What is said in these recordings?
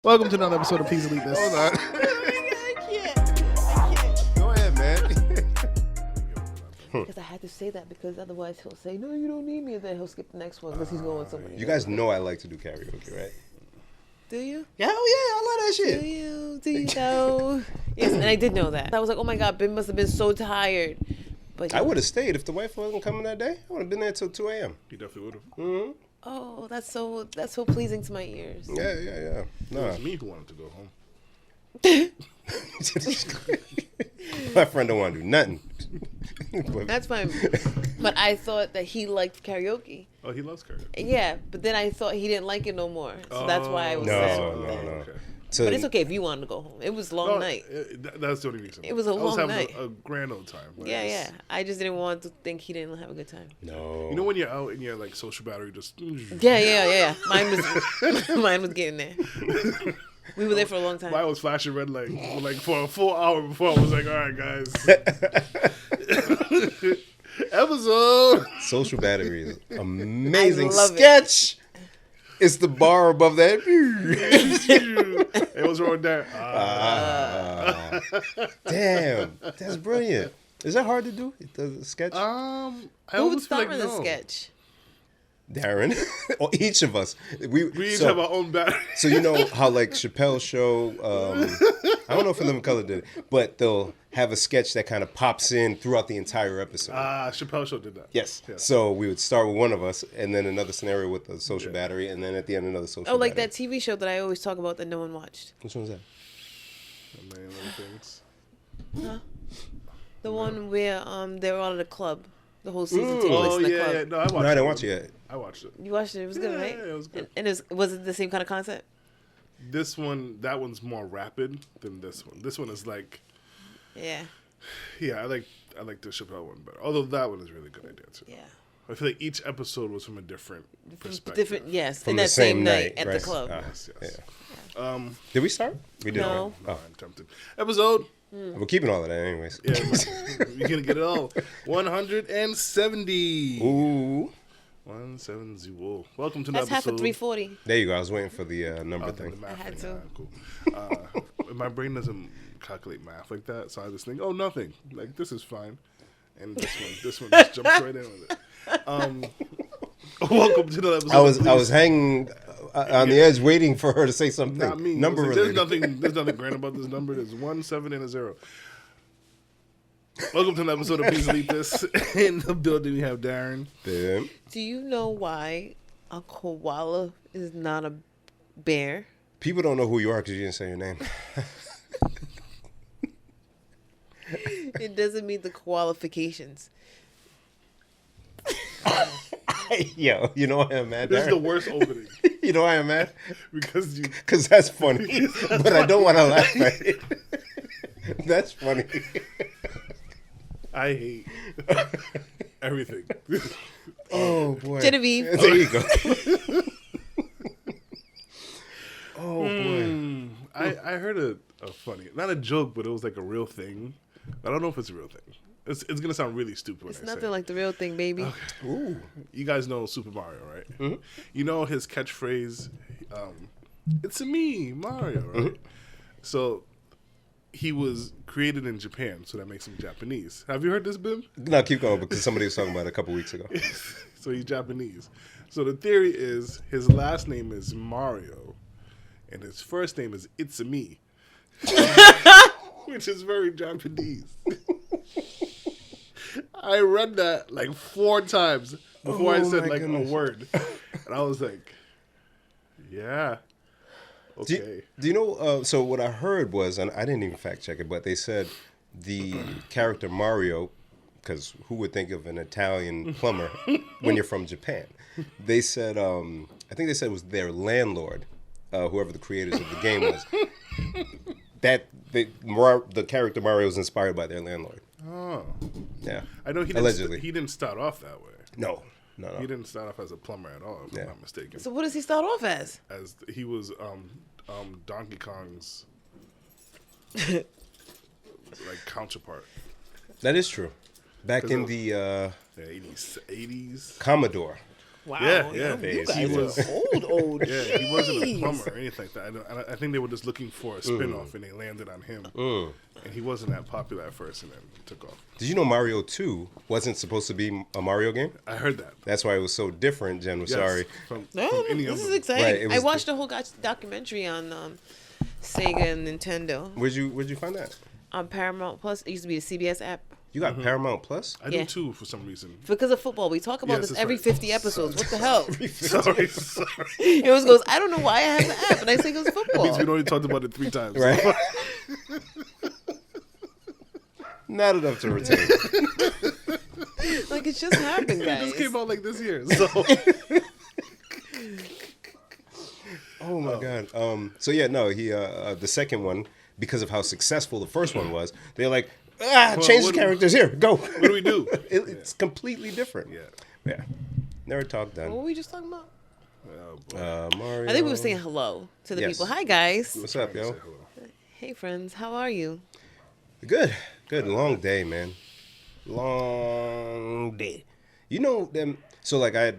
Welcome to another episode of Please Elite This. Hold on. I can't. Go ahead, man. Because I had to say that because otherwise he'll say, no, you don't need me. And then he'll skip the next one because he's going with somebody. You guys know I like to do karaoke, right? Do you? Yeah, hell yeah, I love that shit. Do you? Do you know? Yes, and I did know that. I was like, oh my God, Ben must have been so tired. But I would have stayed if the wife wasn't coming that day. I would have been there till 2 a.m. You definitely would have. Mm-hmm. Oh, that's so pleasing to my ears. Yeah. No. It was me who wanted to go home. My friend don't want to do nothing. That's fine. But I thought that he liked karaoke. Oh, he loves karaoke. Yeah, but then I thought he didn't like it no more. So that's why I was sad. No. Okay. So, But it's okay if you wanted to go home. It was a long night. That's the only reason. It was a I was long having night. a grand old time. Yeah. I just didn't want to think he didn't have a good time. no. You know when you're out and you're like social battery just. Yeah. Mine was getting there. We were there for a long time. Mine was flashing red like for a full hour before I was like, all right, guys. Episode. Social battery is amazing I love sketch. It's the bar above that. It was wrong there. Damn, that's brilliant. Is that hard to do? The sketch? I Who would almost feel start like with a no. sketch? Darren, or each of us. We each have our own battery. So you know how like Chappelle's show, I don't know if Living Color did it, but they'll have a sketch that kind of pops in throughout the entire episode. Chappelle Show did that. Yes. Yeah. So we would start with one of us, and then another scenario with the social battery, and then at the end another social. Oh, like battery. that TV show that I always talk about that no one watched. Which one's that? A million other things. Huh? The one where they were all at a club. The whole season takes place Oh in the yeah, club. yeah. No, I watched it. No, I didn't watch it yet. I watched it. You watched it. It was good, right? Yeah, it was good. And was it the same kind of concept? That one's more rapid than this one. This one is like, Yeah. I like the Chappelle one better. Although that one is really good idea too. Yeah. I feel like each episode was from a different perspective. Different, yes. From in the that same night at right? the club. Yes. Yeah. Did we start? We did. No. Oh, I'm tempted. Episode. we're keeping all of that anyways. Yeah, you're gonna get it all. 170. Ooh. 170. Whoa. Welcome to the That's half episode. of 340. There you go. I was waiting for the number Oh, thing. the math I had thing. to. Cool. My brain doesn't calculate math like that, so I just think, oh, nothing. Like this is fine. And this one just jumps right in with it. Welcome to the episode. I was hanging on the edge, waiting for her to say something. Not me. Number Like, related. there's nothing grand about this number. There's 1, 7, and a 0. Welcome to the episode of Please Elite This. In the building, we have Darren. Damn. Do you know why a koala is not a bear? People don't know who you are because you didn't say your name. It doesn't meet the qualifications. Yo, you know why I'm mad? This is Darren? the worst opening You know why I'm mad? because you. Because that's funny, but I don't want to laugh at it. That's funny. I hate everything. Oh boy, Genevieve. There you go. Oh boy. I heard a funny, not a joke, but it was like a real thing. I don't know if it's a real thing. It's gonna sound really stupid when It's I say nothing it. like the real thing, baby. Ooh. You guys know Super Mario, right? Mm-hmm. You know his catchphrase, "It's a me, Mario," right? So he was created in Japan, so that makes him Japanese. Have you heard this, Bim? No, keep going because somebody was talking about it a couple weeks ago. So he's Japanese. So the theory is his last name is Mario, and his first name is It's a Me, which is very Japanese. I read that like 4 times before I Oh said my like goodness. a word, and I was like, "Yeah, okay." Do you know? So what I heard was, and I didn't even fact check it, but they said the character Mario, because who would think of an Italian plumber when you're from Japan? They said, I think they said it was their landlord, whoever the creators of the game was. The character Mario was inspired by their landlord. Oh, Yeah, I know he Allegedly. didn't start off that way. no. He didn't start off as a plumber at all, if I'm not mistaken. So what does he start off as? As he was Donkey Kong's like counterpart. That is true. Back in the Yeah, 80s. Commodore. Wow. Yeah, You yeah. know, you Phase. guys He was- are old. Yeah, he wasn't a Jeez. plumber or anything like that. I think they were just looking for a spin-off, and they landed on him. And he wasn't that popular at first, and then took off. Did you know Mario 2 wasn't supposed to be a Mario game? I heard that. That's why it was so different. Jen was Yes, sorry. From No, any this of is them. exciting. Right, it I was watched the whole documentary on Sega and Nintendo Where'd you find that? on Paramount Plus. It used to be a CBS app. You got Paramount Plus? I Yeah. do too, for some reason. Because of football, we talk about Yes, this that's every right. 50 episodes. What the hell? Sorry. It always goes, I don't know why I have the app, and I say it's That means football. we'd only talked about it 3 times. Right. Not enough to retain. Like, it just happened, It guys. just came out like this year. So Oh my god. So yeah, no, he the second one, because of how successful the first one was, they're like, change the what- characters here, go. what do we do? It's completely different. Yeah. Yeah. Never talk What done. were we just talking about? Oh, boy. Mario. I think we were saying hello to the Yes. people. Hi, guys. What's up, yo? Say hello. Hey, friends. How are you? Good. Good. Long day, man. Long day. You know them. So like I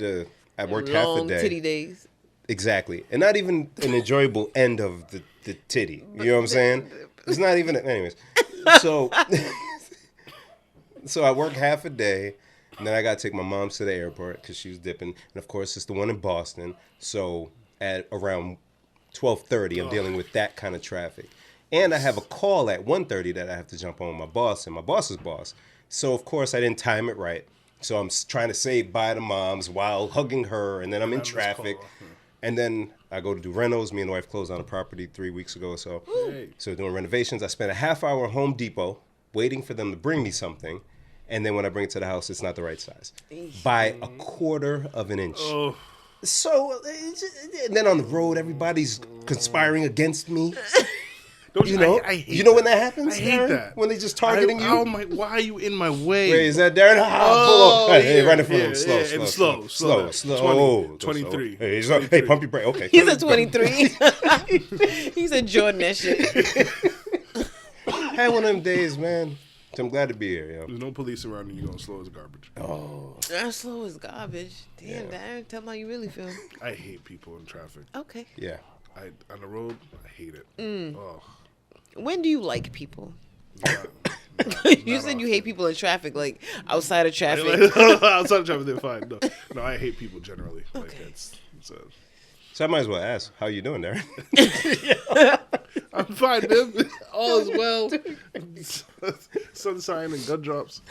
worked half the Long day. titty days. Exactly. And not even an enjoyable end of the titty. You know what I'm saying? It's not even, anyways. So, so I work half a day, and then I got to take my mom to the airport because she was dipping. And of course, it's the one in Boston. So at around 12:30, I'm dealing with that kind of traffic. And I have a call at 1:30 that I have to jump on with my boss and my boss's boss. So of course, I didn't time it right. So I'm trying to say bye to moms while hugging her, and then I'm in On this traffic. call. And then I go to do renos. Me and the wife closed on a property 3 weeks ago or so. Hey. So doing renovations. I spent a half hour at Home Depot waiting for them to bring me something. And then when I bring it to the house, it's not the right size. By a quarter of an inch. Oh, So, and then on the road, everybody's conspiring against me. don't You know? I hate You know when that. that happens? I hate Darren? that. When they just targeting you? Why are you in my way? Wait, is that Darren? Oh, Pull over. Hey, yeah, right in front of yeah, him. Slow, yeah, slow, and slow, slow. slow. 20, 23. Hey, he's 23. hey, pump your brake. Okay. He's at 23. He's at Jordan that shit. Had one of them days, man. So I'm glad to be here, yo. There's no police around and you're going slow as garbage. Oh. That's slow as garbage. Damn, Yeah. Darren, tell me how you really feel. I hate people in traffic. Okay. Yeah. On the road, I hate it. Oh, When do you like people? not- You said you hate people in traffic, like outside of traffic. outside of traffic, they're fine. No, I hate people generally. Like Okay. it's So I might as well ask, how you doing, Darren? I'm fine, dude. All is well. Sunshine and gun drops.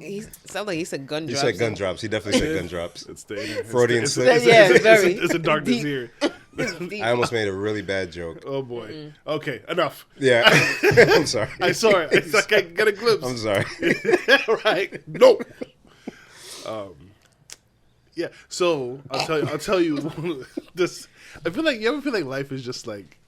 He sounds like he said gun He drops. said gun drops. He definitely said gun drops. It's staying. Freudian slip. Yeah, It's a darkness Deep. here. Deep. I almost made a really bad joke. Oh boy. Okay, enough. Yeah. I'm sorry. I saw it. It's like I got a glimpse. I'm sorry. Right? No. Yeah. So I'll tell you this. I feel like you ever feel like life is just like,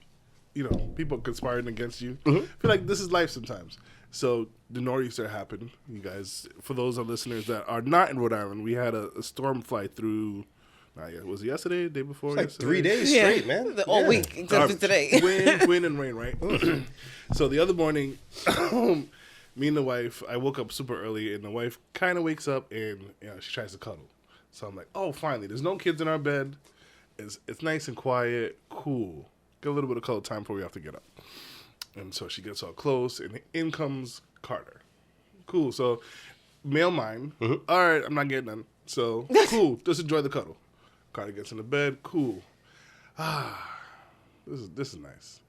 people conspiring against you. I feel like this is life sometimes. So the nor'easter happened. You guys, for those of listeners that are not in Rhode Island, we had a storm fly through. Was it yesterday? The day before? Like yesterday? 3 days Yeah. straight, man. All Yeah. week, except for today. Wind and rain, right? So the other morning, me and the wife, I woke up super early, and the wife kind of wakes up and she tries to cuddle. So I'm like, oh, finally, there's no kids in our bed. It's nice and quiet, cool. Get a little bit of cuddle time before we have to get up. And so she gets all close, and in comes Carter. Cool. So male mine. All right, I'm not getting none. So cool. Just enjoy the cuddle. Carter gets in the bed. Cool. This is nice.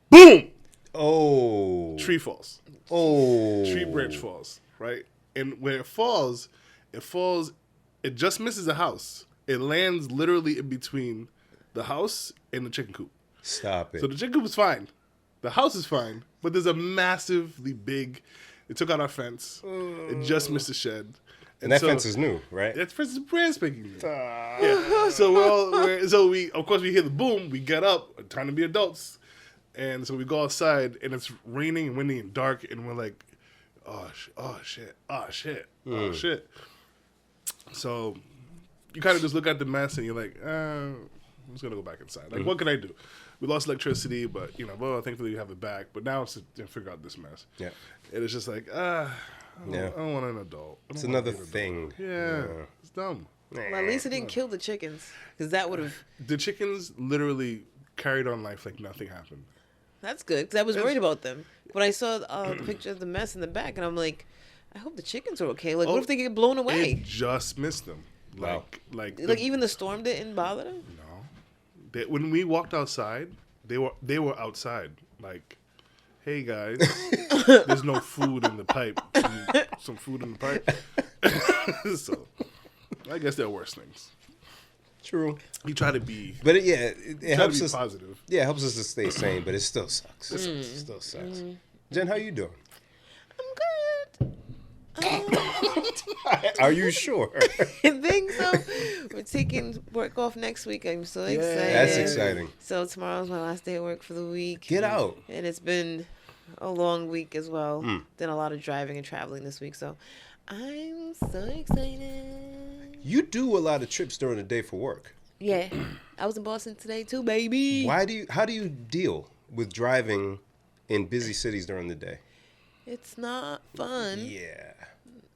Boom! Oh. Tree falls. Oh. Tree branch falls, right? And when it falls, it just misses the house. It lands literally in between the house and the chicken coop. Stop it. So the chicken coop is fine. The house is fine. But there's a massively big, it took out our fence. It just missed the shed. and that so- fence is new, right? That fence is brand spanking new. Yeah. So we of course we hear the boom. We get up, trying to be adults, and so we go outside, and it's raining and windy and dark, and we're like, oh shit. So you kind of just look at the mess, and you're like, I'm just gonna go back inside. Like, what can I do? We lost electricity, but thankfully we have it back. But now it's to figure out this mess. Yeah. And it's just like, I don't want an adult. I It's don't wanna another be an adult. thing. Yeah, it's dumb. Well, at least it didn't kill the chickens, because that would have. The chickens literally carried on life like nothing happened. That's good, because I was worried about them. When I saw the picture of the mess in the back, and I'm like, I hope the chickens are okay. Like, what if they get blown away? It just missed them. Wow. Like even the storm didn't bother them? No. When we walked outside, they were outside. Like, hey guys, there's no food in the pipe. Some food in the pipe. So, I guess there are worse things. True. We try to be, but it helps us positive. Yeah, it helps us to stay sane, but it still sucks. It still sucks. Jen, how you doing? I'm good. Are you sure? I think so. We're taking work off next week. I'm so excited. That's exciting. So tomorrow's my last day of work for the week. Get out. And it's been a long week as well. Done a lot of driving and traveling this week, so I'm so excited. You do a lot of trips during the day for work. Yeah. I was in Boston today too, baby. How do you deal with driving in busy cities during the day? It's not fun. Yeah.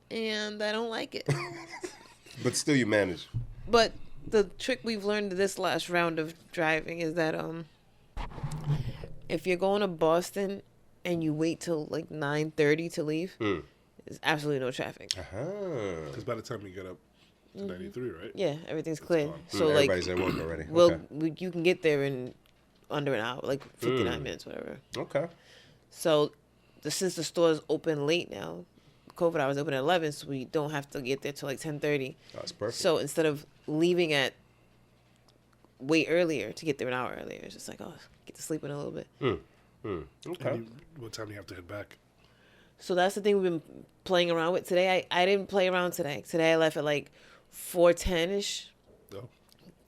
And I don't like it. But still you manage. But the trick we've learned this last round of driving is that if you're going to Boston and you wait till like 9:30 to leave, there's absolutely no traffic. Because by the time you get up to 93, right? Yeah, everything's clear. So everybody's at work already. You can get there in under an hour, like 59 minutes, whatever. Okay. So since the store's open late now, COVID hours open at 11, so we don't have to get there till like 10:30. That's perfect. So instead of leaving at way earlier to get there an hour earlier, it's just like, get to sleep in a little bit. Okay. What time do you have to head back? So that's the thing we've been playing around with today. I didn't play around today. Today I left at like 4:10ish. No.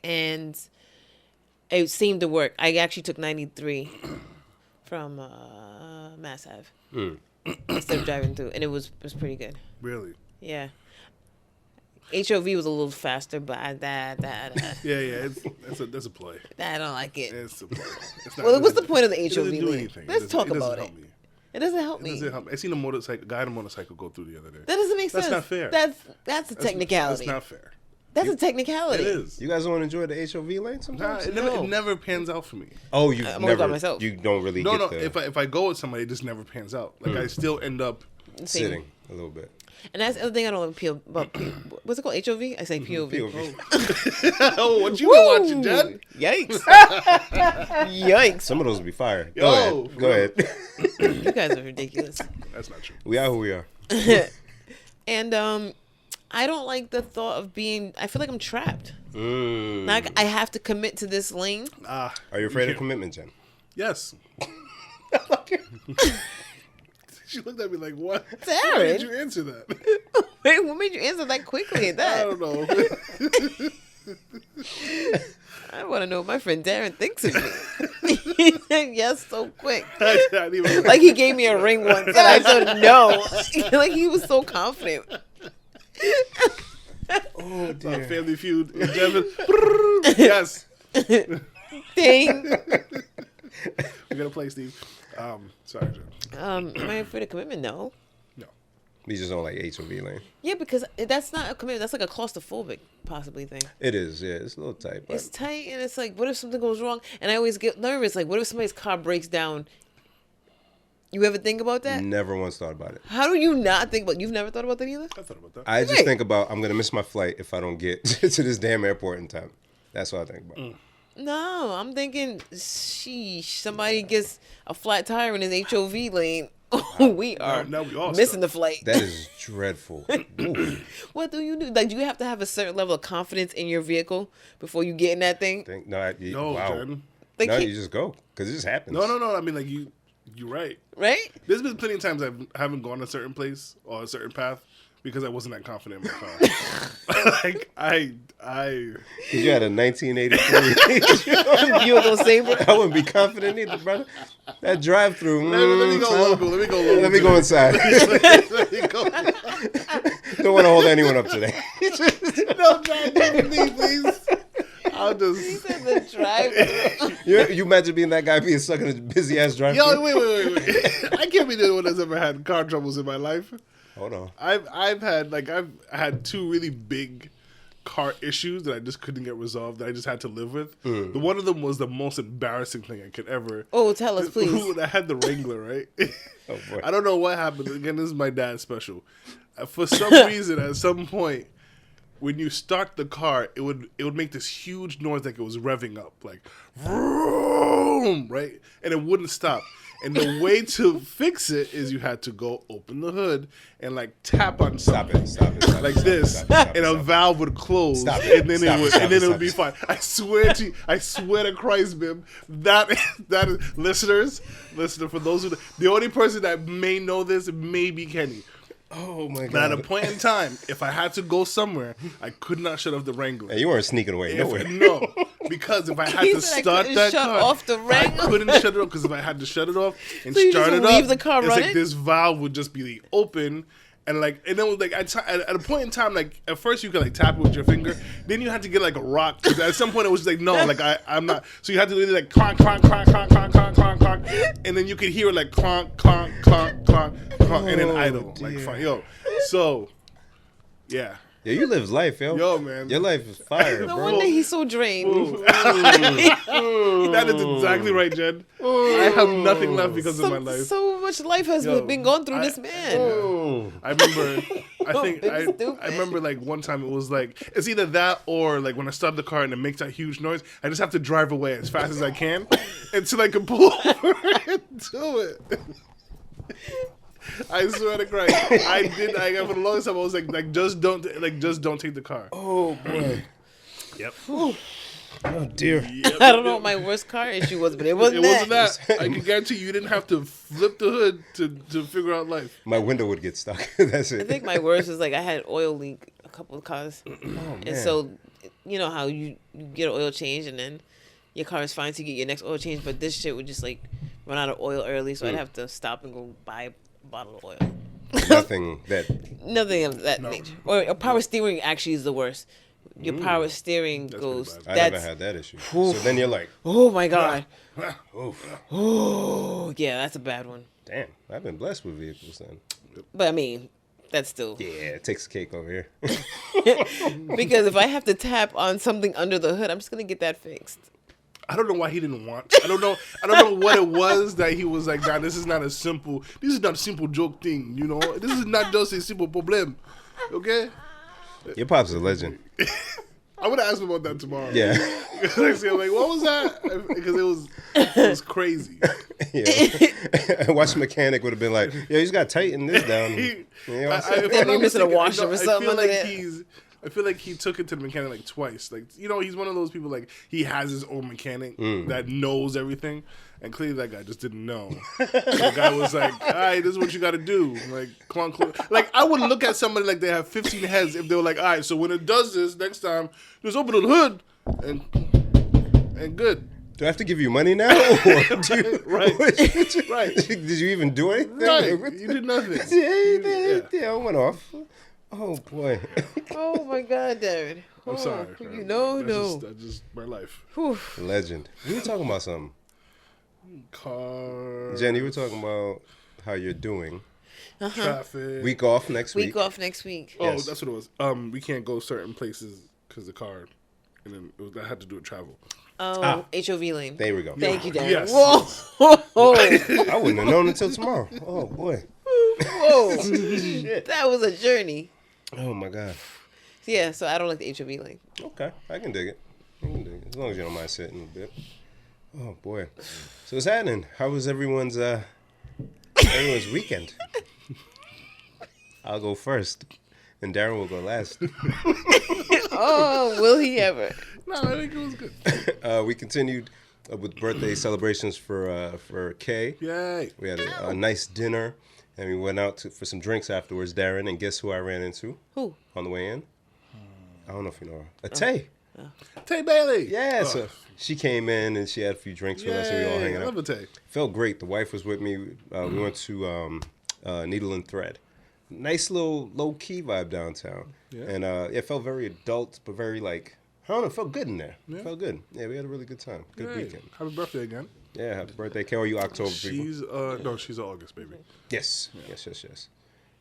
And it seemed to work. I actually took 93 from Mass Ave instead of driving through, and it was pretty good. Really? Yeah. HOV was a little faster, but Yeah. That's a play. I don't like it. It's a play. Well, what's the point of the It HOV doesn't do lane? anything. Let's talk about it. Help me. It doesn't help It me. doesn't help me. I seen a guy on a motorcycle go through the other day. That doesn't make sense. That's not fair. That's a technicality. That's not fair. That's a technicality. It is. You guys don't enjoy the HOV lane Nah, sometimes? it never pans out for me. Oh, you I'm always by myself. You don't really No. get the If I go with somebody, it just never pans out. Like I still end up. sitting a little bit. And that's the other thing I don't like about what's it called? HOV? I say POV. POV. Oh, what you been watching, Jen? Yikes. Yikes. Some of those will be fire. Yo, Go ahead. You guys are ridiculous. That's not true. We are who we are. And I don't like the thought of I feel like I'm trapped. Mm. Like I have to commit to this lane. Are you afraid of commitment, Jen? Yes. She looked at me like, "What? Darren. Why did you answer that?" Wait, what made you answer that quickly at I that? don't know. I want to know what my friend Darren thinks of me. He said yes so quick. I didn't even- Like he gave me a ring once and I said no. Like he was so confident. Oh, dear. Family Feud. Devin. Yes. Ding. We gotta play, Steve. Sorry, Jen. Am I afraid of commitment? No. No. We just don't like HOV lane. Yeah, because that's not a commitment. That's like a claustrophobic possibly thing. It is, yeah. It's a little tight. But It's tight and it's like, what if something goes wrong? And I always get nervous. Like, what if somebody's car breaks down? You ever think about that? never once thought about it. How do you not think about? You've never thought about that either. I thought about that. I just Right. think about I'm going to miss my flight if I don't get to this damn airport in time. That's what I think about. No, I'm thinking, sheesh, somebody gets a flat tire in his HOV lane. Oh, we are now we all missing stuck. the flight. That is dreadful. Ooh. What do? Like, do you have to have a certain level of confidence in your vehicle before you get in that thing? No, wow. Jen. Like, No, you just go because it just happens. No. I mean, like you're right. right? There's been plenty of times I haven't gone a certain place or a certain path because I wasn't that confident in my car. Like I. Because you had a 1983. You were gonna say, bro? I wouldn't be confident either, brother. That drive-through. Let me go local. Let me go local. Let me go inside. Let me go. Don't want to hold anyone up today. No, drive with me, please. I'll He just. said the drive. You imagine being that guy being stuck in a busy ass drive-through? Yo, wait. I can't be the one that's ever had car troubles in my life. Hold on. I've had two really big car issues that I just couldn't get resolved, that I just had to live with. The one of them was the most embarrassing thing I could ever. Oh, tell us, please. When I had the Wrangler, right? Oh, boy. I don't know what happened. Again, this is my dad's special. For some reason, at some point, when you start the car, it would make this huge noise like it was revving up, like vroom, right? And it wouldn't stop. And the way to fix it is you had to go open the hood and like tap on something. Stop it. Like this, and a valve would close, Stop it. and then it would be fine. I swear to Christ, Bim, that is, listeners, for those who, the only person that may know this may be Kenny. Oh my god! But at a point in time, if I had to go somewhere, I could not shut off the Wrangler. Hey, you weren't sneaking away nowhere. No, because if I had to start that car, off the I Wrangler. couldn't shut it off. Because if I had to shut it off and So you start just it leave up, the car it's running? like this valve would just be open. And like, and then like at a point in time, like at first you could like tap it with your finger, then you had to get like a rock. Because at some point it was just like no, like I'm not. So you had to do like clonk, clonk, clonk, clonk, clonk, clonk, clonk, clonk, and then you could hear like clonk, clonk, clonk, clonk, clonk, and then idle like yo. So, yeah. Yeah, you live life, yo. Yo, man. Your life is fire, No bro. wonder he's so drained. That is exactly right, Jen. I have nothing left because of my life. So much life has been gone through this man. I remember. I think Big stupid. I remember like one time it was like it's either that or like when I start the car and it makes that huge noise, I just have to drive away as fast as I can until I can pull over and do it. I swear to Christ, I did. For the longest time, I was like, just don't take the car. Oh boy. Yep. Oh dear. Yep. I don't know what my worst car issue was, but it wasn't that. I can guarantee you didn't have to flip the hood to figure out life. My window would get stuck. That's it. I think my worst was like I had an oil leak a couple of cars, and so you know how you get an oil change and then your car is fine to get your next oil change, but this shit would just like run out of oil early, so I'd have to stop and go buy a bottle of oil. Nothing Nothing of that nature. Or a power steering actually is the worst. Your power steering goes. pretty I never had that issue. Oof. So then you're like, Oh my god. oof. Oh yeah, that's a bad one. Damn, I've been blessed with vehicles then. But I mean, that's still Yeah, it takes the cake over here. because if I have to tap on something under the hood, I'm just gonna get that fixed. I don't know why he didn't want. I don't know what it was that he was like, nah, this is not a simple joke thing, you know? This is not just a simple problem. Okay? Your pop's a legend. I'm gonna ask him about that tomorrow. Yeah. I'm like, what was that? Because it was crazy. Yeah. Watch mechanic would have been like, yeah, you just got to tighten this down. You know what I'm saying? Yeah, you're missing a washer or something I feel under like there. I feel like he took it to the mechanic like twice. Like, you know, he's one of those people like he has his own mechanic that knows everything. And clearly that guy just didn't know. So the guy was like, all right, this is what you got to do. Like, clunk. Like, I would look at somebody like they have 15 heads if they were like, all right, so when it does this, next time, just open the hood and good. Do I have to give you money now? Or do you, Right. Right. Did you even do anything? Right. You did nothing. Yeah, you did. Yeah, I went off. Oh, boy. Oh my god, Darren. I'm sorry. You know, That's just my life. Whew. Legend. We were talking about something. Car. Jen, you were talking about how you're doing. Traffic. Week off next week. Week off next week. Oh, Yes. that's what it was. We can't go certain places because the car, and then that had to do with travel. Oh, HOV lane. There we go. Thank you, Darren. Yes. Whoa. I wouldn't have known until tomorrow. Oh, boy. Whoa. That was a journey. Oh, my God. Yeah, so I don't like the HOV lane. Okay, I can dig it. As long as you don't mind sitting a bit. Oh boy. So what's happening? How was everyone's weekend? I'll go first, and Darren will go last. Oh, will he ever? No, I think it was good. We continued with birthday celebrations for Kay. Yay. We had a nice dinner, and we went out for some drinks afterwards, Darren. And guess who I ran into? Who? On the way in? I don't know if you know her. Tay. Tay Bailey. Yeah, so she came in and she had a few drinks with us, and we all hanging I out. love a Tay. Felt great. The wife was with me. We went to Needle and Thread. Nice little low key vibe downtown, and it felt very adult, but very like I don't know. It felt good in there. Yeah. Felt good. Yeah, we had a really good time. Good Yay. weekend. Happy birthday again. Yeah, happy birthday, Kay. Are you October people? She's she's August, baby. Yes.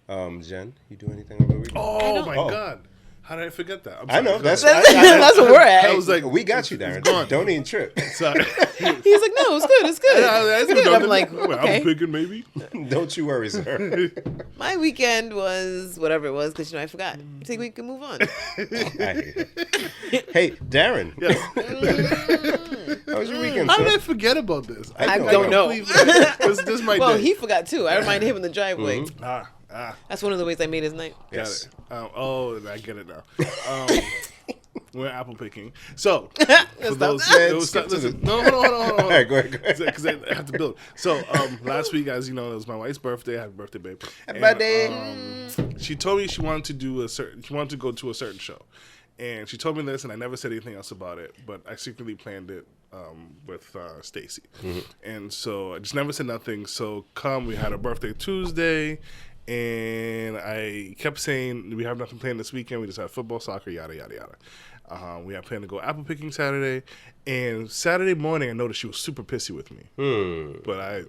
Jen, you do anything over the weekend? Oh my God. How did I forget that? I know. That's That's what we're at. I was like, we got you, Darren. Don't even trip. Sorry. He's like, no, it's good. It's good. I It's good. I'm like, okay. I'm picking maybe. Don't you worry, sir. My weekend was whatever it was because I forgot. I think we can move on. I hate it. Hey, Darren. Yes. How was your weekend, How sir? did I forget about this? I don't know. This might. Well, he forgot too. I reminded him in the driveway. Mm-hmm. That's one of the ways I made his night. Yes. I get it now. We're apple picking. So, for those, listen, no, hold on. All right, go ahead. Because I have to build. So, last week, as you know, it was my wife's birthday. Happy birthday, babe. Happy birthday. She told me she wanted to go to a certain show. And she told me this, and I never said anything else about it, but I secretly planned it with Stacy. Mm-hmm. And so I just never said nothing. So we had a birthday Tuesday, and I kept saying, we have nothing planned this weekend. We just have football, soccer, yada, yada, yada. We had planned to go apple picking Saturday. And Saturday morning, I noticed she was super pissy with me. But I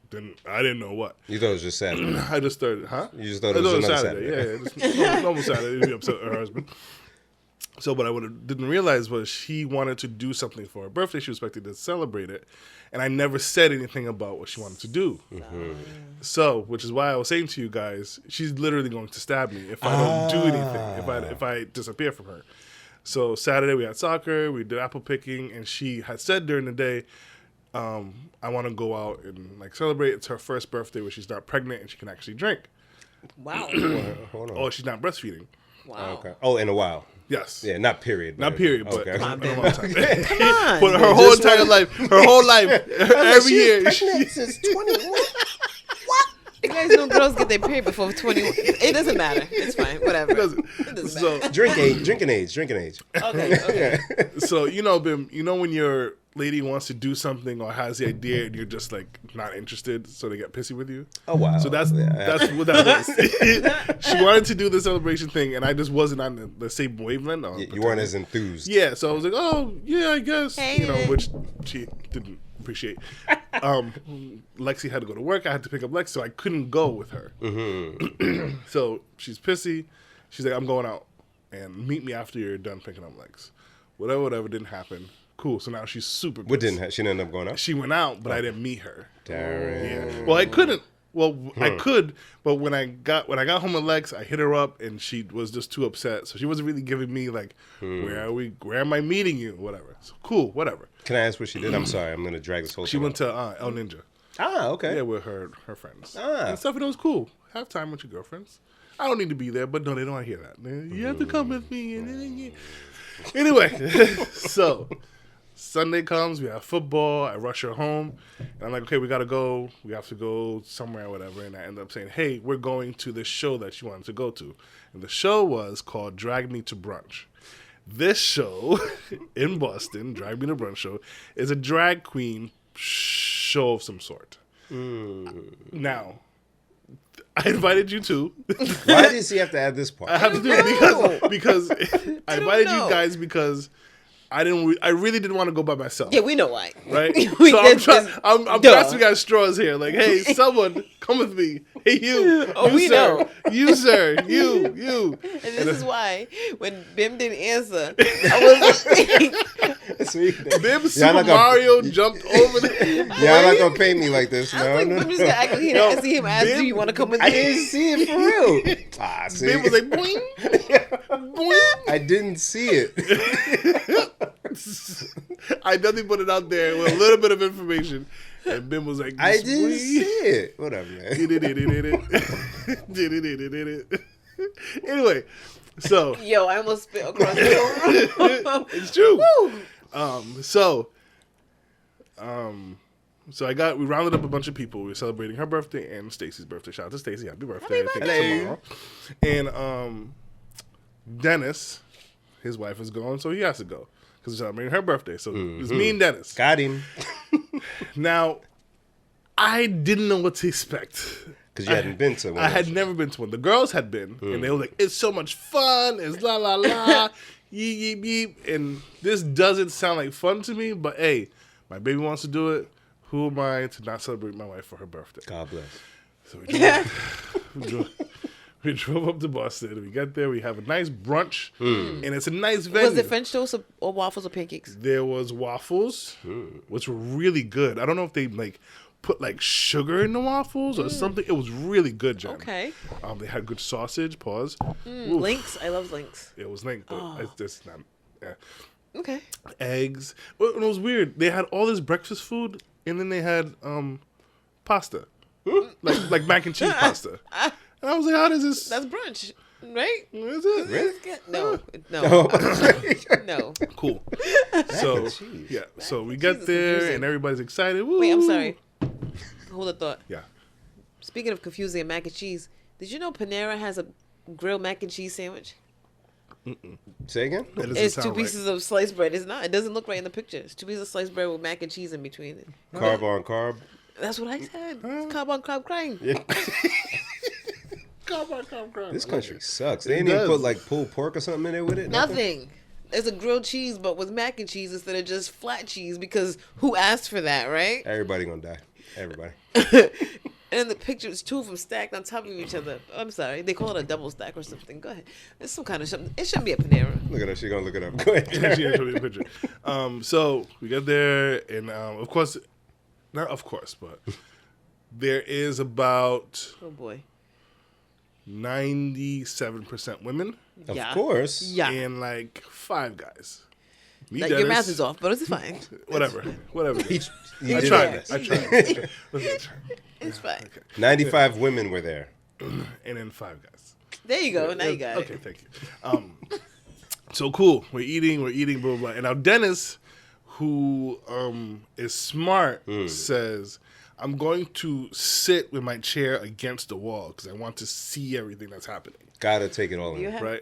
didn't know what. You thought it was just Saturday. I just started, huh? You just thought it was another Saturday. Yeah, normal Saturday. Be upset with her husband. So what I didn't realize was she wanted to do something for her birthday. She was expected to celebrate it. And I never said anything about what she wanted to do. Mm-hmm. So, which is why I was saying to you guys, she's literally going to stab me if I don't do anything, if I disappear from her. So Saturday we had soccer, we did apple picking, and she had said during the day, I want to go out and like celebrate. It's her first birthday where she's not pregnant and she can actually drink. Wow. Hold on. Oh, she's not breastfeeding. Wow. Okay. Oh, in a while. Yes. Yeah, not period. Not period, but okay. Come on, a Ben. long time. Come on. But her whole entire life, every year. Since 21. You guys know girls get their period before 21. It doesn't matter. It's fine. Whatever. It doesn't matter. Drinking age. Okay. So, Bim, when your lady wants to do something or has the idea and you're just like not interested, so they get pissy with you. Oh wow! So that's what that was. She wanted to do the celebration thing, and I just wasn't on the same wavelength. You weren't as enthused. Yeah, so I was like, oh yeah, I guess which she didn't appreciate. Lexi had to go to work. I had to pick up Lexi, so I couldn't go with her. Mm-hmm. So she's pissy. She's like, I'm going out, and meet me after you're done picking up Lex. Whatever didn't happen. Cool. So now she's super pissed. What didn't she didn't end up going out? She went out, but I didn't meet her. Darren. Yeah. Well, I couldn't. Well, I could, but when I got home with Lex, I hit her up, and she was just too upset. So she wasn't really giving me like, where am I meeting you, whatever. So cool, whatever. Can I ask what she did? I'm sorry, I'm gonna drag this whole. She went to El Ninja. Ah, okay. Yeah, with her friends and stuff, and it was cool. Have time with your girlfriends. I don't need to be there, but no, they don't want to hear that. You have to come with me. Anyway, so. Sunday comes, we have football, I rush her home, and I'm like, okay, we gotta go, we have to go somewhere or whatever, and I end up saying, hey, we're going to this show that she wanted to go to, and the show was called Drag Me to Brunch. This show in Boston, Drag Me to Brunch show, is a drag queen show of some sort. Now, I invited you too. Why does he have to add this part? I have to do it because I invited you guys because I really didn't want to go by myself. Yeah, we know why. Right? So I'm grasping at straws here. Like, hey, someone, come with me. Hey, you. Oh, we know. You, sir. You. And this is why, when Bim didn't answer, I was like... Bim Super Mario jumped over there. Y'all not going to pay me like this. I was like, Bim just got act like he didn't see him ask, do you want to come with me? I didn't see it for real. See? Bim was like, boing. Boing. I didn't see it. I definitely put it out there with a little bit of information, and Ben was like, I didn't see it. Whatever, man. Anyway, so yo, I almost spit across the room. It's true. Woo. So we rounded up a bunch of people. We were celebrating her birthday and Stacy's birthday. Shout out to Stacy, happy birthday! Happy I think tomorrow. And Dennis, his wife is going, so he has to go. Because we're celebrating her birthday. So it's me and Dennis. Got him. Now, I didn't know what to expect. Because you hadn't been to one. I had never been to one. The girls had been. And they were like, it's so much fun. It's la la la. Yeep, yeep, yeep. And this doesn't sound like fun to me. But hey, my baby wants to do it. Who am I to not celebrate my wife for her birthday? God bless. So We drove up to Boston. We got there. We have a nice brunch, and it's a nice venue. Was it French toast or waffles or pancakes? There was waffles, which were really good. I don't know if they like put like sugar in the waffles or something. It was really good, Jen. Okay. They had good sausage. Pause. Links. I love links. It was linked, but it's just not. Yeah. Okay. Eggs. Well, it was weird. They had all this breakfast food, and then they had pasta, like mac and cheese pasta. And I was like, "How does this?" That's brunch, right? Is it? Really? No. Cool. So yeah, so we got cheese is there confusing. and everybody's excited. Woo. Wait, I'm sorry. Hold a thought. Yeah. Speaking of confusing mac and cheese, did you know Panera has a grilled mac and cheese sandwich? Say again? That doesn't It's sound two right. pieces of sliced bread. It's not. It doesn't look right in the picture. It's 2 pieces of sliced bread with mac and cheese in between it. Carb on carb. That's what I said. It's carb on carb crime. Yeah. Come on. This country sucks. They didn't does. even put like pulled pork or something in there with it. Nothing. There's a grilled cheese, but with mac and cheese instead of just flat cheese. Because who asked for that, right? Everybody gonna die. Everybody. And in the picture, it's 2 of them stacked on top of each other. I'm sorry. They call it a double stack or something. Go ahead. It's some kind of something. It shouldn't be a Panera. Look at her. She's gonna look it up. Go ahead. She showed me a picture. So we got there, and of course, not of course, but there is about Oh, boy. 97% women Of Yeah. course. Yeah. and like 5 guys. Me, Like, your Dennis, math is off, but it's fine. Whatever. He I did tried. it. I tried. It's fine. 95 women were there. And then 5 guys. There you go. Now you got Okay, it. thank you. So cool. We're eating, blah, blah, blah. And now Dennis, who is smart, says, I'm going to sit with my chair against the wall because I want to see everything that's happening. Gotta take it all You in. have- Right?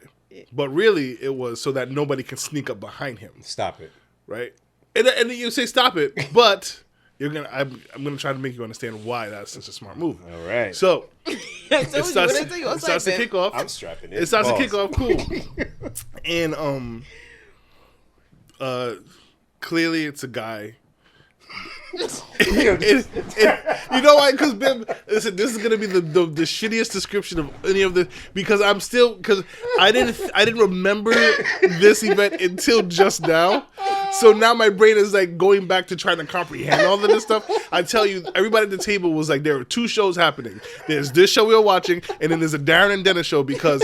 But really, it was so that nobody can sneak up behind him. Stop it. Right? And you say, stop it, but I'm gonna try to make you understand why that's such a smart move. All right. So I told it you, what I starts tell you, it starts to kick off. I'm strapping in. It starts to Pause. kick off cool. And clearly it's a guy. You know why? Because Bim, listen, this is gonna be the shittiest description of any of this because I didn't remember this event until just now. So now my brain is like going back to trying to comprehend all of this stuff. I tell you, everybody at the table was like, there were 2 shows happening. There's this show we were watching, and then there's a Darren and Dennis show because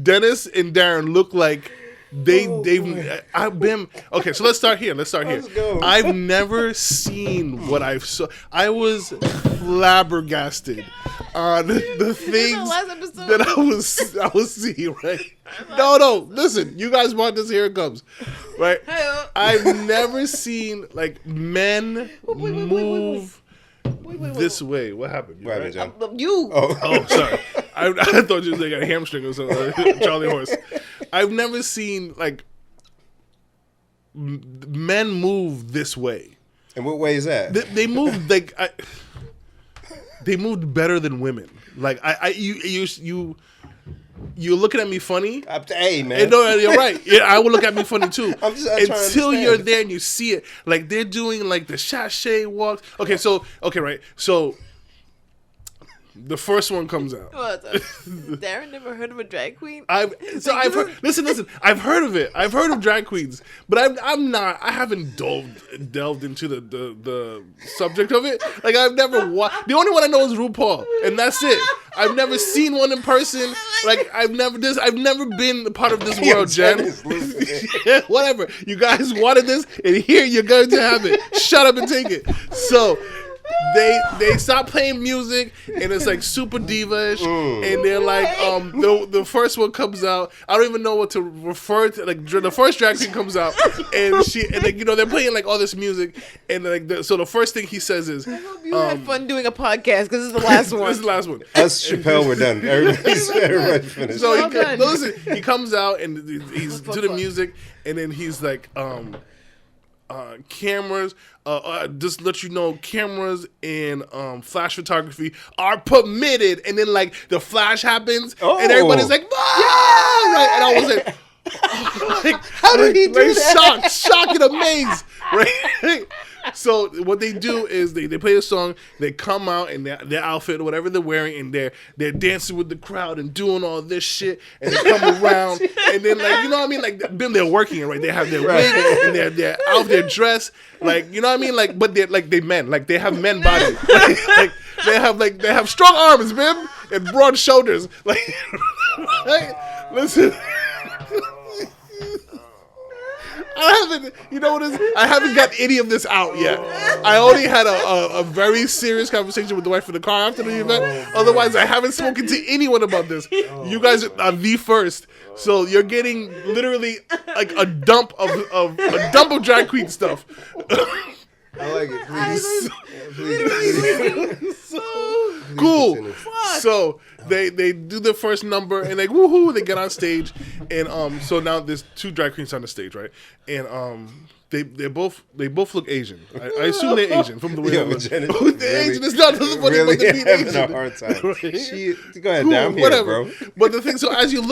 Dennis and Darren look like I've been okay. So let's start here. Let's go. I've never seen what I've saw. I was flabbergasted on the things last episode. that I was seeing. Right? No. Listen, you guys want this? Here it comes. Right? Hey, I've never seen like men move this way. What happened? What happened, John? You. Oh, sorry. I thought you was like a hamstring or something. Charlie horse. I've never seen like men move this way. And what way is that? They moved like they moved better than women. Like you're looking at me funny. Hey, man. And no, you're right. Yeah, I would look at me funny too. I'm trying to Until understand. you're there and you see it, like they're doing like the sachet walks. Okay, right. So the first one comes out. What? Darren never heard of a drag queen? I've heard. Listen. I've heard of it. I've heard of drag queens, but I haven't delved into the subject of it. Like I've never watched. The only one I know is RuPaul, and that's it. I've never seen one in person. Like I've never been a part of this world, Jen. Yeah, whatever. You guys wanted this, and here you're going to have it. Shut up and take it. So. They stop playing music and it's like super diva-ish and they're like the first one comes out. I don't even know what to refer to. Like the first drag queen comes out and like they're playing like all this music and like so the first thing he says is You had fun doing a podcast because this is the last one. this is the last one. Us, Chappelle, we're done. Everybody finished. So Well done. he comes out and he's to the music and then he's like cameras, just let you know, cameras and flash photography are permitted. And then like the flash happens, and everybody's like, "Ah!" Right? And I was like, How did he do that? Shocked and amazed, right? So what they do is they play a song, they come out in their outfit or whatever they're wearing, and they're dancing with the crowd and doing all this shit, and they come around, and then like you know what I mean, like they're working it, right? They have their wig and they're out their dress, like you know what I mean, like but they're like they men, like they have men body, like they have strong arms, man, and broad shoulders, like listen. I haven't got any of this out yet. I only had a very serious conversation with the wife in the car after the event. Otherwise, I haven't spoken to anyone about this. You guys are the first. So you're getting literally like a dump of drag queen stuff. I like it. Please. Cool. So they do the first number and like woohoo, they get on stage and so now there's 2 drag queens on the stage, right? And they both look Asian. I assume they're Asian from the way they look. They're Asian. It's not funny, really but they're being Asian. Having a hard time. Right? Go ahead, down here, whatever. bro. But the thing, so as I'm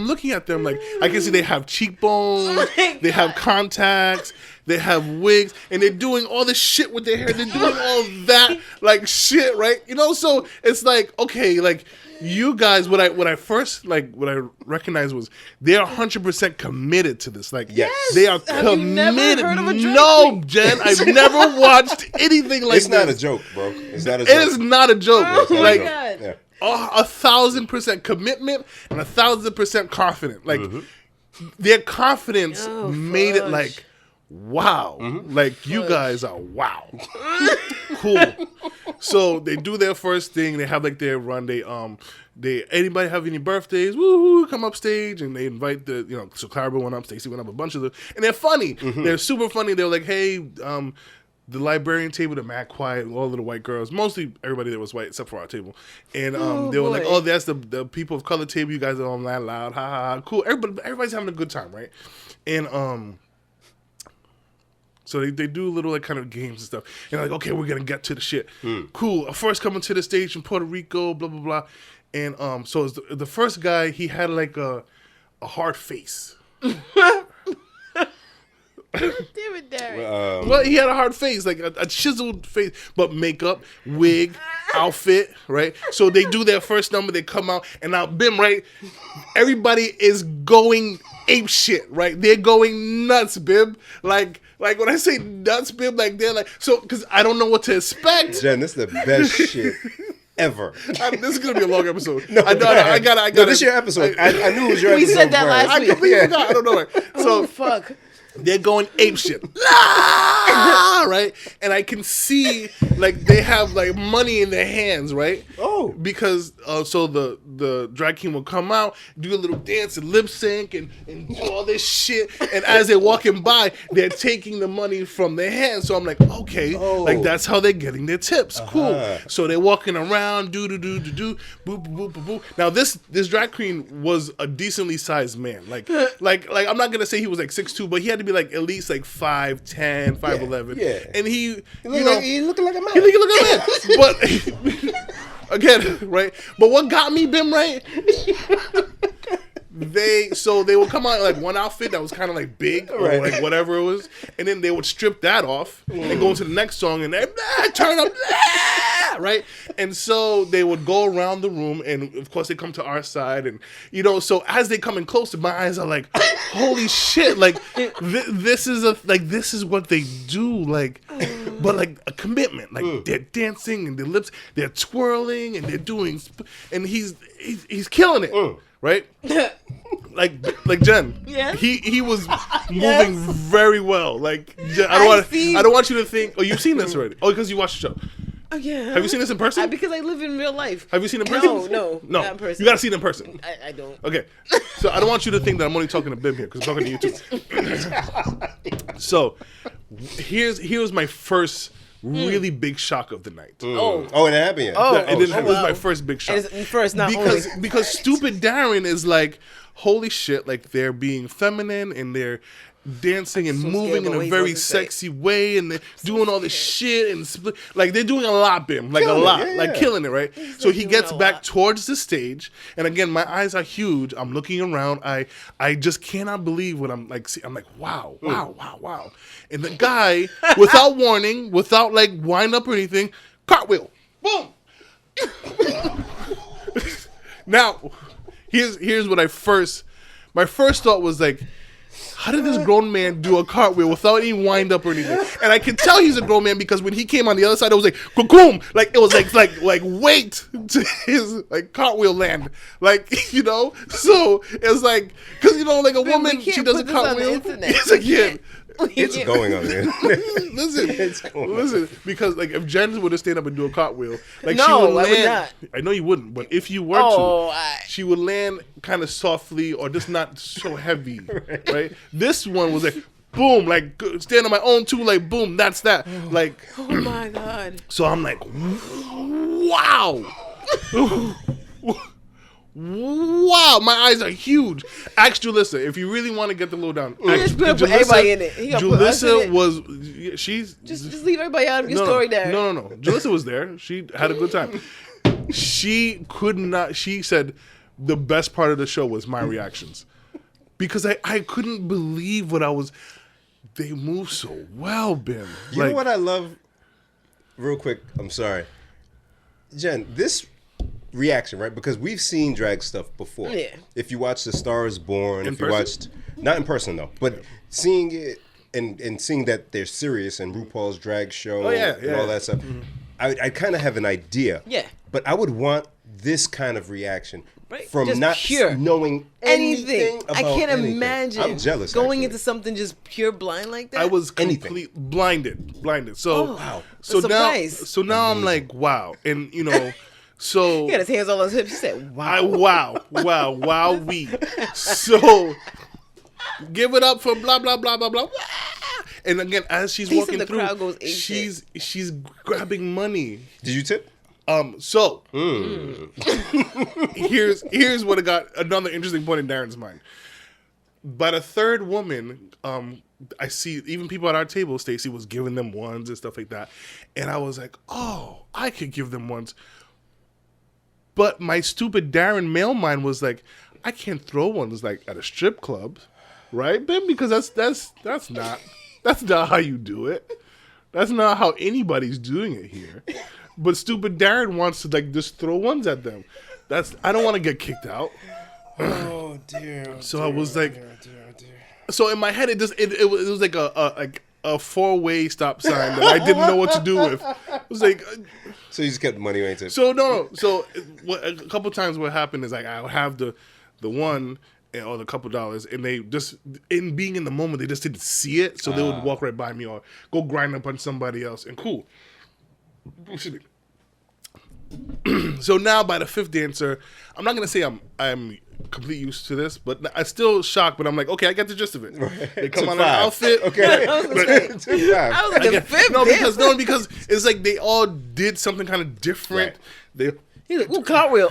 looking at them, like I can see they have cheekbones, they have contacts. They have wigs, and they're doing all this shit with their hair. They're doing all that, like, shit, right? You know, so it's like, okay, like, you guys, what I first, like, what I recognized was they're 100% committed to this. Like, yes. They are Have committed. you never heard of a drag no, queen? Jen, I've never watched anything like this. It's not a joke, bro. It's not a joke. It is not a joke. Oh, my like, God. Yeah. 1,000% commitment and 1,000% confident. Like, their confidence made it like, wow, like you guys are wow, cool. So they do their first thing. They have like their run. They anybody have any birthdays? Woo! Come up stage and they invite so Clara went up, Stacey went up, a bunch of them, and they're funny. They're super funny. They're like, hey, the librarian table, they're mad quiet, all of the white girls, mostly everybody that was white except for our table, and they were like, oh, that's the people of color table. You guys are all that loud, ha ha ha, cool. Everybody's having a good time, right? And so they do little like kind of games and stuff. And like, okay, we're gonna get to the shit. Cool. First coming to the stage from Puerto Rico, blah blah blah. And so the first guy, he had like a hard face. Damn it, Darren. Well, he had a hard face, like a chiseled face, but makeup, wig, outfit, right? So they do their first number, they come out, and now Bim, right? Everybody is going ape shit, right? They're going nuts, Bim. Like when I say nuts, Bim, like they're like, so, because I don't know what to expect. Jen, this is the best shit ever. This is gonna be a long episode. No, I got. No, this is your episode. I knew it was your episode. We said that first. last week. I completely forgot. I don't know. So Oh, fuck. they're going ape shit. Right? And I can see like they have like money in their hands, right? Oh. Because so the drag king will come out, do a little dance and lip sync and do all this shit. And as they're walking by, they're taking the money from their hands. So I'm like, okay, like that's how they're getting their tips. Cool. So they're walking around, do, boop, boop, boop, boop. Now this drag queen was a decently sized man. Like I'm not gonna say he was like 6'2", but he had to be like at least like 5'10", 5'11". Yeah. And he looking like a man. He looking like a man. But again, right? But what got me, Bim, right? They would come out in like one outfit that was kind of like big or like whatever it was, and then they would strip that off and go into the next song and they turn up, right? And so they would go around the room, and of course they come to our side, and so as they come in closer, my eyes are like, holy shit! Like this is what they do, like, but like a commitment, like they're dancing and their lips, they're twirling and they're doing, and he's killing it. Right, like Jen. Yeah. He was moving very well. Like Jen, I don't want you to think. Oh, you've seen this already. Oh, because you watched the show. Oh yeah. Have you seen this in person? Because I live in real life. Have you seen it in person? No, not in person. You gotta see it in person. I don't. Okay, so I don't want you to think that I'm only talking to Bim here because I'm talking to you too. So here's my first really big shock of the night. Oh, it happened. It was my first big shock. And it's first, not because stupid Darren is like, holy shit, like they're being feminine and dancing and so moving scared in about what a he's very about to say. sexy way, and they're doing all this shit and like they're doing a lot, Bim, like Killing a it, lot, yeah, like yeah. killing it, right? So he doing gets a back lot. towards the stage, and again, my eyes are huge. I'm looking around. I just cannot believe what I'm like. I'm like, wow, wow. And the guy, without warning, without like wind up or anything, cartwheel, boom. Now, here's what my first thought was like, how did this grown man do a cartwheel without any wind up or anything? And I could tell he's a grown man because when he came on the other side, it was like, boom, like it was like wait to his like cartwheel land, like, you know. So it's like, because, you know, like a woman, she does a cartwheel. It's like, yeah. It's going on there. Listen, because like if Jen would have stayed up and do a cartwheel, like No, she would I would land. not. I know you wouldn't, but if you were she would land kind of softly or just not so heavy, right? This one was like boom, like stand on my own too, like boom, that's that, like. Oh my God! So I'm like, wow. Wow, my eyes are huge. Ask Julissa if you really want to get the lowdown. Just put everybody in it. He gonna put us in Julissa it. was she's Just leave everybody out of your story there. No. Julissa was there. She had a good time. She could not. She said the best part of the show was my reactions because I couldn't believe what I was. They move so well, Ben. You know what I love? Real quick, I'm sorry, Jen. This reaction, right? Because we've seen drag stuff before. Yeah. If you watch The Star Is Born, In if you person? watched, not in person though, but seeing it and seeing that they're serious and RuPaul's drag show and all that stuff, I kind of have an idea. Yeah. But I would want this kind of reaction Right. from Just not pure. knowing anything about I can't anything. imagine. I'm jealous. going actually. into something just pure blind like that. I was Anything. blinded. So wow. So A surprise. now I'm like, wow, and you know, so He had his hands all on his hips. He said, "Wow." we. So give it up for blah blah blah blah blah. And again, as she's He said walking the through, crowd goes ape she's grabbing money. Did you tip? So here's what I got. Another interesting point in Darren's mind. But a third woman, I see even people at our table, Stacey was giving them ones and stuff like that, and I was like, oh, I could give them ones. But my stupid Darren male mind was like, I can't throw ones like at a strip club, right, Ben? Because that's not how you do it. That's not how anybody's doing it here. But stupid Darren wants to like just throw ones at them. I don't want to get kicked out. Oh dear. So I was like, so in my head it was like a 4-way stop sign that I didn't know what to do with. It was like, So you just kept the money, ain't it? so no. So a couple times what happened is like I would have the one or the couple dollars, and they just in being in the moment they just didn't see it, so they would walk right by me or go grind up on somebody else, and cool. So now by the fifth dancer, I'm not gonna say I'm completely used to this, but I'm still shocked. But I'm like, okay, I get the gist of it. They come on an outfit, Okay. I was like, the fifth because it's like they all did something kind of different. Right. They He's like, ooh, cartwheel.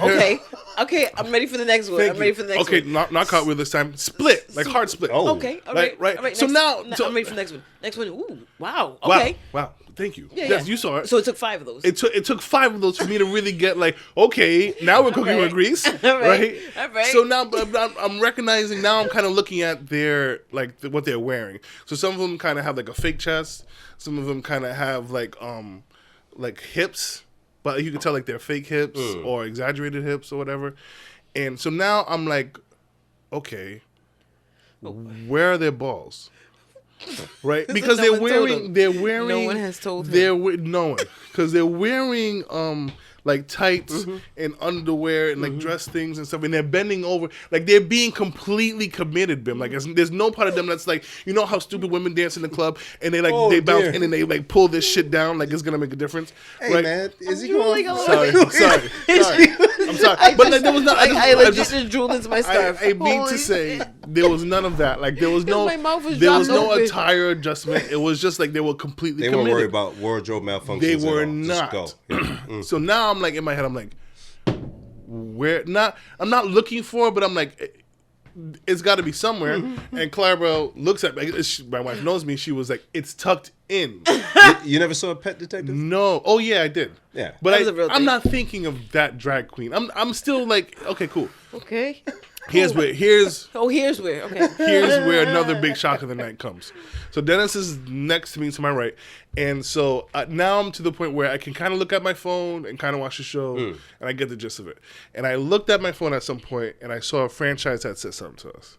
Okay, I'm ready for the next one. I'm ready for the next one. Okay, not cartwheel this time. Split, like hard split. Oh. Okay, all right, right. all right. So now, I'm ready for the next one. Next one. Ooh, wow. Okay. Wow. Thank you. Yeah, Yes, yeah. you saw it. So it took 5 of those. It took 5 of those for me to really get like, okay, now we're cooking with grease, All right. All right. So now I'm recognizing. Now I'm kind of looking at their like what they're wearing. So some of them kind of have like a fake chest. Some of them kind of have like hips, but you can tell like they're fake hips or exaggerated hips or whatever. And so now I'm like, okay, where are their balls? Right, because No one they're wearing. No one has told him. No one, because they're wearing like tights and underwear and like dress things and stuff, and they're bending over, like they're being completely committed, Bim. Like there's no part of them that's like, you know how stupid women dance in the club and they like they bounce in and they like pull this shit down like it's gonna make a difference. Hey right? man, is he drooling going? a little Sorry. I'm sorry, but like there was not. I legit just drooled into my scarf. I mean to say there was none of that. Like there was no, My mouth was there was dropped no open. attire adjustment. It was just like they were completely. They committed. weren't worried about wardrobe malfunctions. They at were all. not. Just go. Yeah. So now I'm like in my head, I'm like, where? I'm not looking for it, but I'm like, it's got to be somewhere. And Clarabelle looks at me. My wife knows me. She was like, it's tucked in. You never saw Pet Detective? No. Oh yeah, I did. Yeah. But That was a real I'm thing. not thinking of that drag queen. I'm still like, okay, cool. Okay. Here's where Here's where. Okay. here's where another big shock of the night comes. So Dennis is next to me to my right, and so now I'm to the point where I can kind of look at my phone and kind of watch the show, and I get the gist of it. And I looked at my phone at some point, and I saw a franchise that said something to us,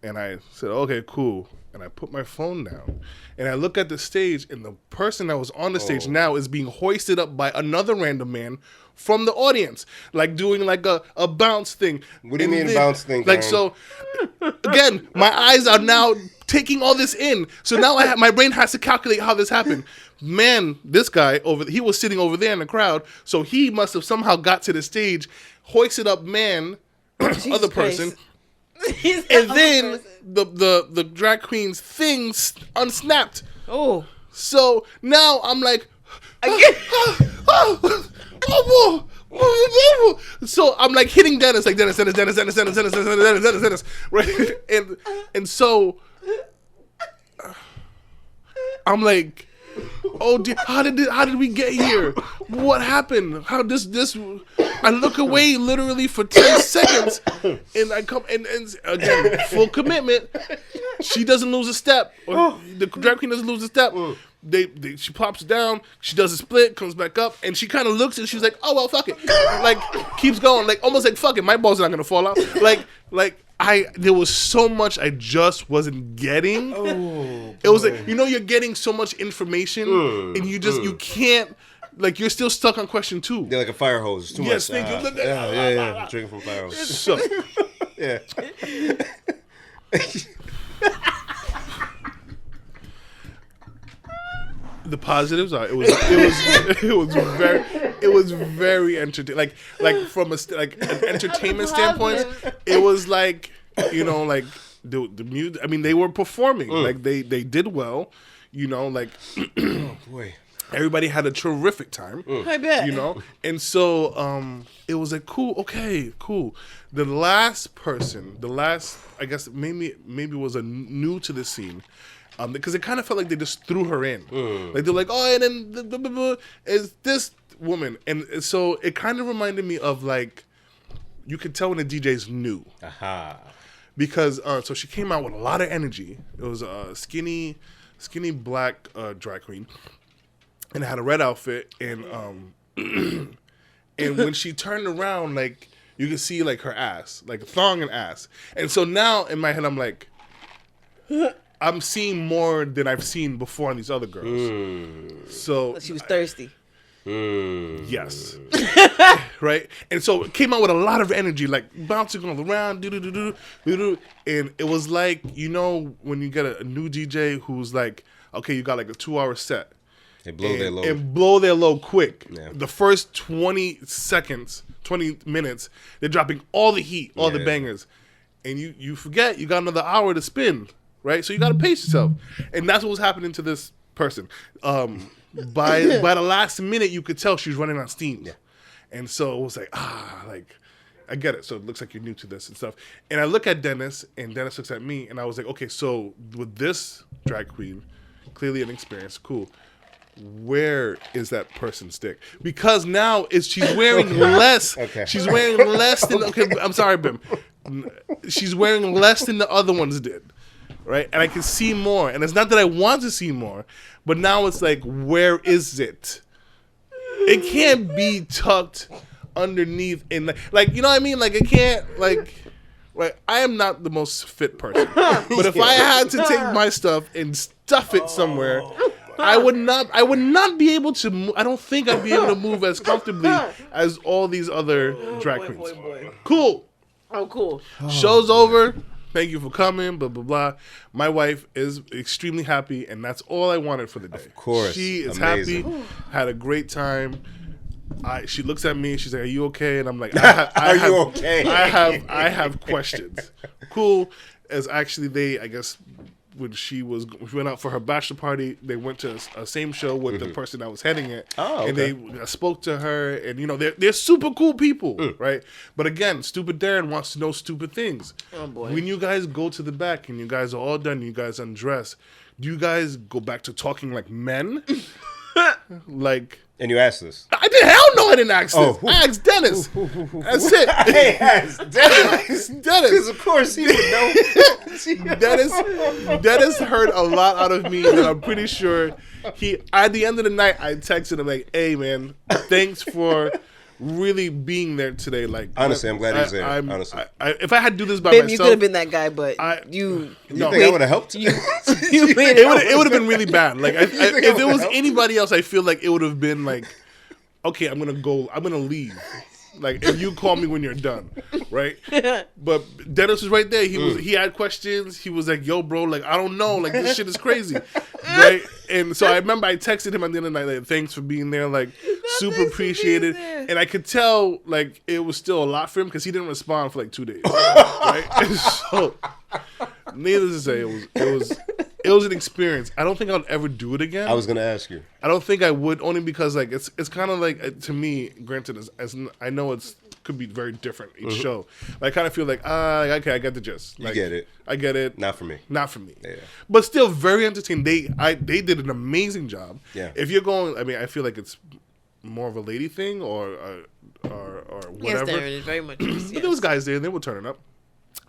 and I said, "Okay, cool." And I put my phone down, and I look at the stage, and the person that was on the stage now is being hoisted up by another random man from the audience, like doing like a bounce thing. What do you And mean bounce thing, Like Darren? so, again, my eyes are now taking all this in. So now my brain has to calculate how this happened. Man, this guy he was sitting over there in the crowd, so he must have somehow got to the stage, hoisted up man, other person. And then the drag queen's things unsnapped. Oh. So now I'm like, so I'm like hitting Dennis, like Dennis, right? And so I'm like, oh dear, how did we get here? What happened? How this? I look away literally for 10 seconds, and I come and again full commitment. She doesn't lose a step. Or the drag queen doesn't lose a step. She pops down. She does a split, comes back up, and she kind of looks and she's like, "Oh well, fuck it." Like keeps going, like almost like fuck it. My ball's not gonna fall out. There was so much I just wasn't getting. It was like you're getting so much information and you can't. Like you're still stuck on question 2. They're like a fire hose. Too Yes, much. thank you. Yeah. Drinking from fire hose. So Yeah. the positives are it was very entertaining. Like from an entertainment standpoint, it was like like the music. I mean, they were performing like they did well. Oh boy. Everybody had a terrific time. I bet. And so it was like cool. The last, I guess maybe was a new to the scene, because it kind of felt like they just threw her in. Like they're like, oh, and then is this woman, and so it kind of reminded me of like you could tell when the DJ's new. Aha. Because so she came out with a lot of energy. It was a skinny black drag queen. And it had a red outfit, and and when she turned around, like you could see like her ass, like a thong and ass. And so now in my head, I'm like, I'm seeing more than I've seen before on these other girls. So She was thirsty. yes, right. And so it came out with a lot of energy, like bouncing all around, and it was like when you get a new DJ who's like, okay, you got like a 2-hour set. They blow their load. And blow their load quick. Yeah. The first 20 minutes, they're dropping all the heat, all the bangers. And you forget you got another hour to spin, right? So you got to pace yourself. And that's what was happening to this person. By the last minute, you could tell she was running on steam. Yeah. And so it was like, I get it. So it looks like you're new to this and stuff. And I look at Dennis, and Dennis looks at me, and I was like, okay, so with this drag queen, clearly an experience, cool. Where is that person's dick? Because now she's wearing less. Okay. She's wearing less than. Okay, I'm sorry, Bim. She's wearing less than the other ones did, right? And I can see more. And it's not that I want to see more, but now it's like, where is it? It can't be tucked underneath in like you know what I mean? Like it can't like. Right, I am not the most fit person, but if I had to take my stuff and stuff it somewhere. I would not be able to. I don't think I'd be able to move as comfortably as all these other drag queens. Cool. Oh, cool. Show's over. Thank you for coming. Blah blah blah. My wife is extremely happy, and that's all I wanted for the day. Of course, she is amazing. happy. Had a great time. She looks at me. She's like, "Are you okay?" And I'm like, Are you okay? I have questions. Cool. As actually I guess she went out for her bachelor party. They went to a same show with the person that was heading it, and they spoke to her. And they're super cool people, right? But again, stupid Darren wants to know stupid things. Oh boy! When you guys go to the back and you guys are all done, you guys undress. Do you guys go back to talking like men? Like. And you asked this? I did. Hell no, I didn't ask this. I asked Dennis. That's it. I asked Dennis. Because of course he would know. Dennis heard a lot out of me that I'm pretty sure at the end of the night, I texted him like, "Hey man, thanks for really being there today." Like, honestly, I'm glad he's there. Honestly, if I had to do this by Bim, myself, you could have been that guy, but you think I would have helped? It would have been really bad. Like, if it was anybody else, I feel like it would have been like, okay, I'm gonna leave. Like, if you call me when you're done, right? But Dennis was right there. He had questions. He was like, "Yo, bro, like, I don't know, like, this shit is crazy," right? And so I remember I texted him at the end of the night, like, "Thanks for being there, like, super appreciated." And I could tell, like, it was still a lot for him because he didn't respond for like 2 days, right? And so, needless to say, it was an experience. I don't think I'll ever do it again. I was gonna ask you. I don't think I would, only because like it's kind of like, to me, granted, as I know could be very different each show. But I kind of feel like okay, I get the gist. Like, you get it. I get it. Not for me. Yeah. But still very entertaining. They did an amazing job. Yeah. If you're going, I mean, I feel like it's more of a lady thing or whatever. Yes, Darren is very much. Yes. But there was guys there and they were turning up.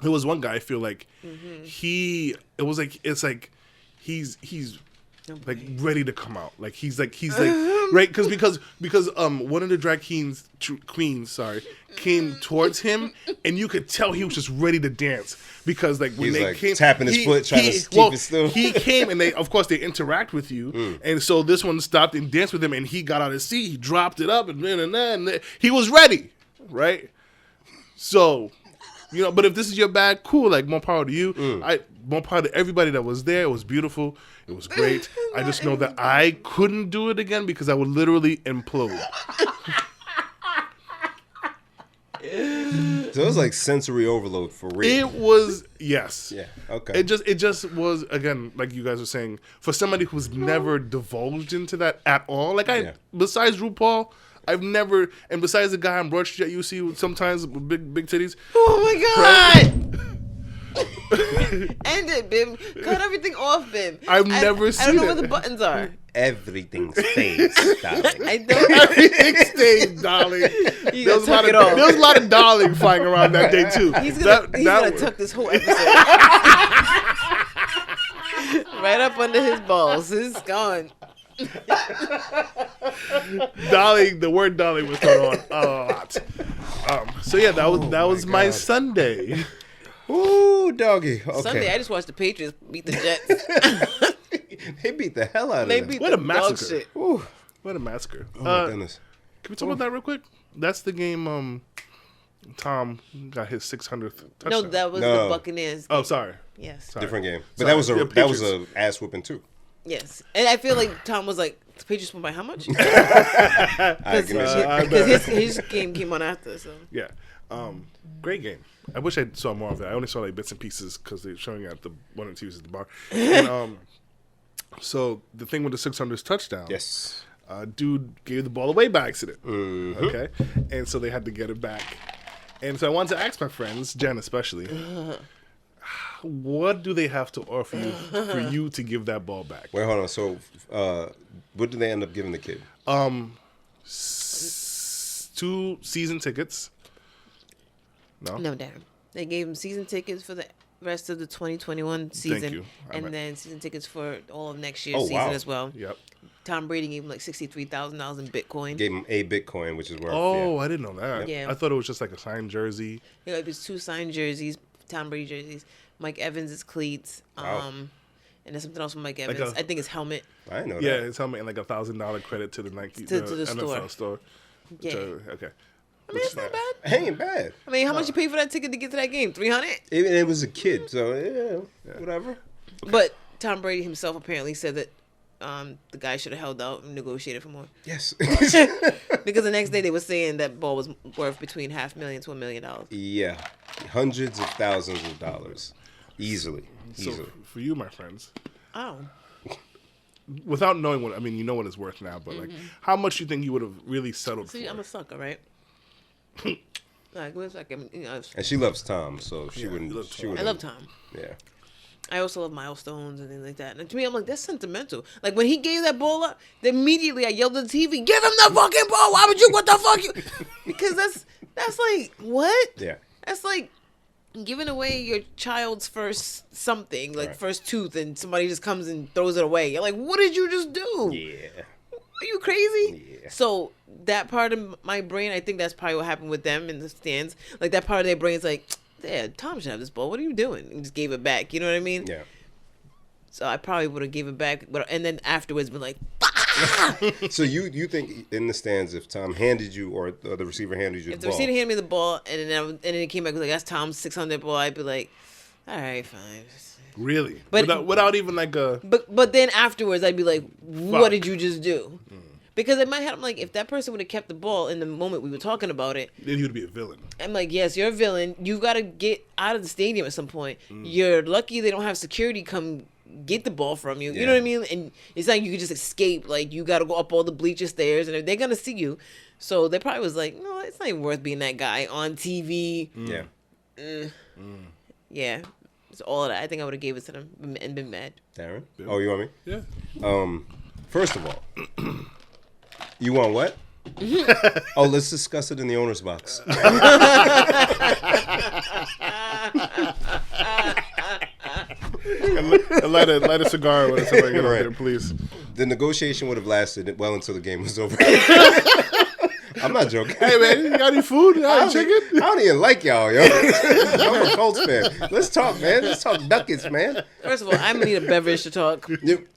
There was one guy, I feel like he's like ready to come out. Like he's like right because one of the drag queens came towards him and you could tell he was just ready to dance because like when he's they like came tapping his foot trying to keep it still. He came and they interact with you and so this one stopped and danced with him and he got out of his seat, he dropped it up and he was ready, right? So. But if this is your bag, cool. Like, more power to you. More power to everybody that was there. It was beautiful. It was great. I just know that I couldn't do it again because I would literally implode. So it was like sensory overload for real. It was, yes. Yeah. Okay. It just was, again, like you guys were saying, for somebody who's never divulged into that at all. Like besides RuPaul. I've never, and besides the guy on Broad Street that you see sometimes with big titties. Oh my God! End it, Bim. Cut everything off, Bim. I've never seen it. I don't know where the buttons are. Everything stays, darling. I don't. Everything stays, darling. There was a lot of darling flying around that day too. He's gonna tuck this whole episode right up under his balls. It's gone. Darling, the word darling was thrown on a lot. So yeah, that was my Sunday. Ooh, doggy. Okay. Sunday, I just watched the Patriots beat the Jets. They beat the hell out of them. What a massacre! Ooh. What a massacre! Oh my goodness. Can we talk about that real quick? That's the game. Tom got his 600th touchdown. No, that was the Buccaneers. Oh, sorry. Yes. Sorry. Different game, but Sorry. that was a ass whooping too. Yes, and I feel like Tom was like, the Patriots won by how much? Because Because his game came on after, so. Yeah. Great game. I wish I saw more of it. I only saw like bits and pieces because they're showing it at one of the TVs at the bar. And, so the thing with the 600th touchdown. yes. Dude gave the ball away by accident. Mm-hmm. Okay. And so they had to get it back. And so I wanted to ask my friends, Jen especially, what do they have to offer you for you to give that ball back? Wait, hold on. So, what did they end up giving the kid? 2 season tickets. No, Darren. They gave him season tickets for the rest of the 2021 season. Thank you. And then season tickets for all of next year's season as well. Yep. Tom Brady gave him like $63,000 in Bitcoin. Gave him a Bitcoin, which is worth. Oh, I didn't know that. Yeah. I thought it was just like a signed jersey. Yeah, it was 2 signed jerseys, Tom Brady jerseys. Mike Evans' cleats. Wow. And there's something else from Mike Evans. Like I think his helmet. I didn't know Yeah, that. it's helmet and like $1,000 credit to the Nike To the NFL store. Yeah. Okay. I mean, it's not bad. It ain't bad. I mean, how much you pay for that ticket to get to that game? $300? It was a kid, so yeah. Whatever. But Tom Brady himself apparently said that the guy should have held out and negotiated for more. Yes. Because the next day they were saying that ball was worth between $500,000 to $1 million. Yeah, hundreds of thousands of dollars, easily. So Easily. for you, my friends, Oh. without knowing what, I mean, you know what it's worth now, but like, how much do you think you would have really settled See, for? I'm a sucker, right? Like, wait a second. And she loves Tom, so she Yeah, wouldn't. you love She Tom. wouldn't. I love Tom. Yeah. I also love milestones and things like that. And to me, I'm like, that's sentimental. Like, when he gave that ball up, then immediately I yelled at the TV, give him the fucking ball! Why would you, what the fuck you? Because that's like, what? Yeah. That's like giving away your child's first something, like Right. first tooth, and somebody just comes and throws it away. You're like, what did you just do? Yeah. Are you crazy? Yeah. So that part of my brain, I think that's probably what happened with them in the stands. Like, that part of their brain's like, yeah, Tom should have this ball. What are you doing? And just gave it back. You know what I mean? Yeah. So I probably would have gave it back, but and then afterwards been like, So you think in the stands, if Tom handed you or the receiver handed you if the the ball, receiver handed me the ball and then it came back like, that's Tom's 600 ball, I'd be like, all right, fine. Really? But- Without even like a... But then afterwards I'd be like, what did you just do? Because in my head I'm like, if that person would have kept the ball in the moment we were talking about it, Then he would be a villain. I'm like, yes, you're a villain. You've got to get out of the stadium at some point. You're lucky they don't have security come get the ball from you. You know what I mean? And it's like you could just escape. Like, you got to go up all the bleacher stairs, and they're going to see you. So they probably was like, no, it's not even worth being that guy on TV. yeah, Yeah. It's all of that. I think I would have gave it to them and been mad. Darren. Oh, you want me? Yeah. First of all, you want what? Oh, let's discuss it in the owner's box. And light a cigar when somebody get Right. out there, please. The negotiation would have lasted well until the game was over. I'm not joking. Hey, man, you got any food? You got any chicken? I don't even like y'all, yo. I'm a Colts fan. Let's talk, man. Let's talk Ducats, man. First of all, I'm going to need a beverage to talk.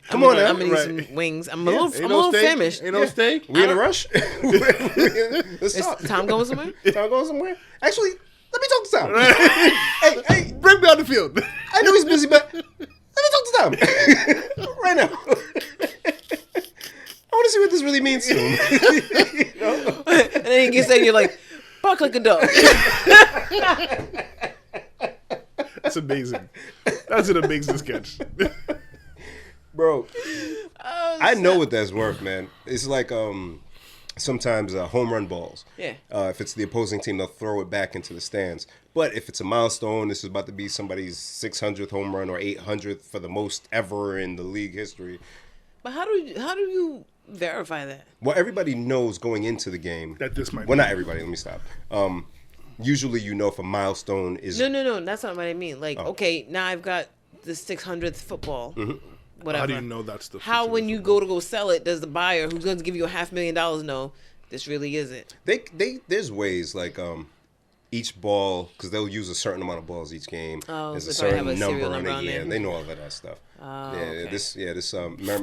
Come on now. I'm going to need Right. some wings. I'm a little steak? famished. Ain't no steak? We in a rush? Let's Is talk. Tom going somewhere? Tom going somewhere? Actually, let me talk to Tom. hey, Bring me on the field. I know he's busy, but let me talk to Tom right now. I want to see what this really means to him. And then he gets there and you're like, bark like a dog. That's amazing. That's an amazing sketch. Bro, I know what that's worth, man. It's like sometimes home run balls. Yeah. If it's the opposing team, they'll throw it back into the stands. But if it's a milestone, this is about to be somebody's 600th home run or 800th for the most ever in the league history. But how do you verify that? Well, everybody knows going into the game. That this might Well, be. not everybody. Let me stop. Usually you know if a milestone is... No. That's not what I mean. Like, okay, now I've got the 600th football. Whatever. How do you know that's the... How, future when of you football? go to go sell it, does the buyer who's going to give you $500,000 know this really isn't? There's ways like each ball, because they'll use a certain amount of balls each game. Oh, There's so a they probably certain have a serial number number in on it. Yeah, there. they know all of that stuff. Oh, yeah, okay. this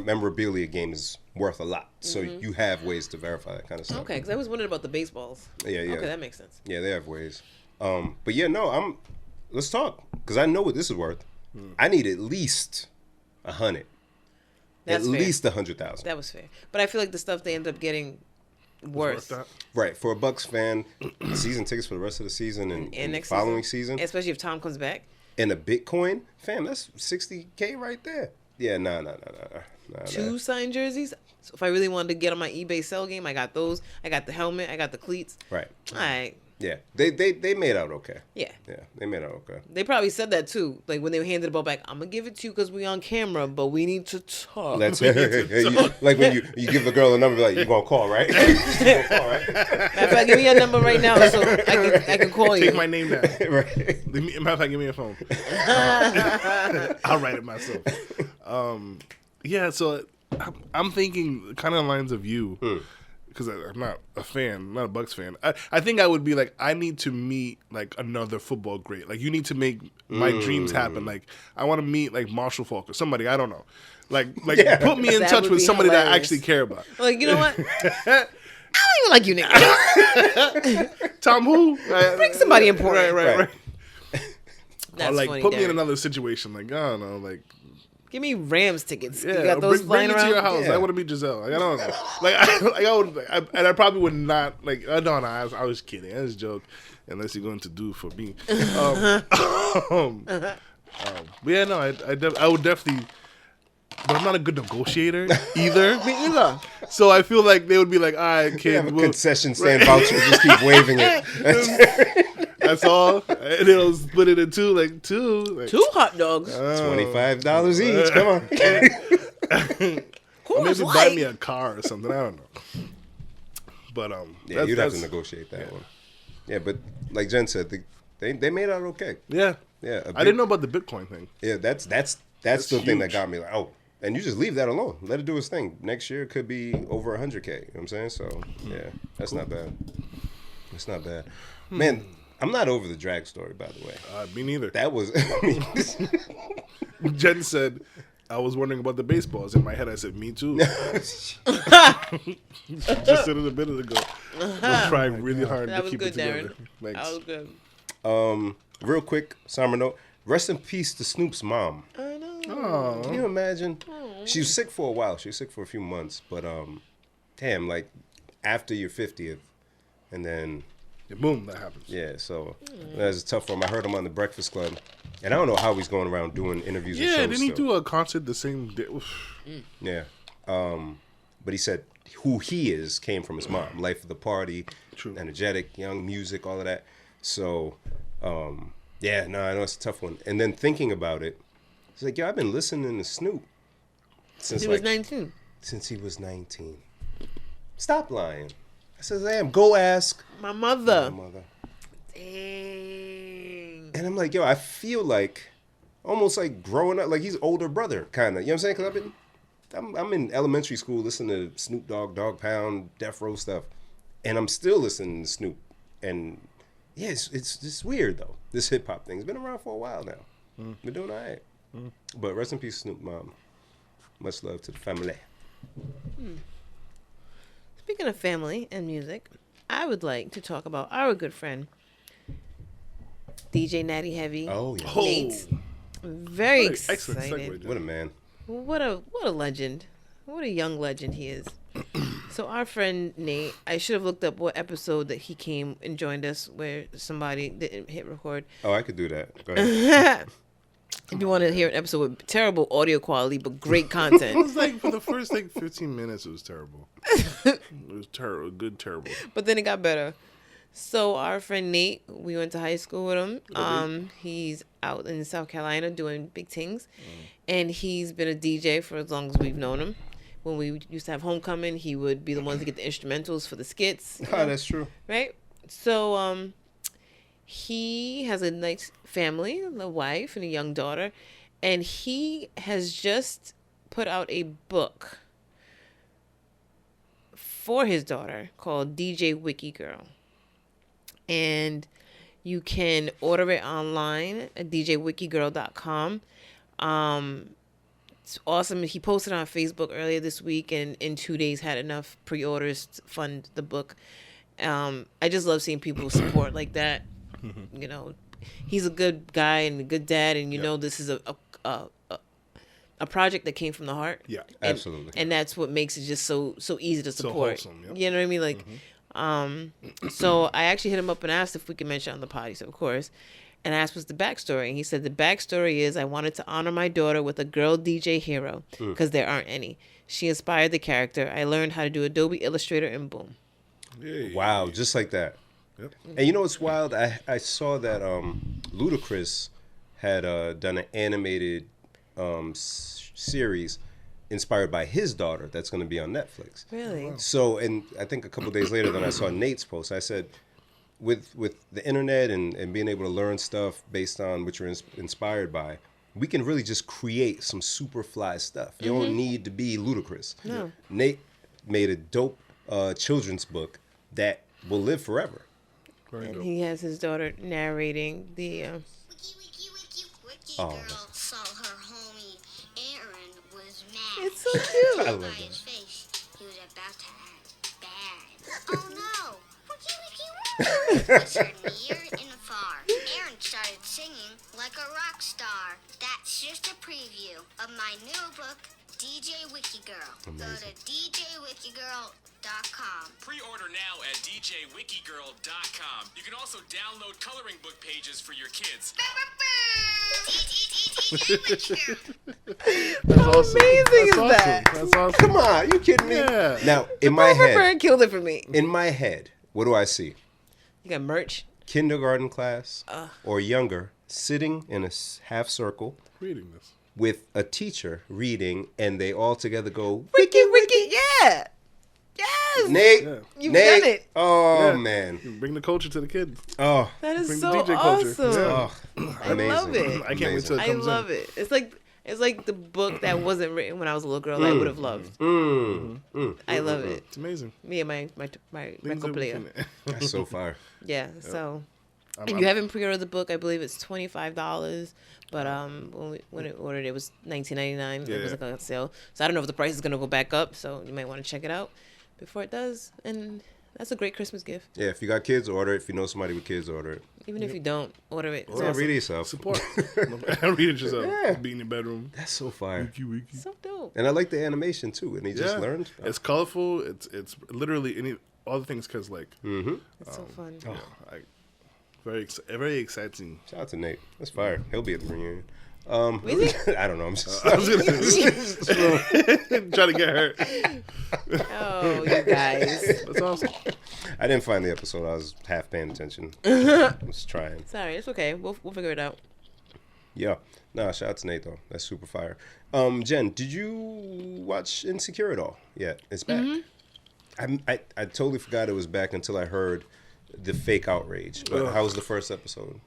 memorabilia game is worth a lot. So you have ways to verify that kind of stuff. Okay, because I was wondering about the baseballs. Yeah. Okay, that makes sense. Yeah, they have ways. But yeah, no, let's talk, because I know what this is worth. I need at least 100. That's At fair. least 100,000. That was fair. But I feel like the stuff they end up getting worse. Worth that? Right, for a Bucks fan, season tickets for the rest of the season and next following season. Especially if Tom comes back. And a Bitcoin, fam, that's $60K right there. Yeah, nah. 2 signed jerseys. So if I really wanted to get on my eBay sell game, I got those. I got the helmet. I got the cleats. Right. All right. Yeah, they made out okay. Yeah. Yeah, they made out okay. They probably said that too. Like when they handed the ball back, I'm gonna give it to you because we on camera, but we need to talk. Like when you give a girl a number, like, you gonna call, right? Matter of fact, give me your number right now so I can call you. Take my name down. Right. Matter of fact, give me a phone. I'll write it myself. Yeah, so I'm thinking kind of lines of you, because I'm not a fan, I'm not a Bucks fan. I think I would be like, I need to meet like another football great. Like, you need to make my dreams happen. Like, I want to meet like Marshall Falk or somebody, I don't know. Like put me in That Oh, touch would with be somebody that I hilarious. actually care about. Like, you know what? I don't even like you niggas. Tom who? Bring somebody important. Right. That's Or like funny, put me in Darren. another situation. Like, I don't know, like. Give me Rams tickets. Yeah, You got those bring flying me around? to your house. Yeah. I want to meet Giselle. Like, I don't know. I probably would not. Like, no, I was kidding. That was a joke. Unless you're going to do for me. But yeah, no, I would definitely. But I'm not a good negotiator either. Me either. So I feel like they would be like, all right, You kid. have a concession stand voucher. Just keep waving it. That's all. And they'll split it in two. Like, 2 hot dogs. $25 each. Come on. Or maybe buy me a car or something. I don't know. But yeah, you'd have to negotiate that one. Yeah, but like Jen said, they made out okay. Yeah. Yeah. I didn't know about the Bitcoin thing. Yeah, that's the thing that got me like, oh, and you just leave that alone. Let it do its thing. Next year it could be over 100K. You know what I'm saying? So yeah, that's not bad. It's not bad. Man, I'm not over the drag story, by the way. Me neither. That was. Jen said, I was wondering about the baseballs. In my head, I said, me too. Just said it a minute ago. I'm trying really hard to keep it together. Thanks. That was good. Real quick, summer note. Rest in peace to Snoop's mom. I know. Oh. Can you imagine? She was sick for a while. She was sick for a few months. But, damn, like, after your 50th, and then... Yeah, boom, that happens. Yeah, so that's a tough one. I heard him on The Breakfast Club. And I don't know how he's going around doing interviews and shows. Yeah, didn't he do a concert the same day? Yeah. But he said who he is came from his mom. Life of the party, True. Energetic, young, music, all of that. So, yeah, no, I know it's a tough one. And then thinking about it, it's like, yo, I've been listening to Snoop since he was 19. Since he was 19. Stop lying. I said, damn, go ask My mother. my mother. Dang. And I'm like, yo, I feel like almost like growing up, like he's older brother, kind of. You know what I'm saying? Because I'm in elementary school listening to Snoop Dogg, Dog Pound, Death Row stuff, and I'm still listening to Snoop. And yeah, it's just weird though. This hip hop thing's been around for a while now. Been doing all right. But rest in peace, Snoop Mom. Much love to the family. Speaking of family and music, I would like to talk about our good friend, DJ Natty Heavy. Oh yeah. Nate. Very Excellent excited. segue. What a man. What a legend. What a young legend he is. So our friend Nate, I should have looked up what episode that he came and joined us where somebody didn't hit record. Oh, I could do that. Go ahead. If you want to hear an episode with terrible audio quality but great It content. was like for the first 15 minutes, it was terrible. It was terrible, terrible. But then it got better. So our friend Nate, we went to high school with him. He's out in South Carolina doing big things. And he's been a DJ for as long as we've known him. When we used to have homecoming, he would be the one to get the instrumentals for the skits. Oh, that's true. Right? So he has a nice family, a wife and a young daughter. And he has just put out a book for his daughter called DJ Wiki Girl. And you can order it online at djwikigirl.com. It's awesome. He posted on Facebook earlier this week, and in 2 days had enough pre-orders to fund the book. I just love seeing people support like that. You know, he's a good guy and a good dad, and you know this is a project that came from the heart. Yeah, absolutely. And that's what makes it just so easy to support. So wholesome, yep. You know what I mean? Like, so I actually hit him up and asked if we could mention it on the potty, so of course. And I asked what's the backstory. And he said the backstory is I wanted to honor my daughter with a girl DJ hero because there aren't any. She inspired the character. I learned how to do Adobe Illustrator and boom. Yay. Wow, just like that. Yep. And you know what's wild? I saw that Ludacris had done an animated series inspired by his daughter that's going to be on Netflix. Really? So, and I think a couple days later, then I saw Nate's post. I said, with the internet and being able to learn stuff based on what you're inspired by, we can really just create some super fly stuff. You don't need to be Ludacris. No. Nate made a dope children's book that will live forever. Very And dope. he has his daughter narrating the... Wiki Oh. girl saw her homie Aaron was mad. It's so cute. I love By that. his face, he was about to act bad. Oh no! Wiki was heard near and afar. Aaron started singing like a rock star. That's just a preview of my new book, DJ Wiki Girl. Amazing. Go to djwikigirl.com. Pre-order now at djwikigirl.com. You can also download coloring book pages for your kids. That's awesome. amazing That's is awesome. that? That's awesome. Come on, you kidding me? Yeah. Now, in my Perfect head, Bird killed it for me. in my head, what do I see? You got merch. Kindergarten class or younger, sitting in a half circle Reading this. with a teacher reading, and they all together go, Ricky, yeah. Yes. Nate, Yeah. You've Nate. done it. Oh, Yeah. man. You bring the culture to the kids. Oh, That is Bring so the DJ culture. awesome. Yeah. oh, I amazing. love it. I can't wait till it I comes love in. it. It's like the book that wasn't written when I was a little girl that I would have loved. I love it. It's amazing. Me and my Things record that we player. can- That's so fire. Yeah. So I'm- if you haven't pre-ordered the book, I believe it's $25. But when it ordered, it was $19.99. Yeah, It was yeah. like on sale. So I don't know if the price is gonna go back up. So you might want to check it out before it does. And that's a great Christmas gift. Yeah, if you got kids, order it. If you know somebody with kids, order it. Even if you don't order it, it's Yeah, awesome. read it yourself. Support. Read it yourself. Yeah. Be in your bedroom. That's so fire. Wiki. So dope. And I like the animation, too. And he just learned. It's colorful. It's literally all the things because like It's so fun. yeah, very exciting. Shout out to Nate. That's fire. He'll be at the reunion. Is I don't know. I'm just, I was gonna try to get her. Oh, you guys. That's awesome. I didn't find the episode. I was half paying attention. I was trying. Sorry, it's okay. We'll figure it out. Yeah. Nah, shout out to Nate, though. That's super fire. Jen, did you watch Insecure at all? Yeah, it's back. I totally forgot it was back until I heard the fake outrage. But how was the first episode?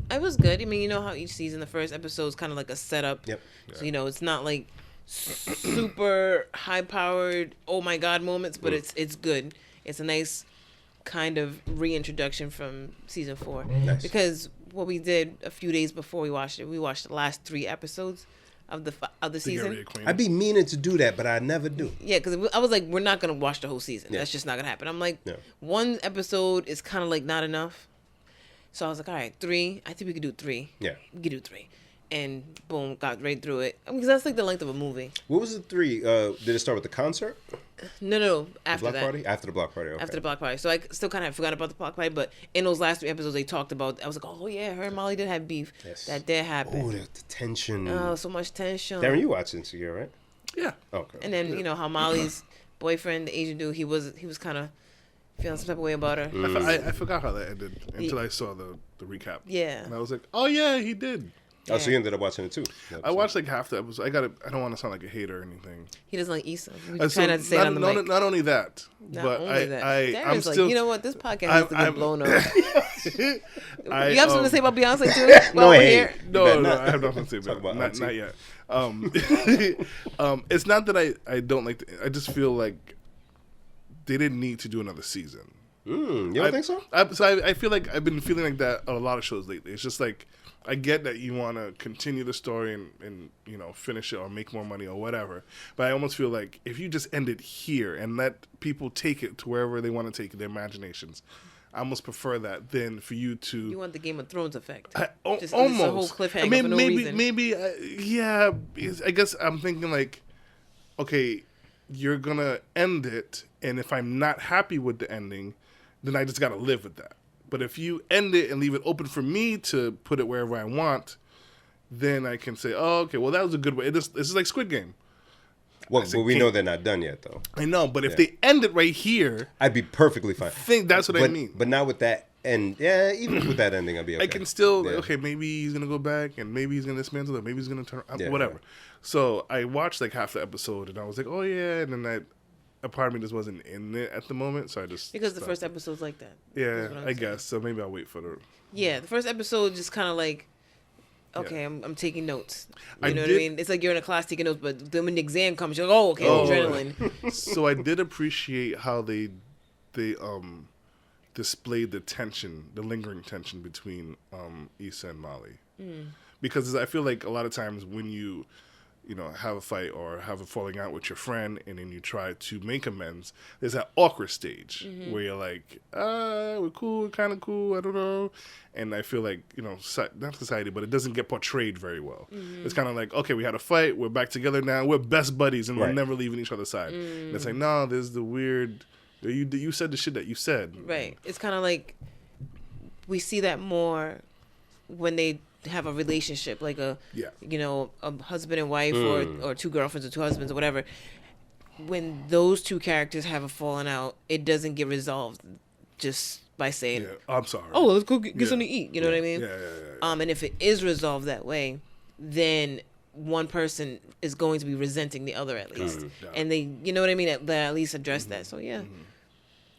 It was good. I mean, you know how each season, the first episode is kind of like a setup. Yep. So, it's not like super high-powered, oh my God moments, but it's good. It's a nice kind of reintroduction from season 4. Nice. Because what we did a few days before we watched the last 3 episodes of the To get season. reacquainted. I'd be meaning to do that, but I never do. Yeah, because I was like, we're not going to watch the whole season. Yeah. That's just not going to happen. I'm like, Yeah. 1 episode is kind of like not enough. So I was like, all right, 3. I think we could do 3. Yeah. We could do 3. And boom, got right through it. Because that's like the length of a movie. What was the 3? Did it start with the concert? No, The after block that. party? After the block party, okay. After the block party. So I still kind of forgot about the block party, but in those last 3 episodes they talked about, I was like, oh yeah, her and Molly did have beef. Yes. That did happen. Oh, the tension. Oh, so much tension. Darren, you watch Insecure, right? Yeah. Okay. And then, how Molly's boyfriend, the Asian dude, he was kind of feeling some type of way about her. I forgot how that ended until I saw the recap. Yeah. And I was like, oh yeah, he did. Oh, so you ended up watching it too? I watched like half the episode. I don't want to sound like a hater or anything. He doesn't like Issa. We So try not to say it on the mic. not only that, Not but only that. I'm Darren's like, still. you know what? This podcast has to get blown up. You I, have something to say about Beyonce too? While we're hey. here? No, not. I have nothing to say Talk about about it. Not auntie. yet. It's not that I don't like. I just feel like they didn't need to do another season. You don't think so? I feel like I've been feeling like that on a lot of shows lately. It's just like I get that you want to continue the story and finish it or make more money or whatever, but I almost feel like if you just end it here and let people take it to wherever they want to take their imaginations, I almost prefer that than for you to. You want the Game of Thrones effect. Just It's almost a whole cliffhanger for no reason. maybe yeah. I guess I'm thinking like, okay, you're gonna end it, and if I'm not happy with the ending, then I just gotta live with that. But if you end it and leave it open for me to put it wherever I want, then I can say, oh, okay, well that was a good way. This is like Squid Game. Well, said but we king. know they're not done yet, though. I know, but if they end it right here, I'd be perfectly fine. I think that's what I mean. But not with that end. Yeah, even with that ending, I'd be okay. I can still, Yeah. okay, maybe he's going to go back and maybe he's going to dismantle it. Maybe he's going to turn, Yeah, whatever. yeah. So I watched like half the episode and I was like, oh yeah. And then a part of me just wasn't in it at the moment. So I just. Because the stopped. first episode's like that. Yeah, That's what I'm I saying. guess. So maybe I'll wait for the. Yeah, the first episode just kind of like, okay, Yeah. I'm taking notes. I You know what I did- mean? It's like you're in a class taking notes, but then when the exam comes, you're like, oh, okay, adrenaline. So I did appreciate how they displayed the tension, the lingering tension between Issa and Molly. Because I feel like a lot of times when you have a fight or have a falling out with your friend and then you try to make amends, there's that awkward stage where you're like, we're cool, kind of cool, I don't know. And I feel like, not society, but it doesn't get portrayed very well. It's kind of like, okay, we had a fight, we're back together now, we're best buddies and we're Right. never leaving each other's side. And it's like, no, there's the weird, you said the shit that you said. Right. It's kind of like we see that more when they have a relationship, like a a husband and wife, or two girlfriends or two husbands or whatever. When those two characters have a falling out, it doesn't get resolved just by saying, I'm sorry. "Oh, let's go get something to eat." You know what I mean? Yeah. And if it is resolved that way, then one person is going to be resenting the other at least, and they, you know what I mean, that at least address that. So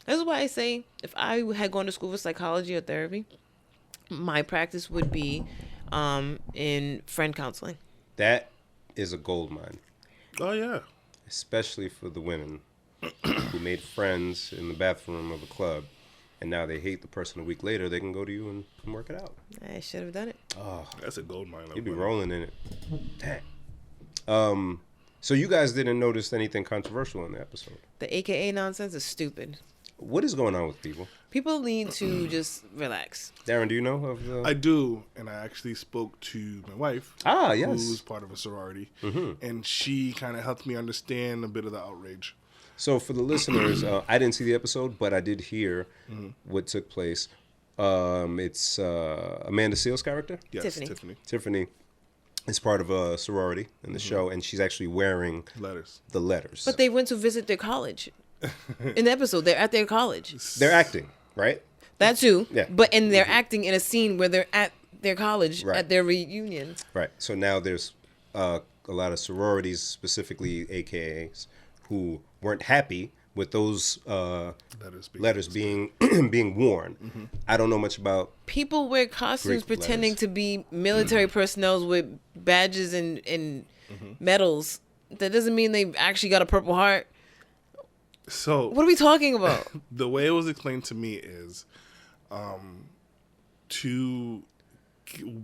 that's why I say if I had gone to school for psychology or therapy, my practice would be in friend counseling. That is a gold mine. Oh yeah. Especially for the women who made friends in the bathroom of a club, and now they hate the person a week later. They can go to you and work it out. I should have done it. Oh, that's a gold mine. You'd be rolling in it. Dang. So you guys didn't notice anything controversial in the episode? The AKA nonsense is stupid. What is going on with people? People need to just relax. Darren, do you know of the... I do, and I actually spoke to my wife. Yes. Who's part of a sorority. And she kind of helped me understand a bit of the outrage. So for the listeners, I didn't see the episode, but I did hear what took place. It's Amanda Seale's character? Yes, Tiffany is part of a sorority in the show, and she's actually wearing the letters. But they went to visit their college. In the episode, they're at their college. They're acting, right? That too. Yeah. And they're acting in a scene where they're at their college, at their reunion. Right. So now there's a lot of sororities, specifically AKAs, who weren't happy with those letters being being worn. I don't know much about... People wear costumes Greek pretending letters. to be military personnel with badges and medals. That doesn't mean they actually got a Purple Heart. So what are we talking about? The way it was explained to me is to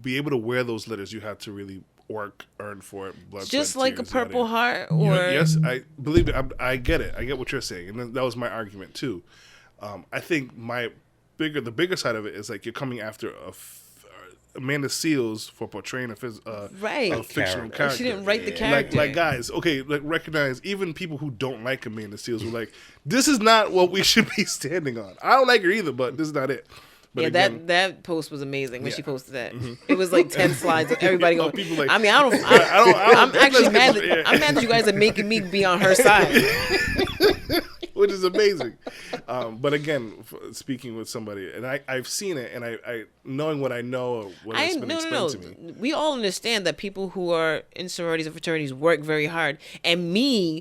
be able to wear those letters, you have to really earn for it. Blood, just sweat, like tears, a Purple Heart, or yes, I believe it. I get it. I get what you're saying, and that was my argument too. I think the bigger side of it is like you're coming after Amanda Seales for portraying a fictional character. She didn't write the character. Like guys, okay, like recognize even people who don't like Amanda Seales were like, this is not what we should be standing on. I don't like her either, but this is not it. But again, that post was amazing when she posted that. It was like 10 slides of everybody going. People like, I mean, I'm actually mad. I'm mad that you guys are making me be on her side. Which is amazing. But again, speaking with somebody, and I've seen it, and I knowing what I know, what it's been explained to me. We all understand that people who are in sororities and fraternities work very hard. And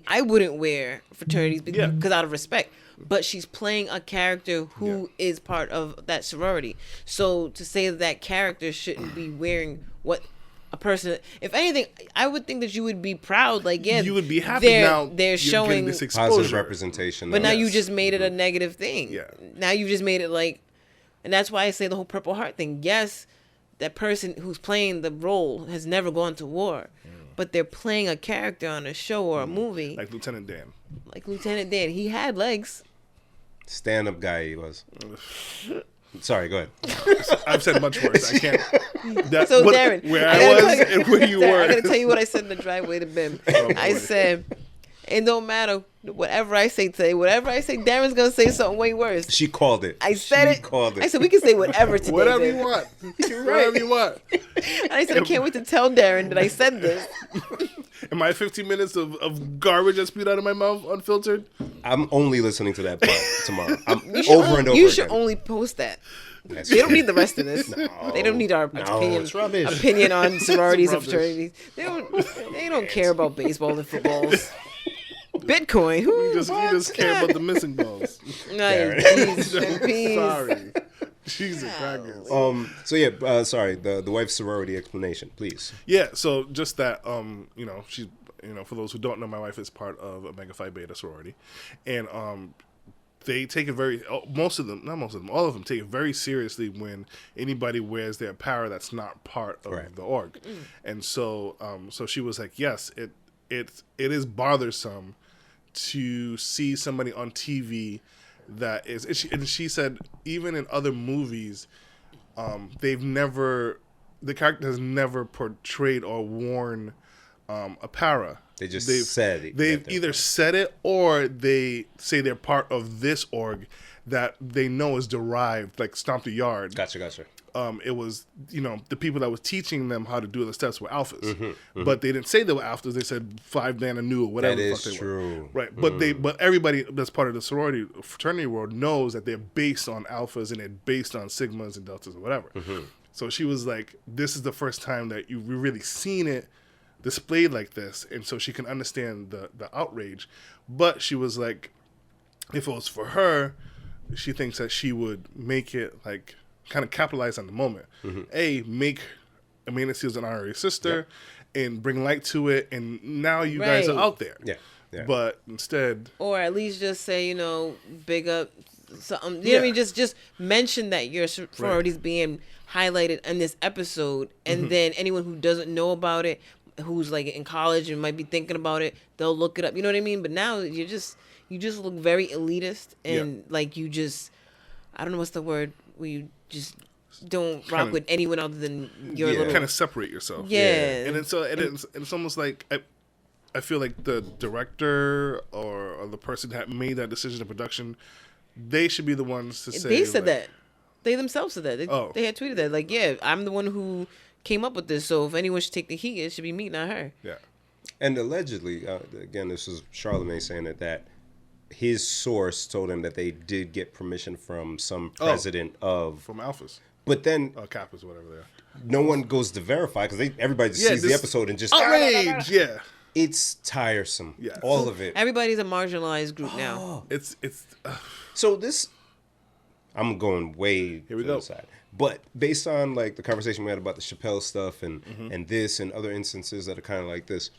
I wouldn't wear fraternities because out of respect. But she's playing a character who is part of that sorority. So to say that character shouldn't be wearing what a person, if anything, I would think that you would be proud. Like, you would be happy they're showing this exposure, positive representation. But now you just made it a negative thing. Yeah. Now you just made it like, and that's why I say the whole Purple Heart thing. Yes, that person who's playing the role has never gone to war, but they're playing a character on a show or a movie. Like Lieutenant Dan. He had legs. Stand-up guy he was. Sorry, go ahead. I've said much worse. I can't. Darren, where I was and where you were. I gotta tell you what I said in the driveway to Ben. I said, it don't matter whatever I say today. Whatever I say, Darren's gonna say something way worse. She called it. I said it. I said we can say whatever today. Whatever you want. Whatever you want. And I said I can't wait to tell Darren that I said this. Am I 15 minutes of garbage that spewed out of my mouth unfiltered? I'm only listening to that part tomorrow. You should only post that. They don't need the rest of this. No, they don't need our opinion on sororities and fraternities. They don't care about baseball and footballs. Bitcoin. You just care about the missing balls. Sorry. Jesus crackers. Sorry. The wife's sorority explanation, please. Yeah. So just that. She's. For those who don't know, my wife is part of Omega Phi Beta sorority, and they take it very. Most of them, not most of them, all of them take it very seriously when anybody wears their apparel that's not part of the org, and so she was like, yes, it is bothersome to see somebody on TV that is, and she said even in other movies, the character has never portrayed or worn a para. They just said it. They've either said it or they say they're part of this org that they know is derived, like Stomp the Yard. Gotcha. It was, the people that was teaching them how to do the steps were alphas. But they didn't say they were alphas. They said 5 Dan and Nu or whatever. That the is fuck they true. were. Right. But everybody that's part of the sorority fraternity world knows that they're based on alphas and they're based on sigmas and deltas or whatever. So she was like, this is the first time that you've really seen it displayed like this. And so she can understand the outrage. But she was like, if it was for her, she thinks that she would make it like kind of capitalize on the moment. Make Amanda Seals an honorary sister and bring light to it. And now you guys are out there. Yeah. But instead, or at least just say, big up something. You know what I mean? Just mention that your sorority's being highlighted in this episode, and then anyone who doesn't know about it, who's like in college and might be thinking about it, they'll look it up. You know what I mean? But now you just look very elitist and like you just, I don't know what's the word, where you just don't rock with anyone other than your little... kind of separate yourself. Yeah. And it's almost like I feel like the director or the person that made that decision in production, they should be the ones to say... They said that. They themselves said that. They had tweeted that. Like, yeah, I'm the one who came up with this, so if anyone should take the heat, it should be me, not her. Yeah. And allegedly, again, this is Charlamagne saying that his source told him that they did get permission from some president from Alphas. But then Kappas, whatever they are. No one goes to verify because everybody just sees the episode and just outrage. Yeah, it's tiresome. Yeah, all of it. Everybody's a marginalized group now. It's so this. I'm going way here we to go. The side, but based on like the conversation we had about the Chappelle stuff and this and other instances that are kind of like this,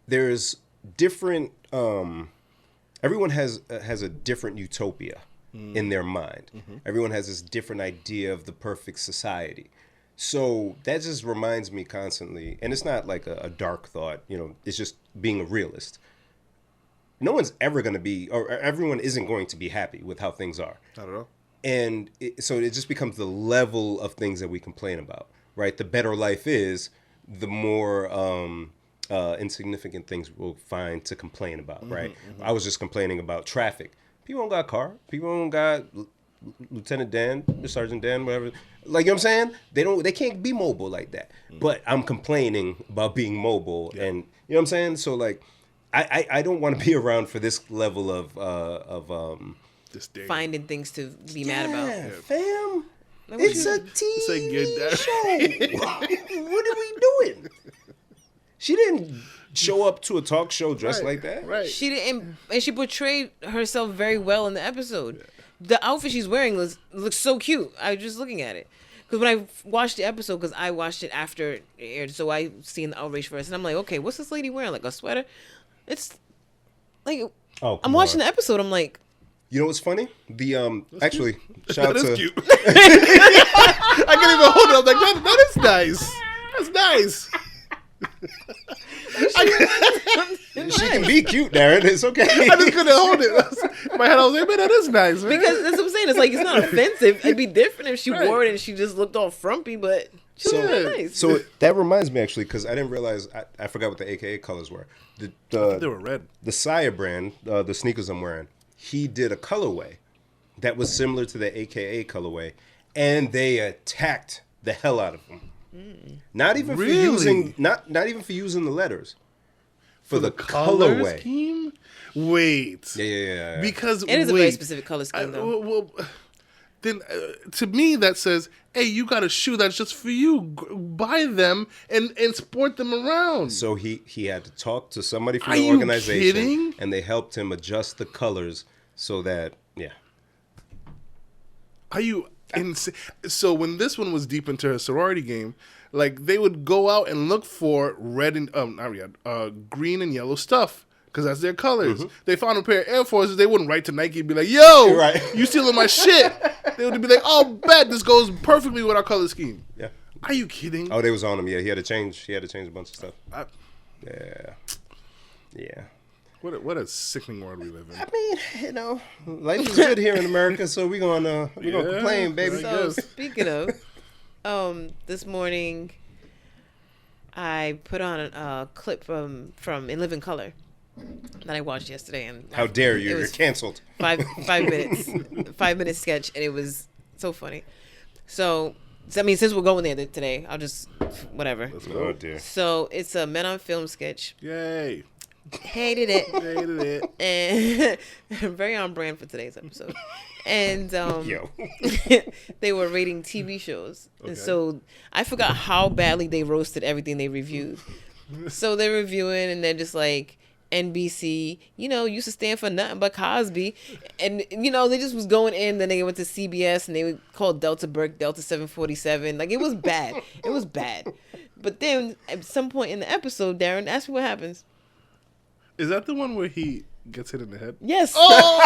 there's different. Everyone has a different utopia in their mind. Everyone has this different idea of the perfect society. So that just reminds me constantly, and it's not like a dark thought, it's just being a realist. No one's ever going to be, or everyone isn't going to be happy with how things are. Not at all. And so it just becomes the level of things that we complain about, right? The better life is, the more insignificant things we'll find to complain about, right? I was just complaining about traffic. People don't got car. People don't got Lieutenant Dan, Sergeant Dan, whatever. Like, you know what I'm saying? They can't be mobile like that. But I'm complaining about being mobile, and you know what I'm saying? So like, I don't want to be around for this level of this day. Finding things to be mad about. Yeah, fam. Like, It's a TV show. What are we doing? She didn't show up to a talk show dressed like that. Right. She didn't, and she portrayed herself very well in the episode. Yeah. The outfit she's wearing looks so cute. I was just looking at it. Because when I watched the episode, because I watched it after it aired, so I seen the outrage first, and I'm like, okay, what's this lady wearing? Like a sweater? It's like, I'm watching the episode, I'm like, you know what's funny? Actually, shout out to... Cute. I can't even hold it. I'm like, that is nice. That's nice. She can be cute, Darren. It's okay. I just couldn't hold it. In my head, I was like, man, that is nice, man. Because that's what I'm saying. It's like, it's not offensive. It'd be different if she wore it and she just looked all frumpy, but she looked really nice. So that reminds me, actually, because I didn't realize, I forgot what the AKA colors were. I think they were red. The Saya brand, the sneakers I'm wearing, he did a colorway that was similar to the AKA colorway, and they attacked the hell out of them. Not even for using not even for using the letters. For the colorway scheme? Wait. Yeah. Because it is a very specific color scheme, though. Well, then to me that says, hey, you got a shoe that's just for you. Buy them and sport them around. So he had to talk to somebody from the organization, and they helped him adjust the colors so that Are you insane? So when this one was deep into her sorority game, like they would go out and look for red and green and yellow stuff because that's their colors. They found a pair of Air Forces. They wouldn't write to Nike and be like, "Yo, you stealing my shit?" They would be like, "Oh, bet this goes perfectly with our color scheme." Yeah. Are you kidding? Oh, they was on him. Yeah, he had to change. He had to change a bunch of stuff. Yeah. What a sickening world we live in. I mean, life is good here in America, so we're gonna complain, baby. So speaking of, this morning, I put on a clip from In Living Color that I watched yesterday, and How dare you? it You're was canceled. 5 minutes, 5 minute sketch, and it was so funny. So I mean, since we're going there today, I'll just whatever. Let's go. Oh dear. So it's a Men on Film sketch. Yay. Hated it. Hated it. And very on brand for today's episode. And Yo. they were rating TV shows. Okay. And so I forgot how badly they roasted everything they reviewed. So they're reviewing and they're just like, NBC, used to stand for nothing but Cosby. And, they just was going in. Then they went to CBS and they would call Delta Burke Delta 747. Like, it was bad. It was bad. But then at some point in the episode, Darren, ask me what happens. Is that the one where he gets hit in the head? Yes. Oh,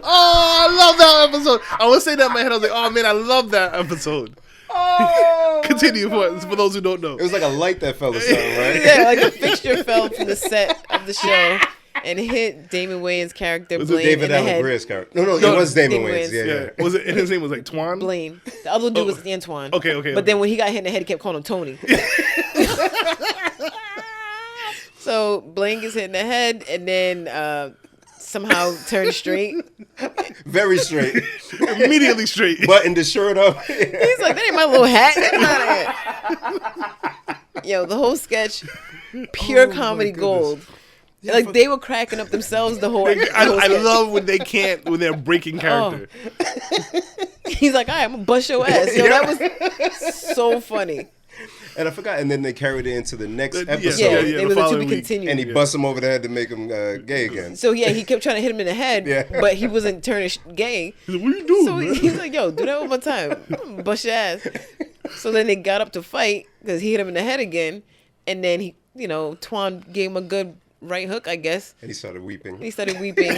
I love that episode. I was saying that in my head. I was like, oh, man, I love that episode. Oh, Continue for those who don't know. it was like a light that fell or something, right? Yeah, like a fixture fell from the set of the show and hit Damon Wayans' character, Was Blaine, it David in the Allen head. Greer's character? No, No, it was Damon Damon Wayans. Wayans. Yeah. Was it? And his name was like Twan. Blaine. The other dude was Antoine. Okay. But then when he got hit in the head, he kept calling him Tony. So Blaine gets hit in the head and then somehow turns straight. Very straight. Immediately straight. Buttoned his shirt up. He's like, that ain't my little hat. Get outta here. Yo, the whole sketch, pure comedy gold. Like they were cracking up themselves the whole. I love when they're breaking character. He's like, all right, I'm gonna bust your ass. Yo, that was so funny. And I forgot. And then they carried it into the next Yeah, episode. Yeah, the they were to following be week. continued. And he busts him over the head to make him gay again. So yeah, he kept trying to hit him in the head, Yeah. but he wasn't turning gay. He's like, what are you doing, So man? he's like, yo, do that one more time. I'm gonna bust your ass. So then they got up to fight because he hit him in the head again. And then he, Twan gave him a good right hook, I guess. And he started weeping. He started weeping,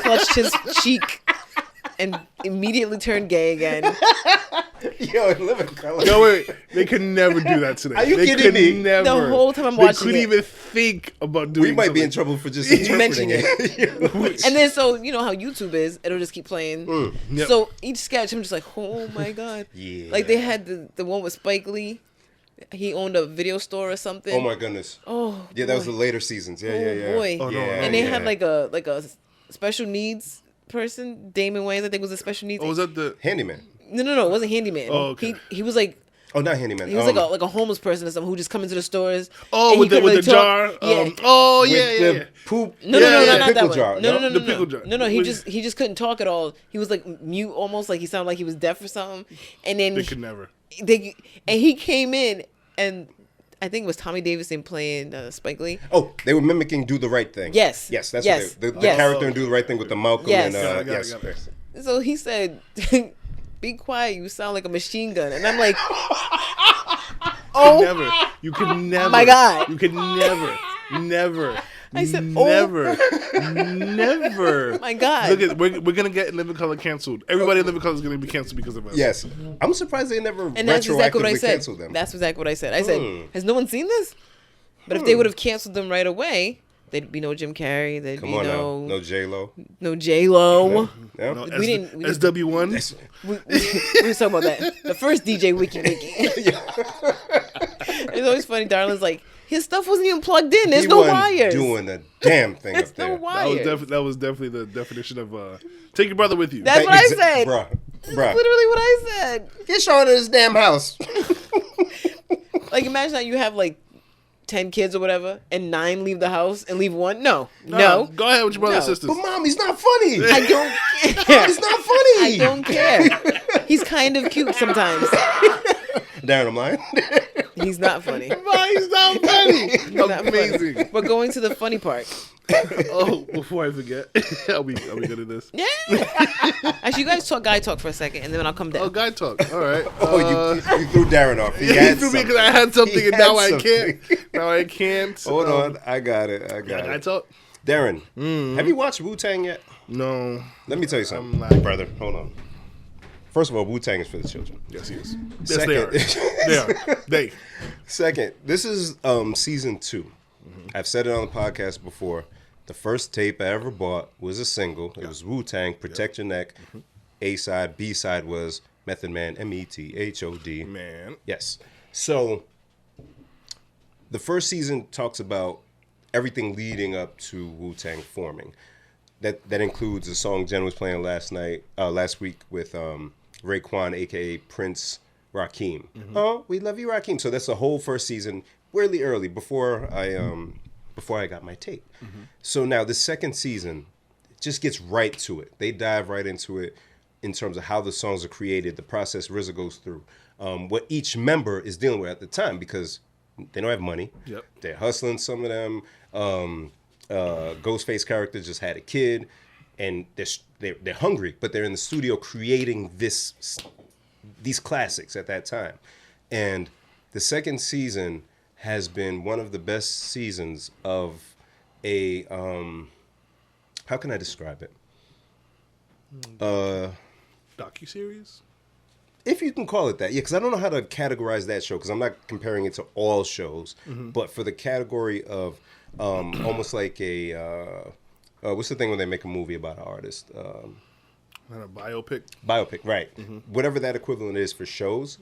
clutched his cheek, and immediately turned gay again. Yo, in Living Color. No, wait. They could never do that today. Are you they kidding could me? Never. The whole time I'm they watching couldn't it. even think about doing We might be in something. trouble for just You interpreting mentioned it. And then so you know how YouTube is, it'll just keep playing. Yep. So each sketch, I'm just like, oh my god. Yeah. Like they had the one with Spike Lee. He owned a video store or something. Oh my goodness. Oh Yeah, that was boy. the later seasons. Yeah, Oh, yeah, yeah. boy. Oh, no, Yeah, And they yeah. had like a special needs person. Damon Wayans, I think, was a special needs. Oh, was that the... Handyman. No, it wasn't handyman. Oh, okay. He was like. Oh, not Handyman. He was like a homeless person or something who just come into the stores. Oh, and with he the couldn't really jar? talk. Yeah. Oh, with yeah. the poop. No, Yeah, not pickle that one. jar. No. The pickle jar. No. He Was- just couldn't talk at all. He was like mute, almost like he sounded like he was deaf or something. And then They could never. he came in, and I think it was Tommy Davidson playing Spike Lee. Oh, they were mimicking Do the Right Thing. Yes. Yes, that's Yes. what the Yes. character in Do the Right Thing with the Malcolm Yes. and Got it, yes. got it. So he said, "Be quiet, you sound like a machine gun." And I'm like, Oh, never. You could never. my God. You could never. I said, never, never. My God. Look at we're gonna get Living Color canceled. Everybody in Living Color is gonna be canceled because of us. Yes. I'm surprised they never and that's exactly what I retroactively said. canceled them. That's exactly what I said. I said, "Has no one seen this?" But if they would have canceled them right away, there'd be no Jim Carrey. There'd Come be on now. no No J-Lo. J Lo. Yeah. No, We didn't- SW1. We were talking about that. The first DJ Wiki. It's always funny. Darlin's like, his stuff wasn't even plugged in. There's He no wasn't wires. doing a damn thing There's up there. no wires. That was definitely the definition of take your brother with you. That's what I said. Bruh. That's literally what I said. Get Sean in his damn house. Like, imagine how you have like 10 kids or whatever, and 9 leave the house and leave 1. No. Go ahead with your brother and No. sisters. But mom, he's not funny. I don't care. He's not funny. I don't care. He's kind of cute sometimes. Darren, I'm lying. He's not funny. Why he's not funny? He's not funny. Amazing. But going to the funny part. Oh, before I forget, are we good at this? Yeah. Actually, you guys talk guy talk for a second, and then I'll come down. Oh, guy talk. All right. Oh, you threw Darren off. He He had threw me something. because I had something, He and had now I something. can't. Now I can't. Hold on. I got it. Guy talk. Darren, have you watched Wu-Tang yet? No. Let me tell you I'm something, lagging. brother. Hold on. First of all, Wu-Tang is for the children. Yes, he is. Yes, they are. Second, They. Second, this is season 2. I've said it on the podcast before. The first tape I ever bought was a single. It was Wu-Tang, Protect Your Neck. A-side, B-side was Method Man, METHOD. Man. Yes. So the first season talks about everything leading up to Wu-Tang forming. That includes a song Jen was playing last week with Raekwon, aka Prince Rakim. Oh, we love you, Rakim. So that's the whole first season, really early before I got my tape. So now the second season just gets right to it. They dive right into it in terms of how the songs are created, the process RZA goes through, what each member is dealing with at the time, because they don't have money. Yep. They're hustling, some of them. Ghostface character just had a kid, and they're hungry, but they're in the studio creating these classics at that time. And the second season has been one of the best seasons of a how can I describe it? Docuseries? If you can call it that. Yeah, because I don't know how to categorize that show, because I'm not comparing it to all shows. But for the category of almost like a, what's the thing when they make a movie about an artist? Not a biopic? Biopic, right. Whatever that equivalent is for shows,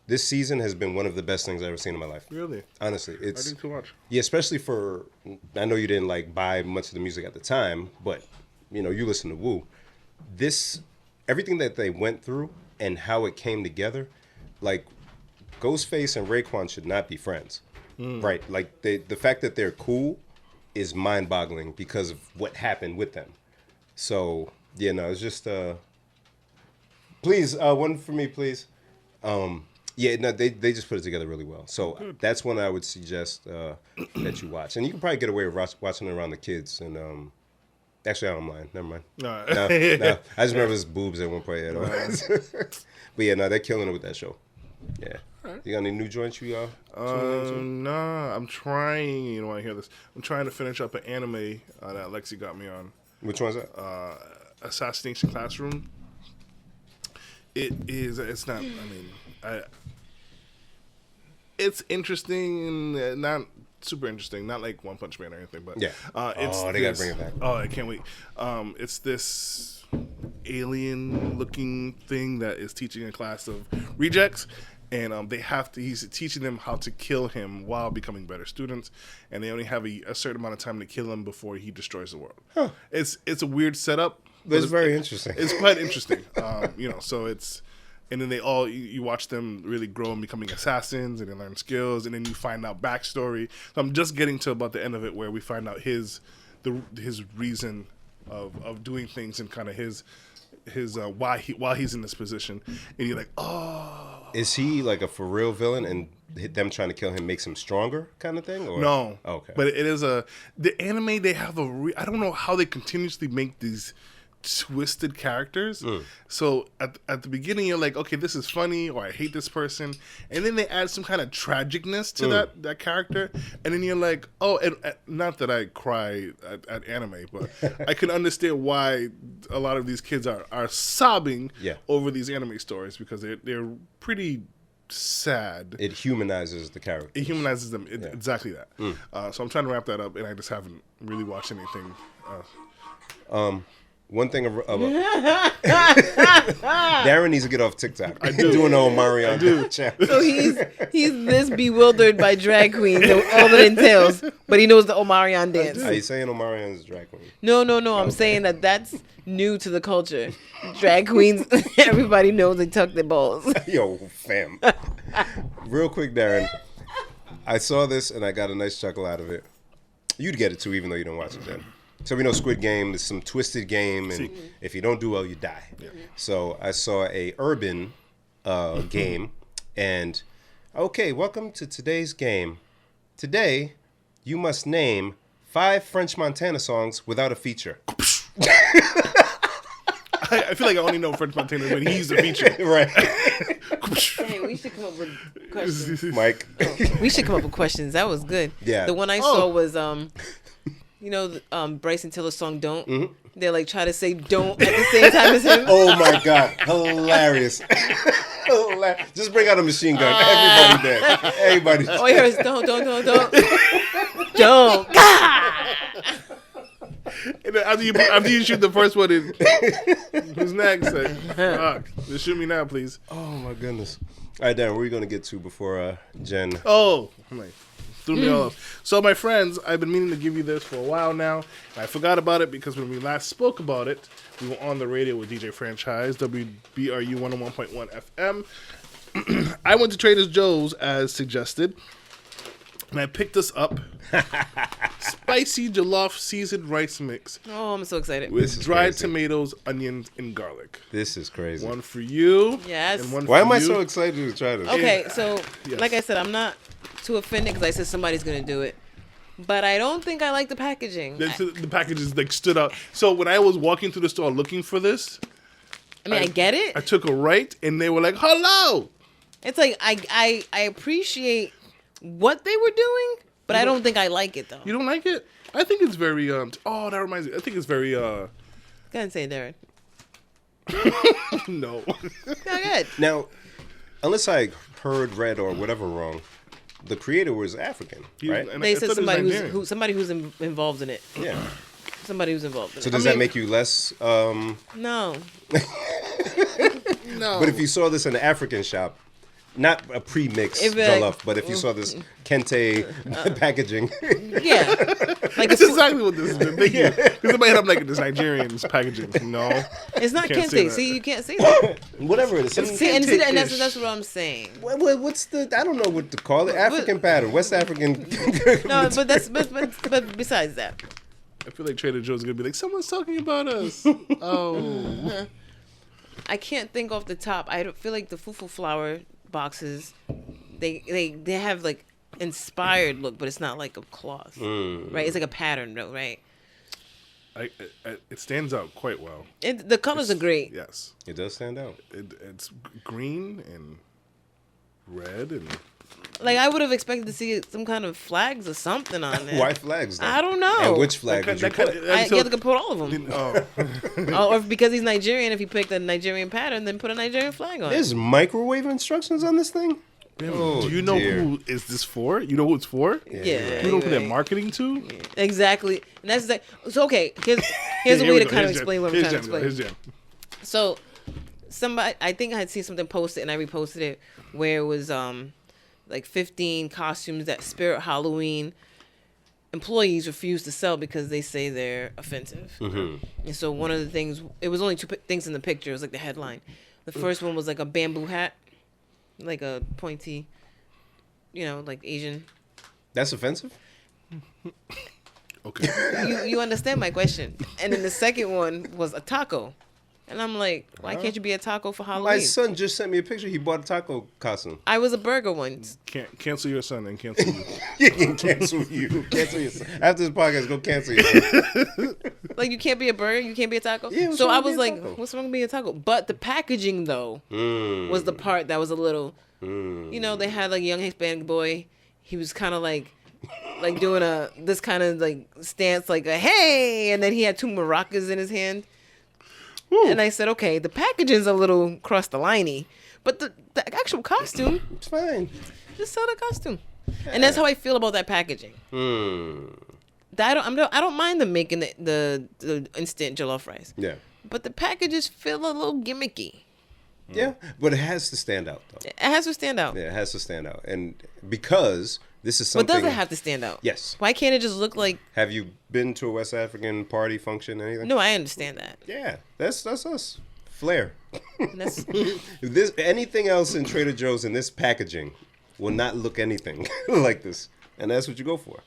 this season has been one of the best things I've ever seen in my life. Really? Honestly. I didn't too much. Yeah, especially I know you didn't like buy much of the music at the time, but, you listen to Wu. Everything that they went through and how it came together, like, Ghostface and Raekwon should not be friends. Right? Like, the fact that they're cool is mind-boggling because of what happened with them. So, yeah, no, it's just, please, one for me, please. Yeah, no, they just put it together really well. So that's one I would suggest that you watch. And you can probably get away with watching it around the kids. And actually, I'm lying. Never mind. No. I just remember his boobs at one point. But yeah, no, they're killing it with that show. Yeah. Right. You got any new joints you nah, I'm trying. You want to hear this? I'm trying to finish up an anime that Lexi got me on. Which one's that? Assassination Classroom. It's not. I mean, it's interesting and not super interesting. Not like One Punch Man or anything, but yeah. They gotta bring it back. Oh, I can't wait. It's this alien-looking thing that is teaching a class of rejects, and he's teaching them how to kill him while becoming better students, and they only have a certain amount of time to kill him before he destroys the world. Huh. It's a weird setup. But it's very interesting. It's quite interesting. So it's. And then you watch them really grow and becoming assassins, and they learn skills, and then you find out backstory. So I'm just getting to about the end of it where we find out his reason of doing things and kind of his why he's in this position, and you're like, oh. Is he like a for real villain, and them trying to kill him makes him stronger, kind of thing? Or? No. Okay. But it is the anime. They have I don't know how they continuously make these twisted characters. So at the beginning you're like, okay, this is funny, or I hate this person, and then they add some kind of tragicness to that character, and then you're like, oh, and not that I cry at anime, but I can understand why a lot of these kids are sobbing over these anime stories, because they're pretty sad. It humanizes the character. It humanizes them. Exactly that. So I'm trying to wrap that up, and I just haven't really watched anything. One thing Darren needs to get off TikTok. I do. Doing all Mario channel. So he's this bewildered by drag queens and all that entails, but he knows the Omarion dance. Are you saying Omarion is a drag queen? No. I'm saying that's new to the culture. Drag queens, everybody knows they tuck their balls. Yo, fam. Real quick, Darren. I saw this and I got a nice chuckle out of it. You'd get it too, even though you don't watch it, Jen. So we know Squid Game is some twisted game, and if you don't do well, you die. Yeah. So I saw a urban game, and okay, welcome to today's game. Today, you must name 5 French Montana songs without a feature. I feel like I only know French Montana when he's a feature. Right. Hey, we should come up with questions. Mike. We should come up with questions. That was good. Yeah. The one I saw was Bryson Tiller's song "Don't." Mm-hmm. They like try to say "don't" at the same time as him. Oh my god, hilarious! Just bring out a machine gun. Everybody dead. Everybody. Oh, he hears "don't." And then after you shoot the first one, who's next? Like, fuck, just shoot me now, please. Oh my goodness. All right, Darren, where are you gonna get to before Jen? Oh, I'm like, threw me off. So, my friends, I've been meaning to give you this for a while now. I forgot about it because when we last spoke about it, we were on the radio with DJ Franchise, WBRU 101.1 FM. I went to Trader Joe's as suggested, and I picked this up. Spicy Jollof seasoned rice mix Oh, I'm so excited. with dried crazy. tomatoes, onions, and garlic. This is crazy. One for you. Yes. And one Why for am I you. so excited to try this? Okay, so Yes. like I said, I'm not too offended because I said somebody's gonna do it, but I don't think I like the packaging. The packages like stood out. So when I was walking through the store looking for this, I get it. I took a right, and they were like, "Hello." It's like I appreciate what they were doing, but I don't think I like it though. You don't like it? I think it's very oh, that reminds me. I think it's very Go ahead and say it, Darren. no. Go ahead. Now, unless I heard, read, or whatever wrong, the creator was African, right? And They I said thought it was Nigerian. somebody who's involved in it. Yeah. Somebody who's involved in So it. does that make you less? No. No. But if you saw this in an African shop, not a pre-mixed If, jollof, but if you saw this kente packaging, Yeah. Like That's it's, exactly what this is. Thank you. Because in my head, I'm like, this Nigerian's packaging. No. it's not Can't say kente. that. See, you can't say that. whatever it is. some See, and kente-ish. that's what I'm saying. What's the? I don't know what to call it. African pattern, West African. No, but besides that, I feel like Trader Joe's going to be like, someone's talking about us. Oh. I can't think off the top. I don't feel like the fufu flour boxes, they have like inspired look, but it's not like a cloth, right? It's like a pattern though, right? It stands out quite well. The colors are great. Yes. It does stand out. It's green and red and... Like I would have expected to see some kind of flags or something on there. White flags. Though. I don't know. And which flag would you That kinda- put? You have to put all of them. Oh. Or if, because he's Nigerian, if he picked a Nigerian pattern, then put a Nigerian flag on it. There's microwave instructions on this thing. Oh, Do you know dear. who is this for? You know who it's for? Yeah, You know who they're right. marketing to? Exactly. And that's like, so okay, here's a Here way we to go. kind of Here's Jen. explain what I'm Here's trying to Jen. explain. Here's Jen. So somebody, I think I had seen something posted and I reposted it where it was like 15 costumes that Spirit Halloween employees refuse to sell because they say they're offensive. Mm-hmm. And so one of the things, it was only two things in the picture. It was like the headline. The first one was like a bamboo hat, like a pointy, like Asian. That's offensive. Okay. You understand my question. And then the second one was a taco. And I'm like, why can't you be a taco for Halloween? My son just sent me a picture. He bought a taco costume. I was a burger once. Can't cancel your son and cancel you. You can cancel you. Cancel your son. After this podcast, go cancel your son. Like, you can't be a burger? You can't be a taco? Yeah, what's so wrong I with was being a like, taco? what's wrong with being a taco? But the packaging, though, was the part that was a little, they had like a young Hispanic boy. He was kind of like doing this kind of like stance, like a hey, and then he had two maracas in his hand. And I said, okay, the packaging's a little cross the liney, but the actual costume, It's fine. just sell the costume. And that's how I feel about that packaging. I don't mind them making the instant jollof rice. Yeah. But the packages feel a little gimmicky. Yeah, but it has to stand out, though. It has to stand out. Yeah, it has to stand out. And because this is But something... does it have to stand out? Yes. Why can't it just look like... Have you been to a West African party, function, anything? No, I understand that. Yeah, that's us. Flair. That's, This anything else in Trader Joe's in this packaging will not look anything like this. And that's what you go for.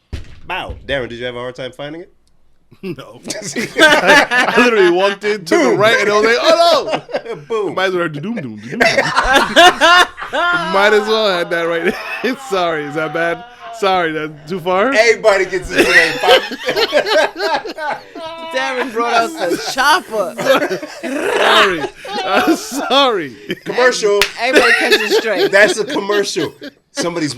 Bow. Darren, did you have a hard time finding it? No. I literally walked in, took a right, and I was like, oh no! Boom. Might as well have doom doom. Might as well have that right there. Sorry, is that bad? Sorry, that's too far? Everybody gets it today. Darren brought out the chopper. Sorry. Sorry. Commercial. Everybody catches straight. That's a commercial. Somebody's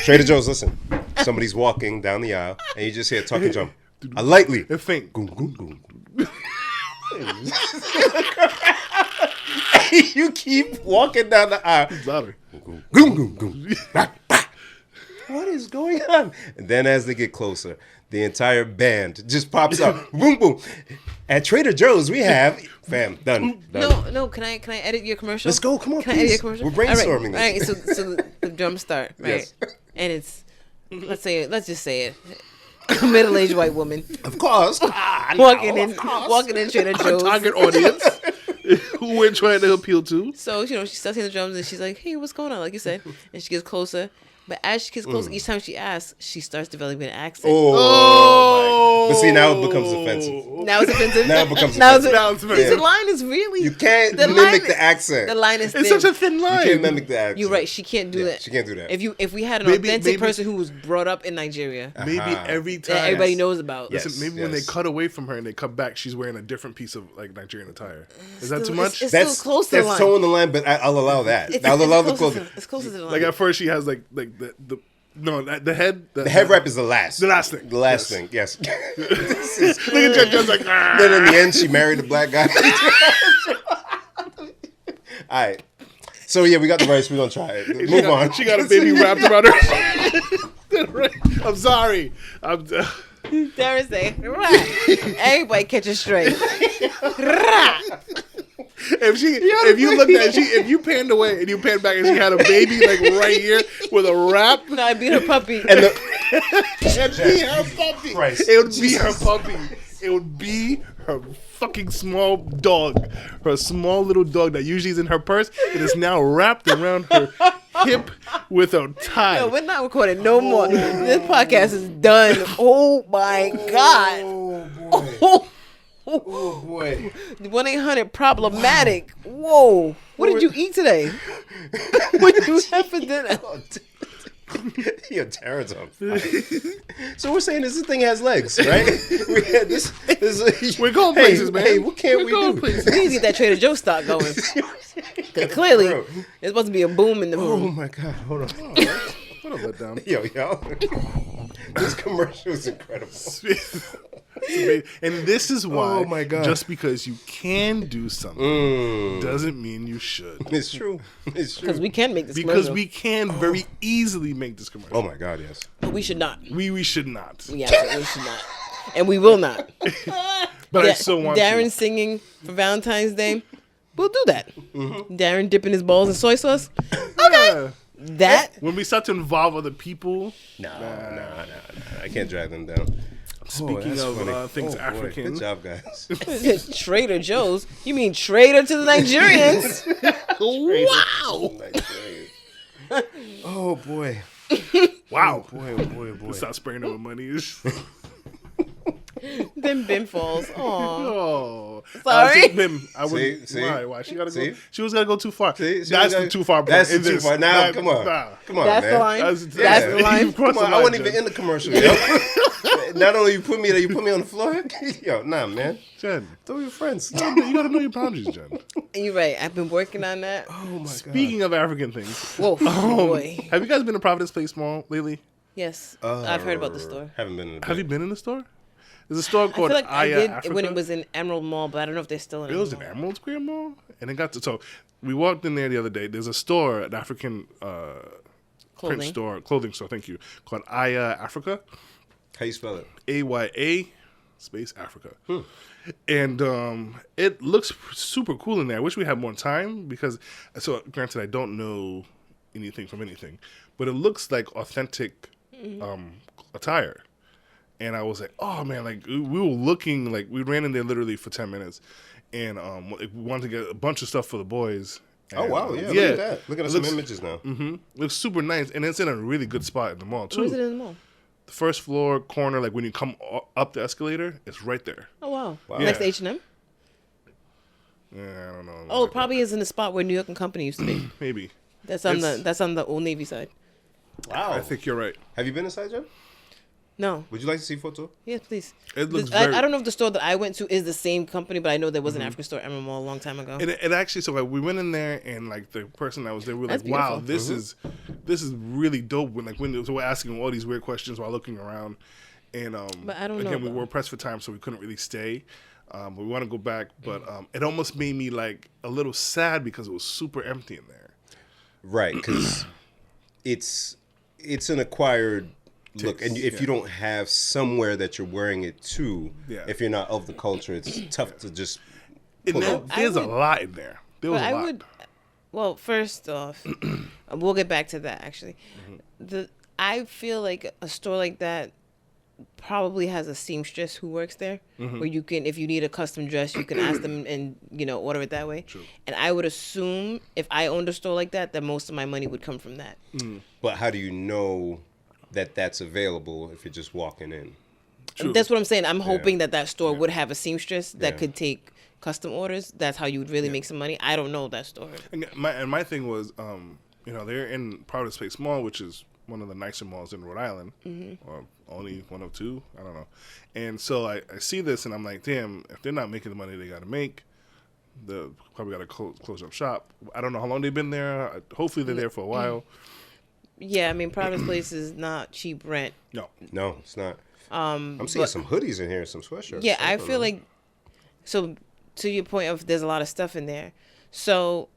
Trader Joe's, listen. Somebody's walking down the aisle and you just hear tuck and jump. Lightly. And faint. Goom, goom, goom. You keep walking down the aisle. Louder. Goom, goom, goom. what is going on? And then as they get closer, the entire band just pops up. Boom, boom. At Trader Joe's, we have... Fam, done. No. Can I edit your commercial? Let's go. Come on, Can I edit your please. commercial? We're brainstorming All right. So the drums start, right? Yes. And it's, let's just say it. A middle-aged white woman Of course. walking in Trader Joe's. Target audience who we're trying to appeal to. So, she starts hitting the drums and she's like, hey, what's going on? Like you said. And she gets closer. But as she gets closer, each time she asks, she starts developing an accent. Oh. But see, now it becomes offensive. Now it's offensive. Now it becomes Now offensive. The line is really... You can't the mimic line- the accent. The line is thin. It's such a thin line. You can't mimic the accent. You're right. She can't do that. She can't do that. If we had an Maybe- authentic maybe- person who was brought up in Nigeria Maybe every time. that everybody knows about. Yes. Listen, maybe when they cut away from her and they cut back, she's wearing a different piece of like Nigerian attire. Is that too much? It's still close to the That's line. towing the line, but I'll allow that. I'll allow the clothing. It's closer to the line. Like at first, she has like the the head. The head wrap is the last. The last thing. The last thing, yes. Look at Jen. Jen's like. Then in the end, she married a black guy. All right. So yeah, we got the rice. We're gonna try it. Move on. She got a baby wrapped around her. I'm sorry. Darren say, right. Everybody catch it straight. If you looked at if you panned away and you panned back and she had a baby like right here with a wrap, No, I beat her puppy. And it'd be her puppy. Christ. It would be her puppy. It would be her fucking small dog. Her small little dog that usually is in her purse. It is now wrapped around her hip with a tie. No, we're not recording no more. This podcast is done. Oh my God. oh boy. Oh boy. 1-800 problematic. Whoa. What did you eat today? What did you have for dinner? Yo, Darren's on fire. So we're saying this thing has legs, right? We had this We're going places, man. Hey, what can't We're we going do? places. We need to get that Trader Joe stock going. Because clearly, Bro. there's supposed to be a boom in the Oh room. my God! Hold on. What a letdown. Yo. This commercial is incredible. And this is why, Oh my God. just because you can do something doesn't mean you should. It's true. It's true. Because we can make this Because commercial. we can very easily make this commercial. Oh my God! Yes. But we should not. We should not. We absolutely should not. And we will not. But I still want Darren to. singing for Valentine's Day. We'll do that. Darren dipping his balls in soy sauce. Okay. That When we start to involve other people, No. I can't drag them down. speaking that's of funny. things Boy, African, Good job, guys. Trader Joe's. You mean traitor to the Nigerians? wow, Oh boy. wow. Boy. Oh boy. Oh boy. Stop spraying over money. Then Ben falls. Aww. Oh, Sorry? Bim, I would. See? Why? She gotta See? go. She was gonna go too far. See? She That's gotta- the too far. Part That's in the too this. far. Now, Nah, come on. nah. Come on, That's man. the line. That's the line. You've crossed Come on, the I line, wasn't even Jen. in the commercial, yo. Not only you put me there, you put me on the floor. Yo, nah, man. Jen, Thought we were friends. you gotta know your boundaries, Jen. You're right. I've been working on that. Oh my God. Speaking of African things, Whoa, boy. have you guys been to Providence Place Mall lately? Yes, I've heard about the store. Haven't been in a Have you bit. been in the store? There's a store I called feel like I Aya did Africa. when it was in Emerald Mall, but I don't know if they're still in It was Emerald in Mall. Emerald Square Mall, and it got to. So we walked in there the other day. There's a store, an African print store, clothing store. Thank you, called Aya Africa. How you spell it? AYA space Africa. And it looks super cool in there. I wish we had more time because, so granted, I don't know anything from anything, but it looks like authentic attire. And I was like, oh man, like we were looking, like we ran in there literally for 10 minutes and we wanted to get a bunch of stuff for the boys. Oh And, wow, yeah, look at that. Looking at some images now. Looks super nice, and it's in a really good spot in the mall too. Where's it in the mall? The first floor corner, like when you come up the escalator, it's right there. Oh, wow. Wow. Next to Yeah. H&M? Yeah, I don't know. Oh, it probably is in the spot where New York and Company used to be. Maybe. That's on It's- the Old Navy side. Wow. I think you're right. Have you been inside, Joe? No. Would you like to see photo? Yes, please. It looks I very- don't know if the store that I went to is the same company, but I know there was an African store at Emerald Mall a long time ago. And it actually, so like we went in there, and like the person that was there, we were That's like, "Wow, beautiful. this is really dope." When so we're asking all these weird questions while looking around, and But I don't know, again, we though. were pressed for time, so we couldn't really stay. We want to go back, but it almost made me like a little sad because it was super empty in there. Right, because it's it's an acquired look, and if yeah. you don't have somewhere that you're wearing it to, Yeah. if you're not of the culture, it's tough to just And pull that, off. there's a lot in there. There was But a I lot. would. Well, first off, we'll get back to that. Actually, I feel like a store like that probably has a seamstress who works there, where you can, if you need a custom dress, you can ask them and order it that way. True. And I would assume if I owned a store like that most of my money would come from that. But how do you know that that's available if you're just walking in? True. That's what I'm saying. I'm hoping that store would have a seamstress that Yeah. could take custom orders. That's how you would really make some money. I don't know that store. And my thing was, they're in Providence Place Mall, which is one of the nicer malls in Rhode Island, or only one of two, I don't know. And so I see this, and I'm like, damn, if they're not making the money they got to make, they probably got to close up shop. I don't know how long they've been there. Hopefully they're there for a while. Yeah, I mean, Providence Place is not cheap rent. No, it's not. I'm seeing some hoodies in here, some sweatshirts. Yeah, I don't feel know. like, so to your point of there's a lot of stuff in there. So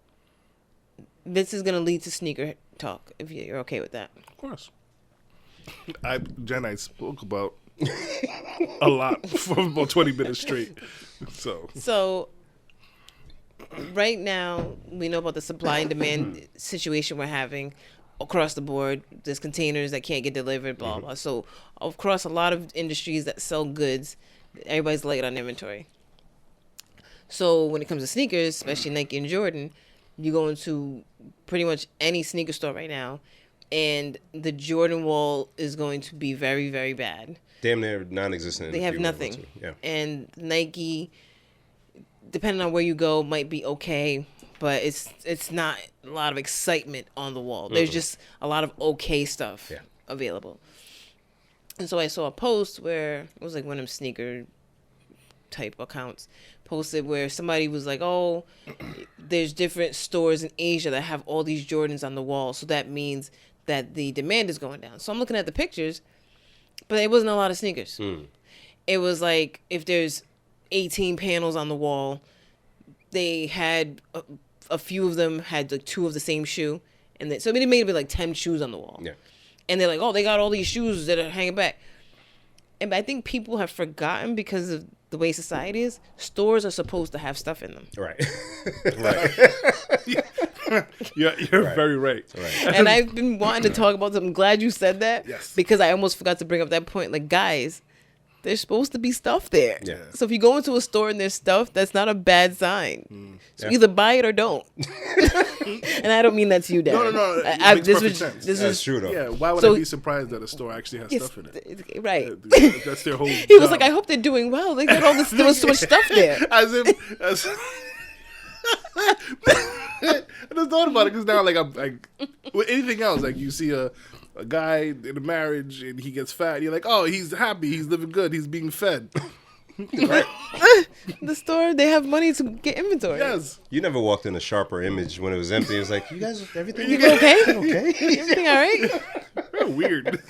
this is going to lead to sneaker talk, if you're okay with that. Of course. Jen, I spoke about a lot for about 20 minutes straight. So Right now, we know about the supply and demand situation we're having across the board. There's containers that can't get delivered, blah, blah. So across a lot of industries that sell goods, everybody's light on inventory. So when it comes to sneakers, especially Nike and Jordan, you go into pretty much any sneaker store right now, and the Jordan wall is going to be very, very bad. damn near non-existent. They have nothing. Yeah. And Nike, depending on where you go, might be okay, but it's not a lot of excitement on the wall. There's just a lot of okay stuff available. And so I saw a post where it was like one of them sneaker type accounts posted where somebody was like, oh, there's different stores in Asia that have all these Jordans on the wall, so that means that the demand is going down. So I'm looking at the pictures, but it wasn't a lot of sneakers. It was like if there's 18 panels on the wall, they had a few of them had like two of the same shoe, and so it made it like 10 shoes on the wall. Yeah. And they're like, oh, they got all these shoes that are hanging back. And I think people have forgotten because of the way society is. Stores are supposed to have stuff in them. Right. You're very right. And I've been wanting to talk about something. I'm glad you said that. Yes. Because I almost forgot to bring up that point. Like, guys, there's supposed to be stuff there. Yeah. So if you go into a store and there's stuff, that's not a bad sign. So either buy it or don't. And I don't mean that to you, Darren. No. It makes perfect sense. That's true, though. Yeah, why would So- I be surprised that a store actually has stuff in it? Right. That's their whole He was job. like, I hope they're doing well. They got all this. There was so much stuff there. As I just thought about it because now, like, I'm like, with anything else, like, you see a guy in a marriage and he gets fat, you're like, oh, he's happy, he's living good, he's being fed. Right? The store, they have money to get inventory. Yes. You never walked in a sharper image when it was empty. It was like, you guys, everything You okay? okay? Everything all right? Real weird.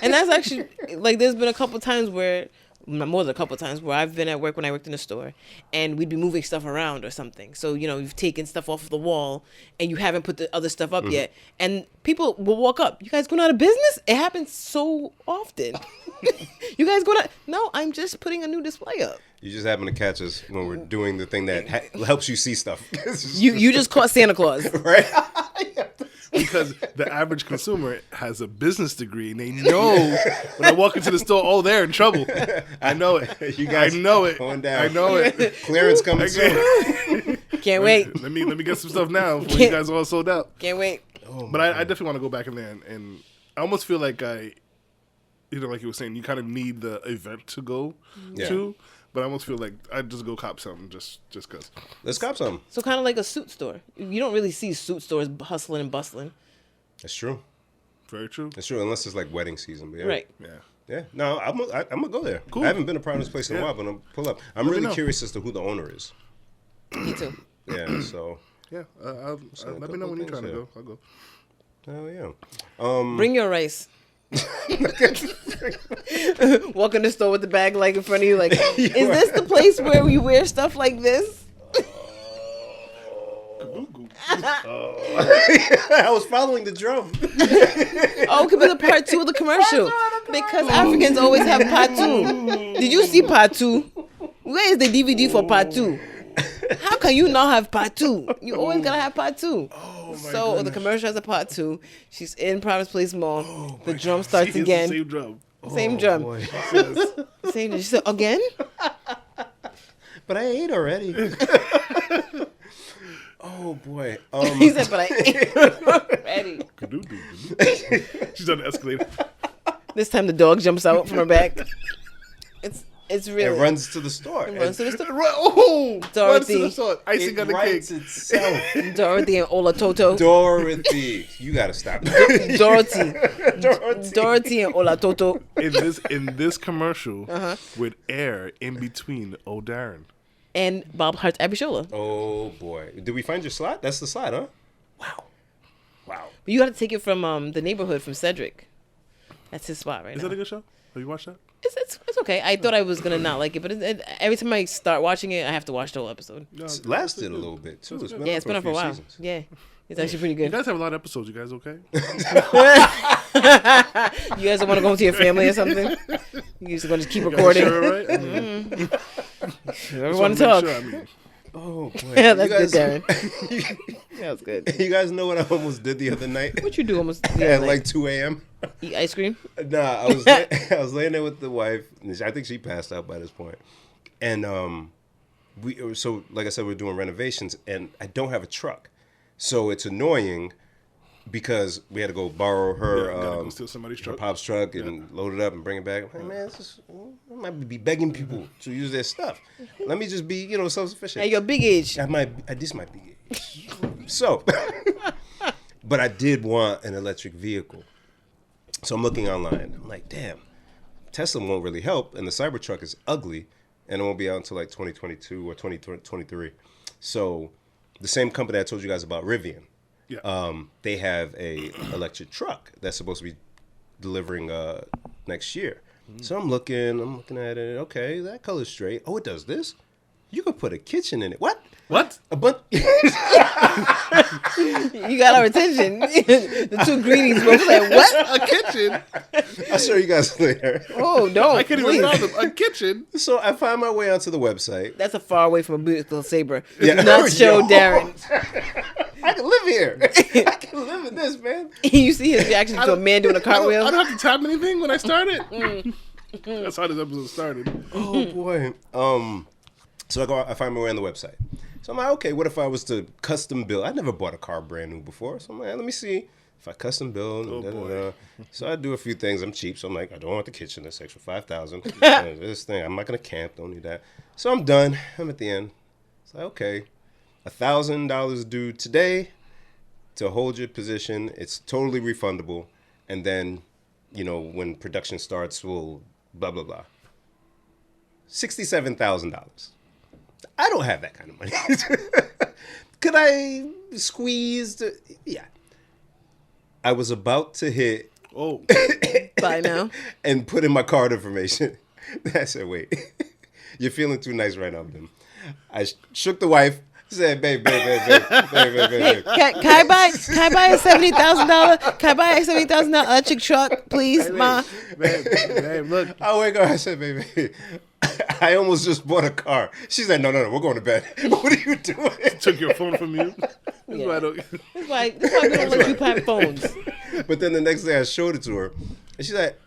And that's actually, like, there's been a couple times where, more than a couple times, where I've been at work when I worked in a store, and we'd be moving stuff around or something. So, you've taken stuff off of the wall, and you haven't put the other stuff up yet. And people will walk up, you guys going out of business? It happens so often. You guys going out? No, I'm just putting a new display up. You just happen to catch us when we're doing the thing that helps you see stuff. You just caught Santa Claus. Right? Because the average consumer has a business degree and they know when I walk into the store, oh, they're in trouble. I know it. You guys I know it. going down. I know it. Clearance coming soon. Can't wait. Let me get some stuff now before you guys are all sold out. Can't wait. But I definitely want to go back in there and I almost feel like like you were saying, you kind of need the event to go to. But I almost feel like I'd just go cop something just because. Let's cop some. So kind of like a suit store. You don't really see suit stores hustling and bustling. That's true. Very true. That's true, unless it's like wedding season. But yeah. Right. Yeah. Yeah. No, I'm gonna go there. Cool. I haven't been to Providence Place in a while, but I'm pull up. I'm Let me really know. curious as to who the owner is. Me too. Yeah. So. Yeah. Let me know when you're trying to go. I'll go. Oh yeah. Bring your rice. Walk in the store with the bag like in front of you, like, is this the place where we wear stuff like this? I was following the drum. Oh, it could be the part 2 of the commercial. Because Africans always have part 2. Did you see part 2? Where is the DVD for part 2? How can you not have part 2? You always gotta have part 2. Oh, So the commercial has a part 2. She's in Providence Place Mall. The drum starts again. Same drum. Same drum. Boy. Same. She said again. But I ate already. Oh boy. He said, but I ain't ready. She's on the escalator. This time the dog jumps out from her back. It's really. It runs to the store. Runs to the store. Oh, Dorothy. runs to the store. Icing on the cake. Itself. Dorothy and Ola Toto. Dorothy, you gotta stop. Dorothy and Ola Toto. In this commercial would air in between old Darren And Bob Hart's Abishola. Oh boy, did we find your slot? That's the slot, huh? Wow. Wow. But you got to take it from the neighborhood from Cedric. That's his spot right Is now. that a good show? Have you watched that? It's okay. I thought I was gonna not like it, but every time I start watching it, I have to watch the whole episode. No, It's lasted a little bit too. It's Yeah, it's been up for a while. seasons. Yeah, it's actually pretty You good. guys have a lot of episodes. You guys okay? You guys don't want to go home to your family or something? You just gonna just keep You guys recording? sure, right? Everyone talk. Oh boy. Yeah, that's You guys- good, Darren. That's good. You guys know what I almost did the other night? What you do almost At like 2 a.m. eat ice cream? Nah, I was laying there with the wife. And I think she passed out by this point. And so like I said, we're doing renovations, and I don't have a truck, so it's annoying because we had to go borrow her Gotta go steal somebody's her truck. pop's truck and load it up and bring it back. I'm like, man, I might be begging people to use their stuff. Let me just be, self-sufficient. At your big age. This might be age. So, but I did want an electric vehicle. So I'm looking online. I'm like, damn, Tesla won't really help, and the Cybertruck is ugly, and it won't be out until like 2022 or 2023. So the same company I told you guys about, Rivian, they have a electric truck that's supposed to be delivering next year. So I'm looking at it. Okay, that color's straight. Oh, it does this? You could put a kitchen in it. What? A bunch. You got our attention. The two greenies both like, what? A kitchen? I'll show you guys later. Oh, no. I can't even fathom a kitchen. So I find my way onto the website. That's a far away from a beautiful saber. Yeah. Do not show Yo. Darren. I can live here. I can live in this, man. You see his reaction to a man doing a I cartwheel? don't have to tap anything when I start it. That's how this episode started. Oh boy. So I find my way on the website. So I'm like, okay, what if I was to custom build? I never bought a car brand new before. So I'm like, let me see if I custom build. boy. So I do a few things. I'm cheap. So I'm like, I don't want the kitchen. That's extra $5,000. This thing, I'm not going to camp. Don't need that. So I'm done. I'm at the end. It's like, okay, $1,000 due today to hold your position. It's totally refundable. And then, when production starts, we'll blah, blah, blah. $67,000. I don't have that kind of money. Could I squeeze? Yeah. I was about to hit Oh, Bye now. and put in my card information. I said, wait, you're feeling too nice right now, Bim. I shook the wife, said, babe. Can I buy a $70,000? Can I buy a $70,000 electric truck, please, ma? babe, look. I wake up, I said, baby, I almost just bought a car. She said, no, we're going to bed. What are you doing? Took your phone from you. Yeah. Why don't- That's why we don't let you have phones. But then the next day I showed it to her, and she's like,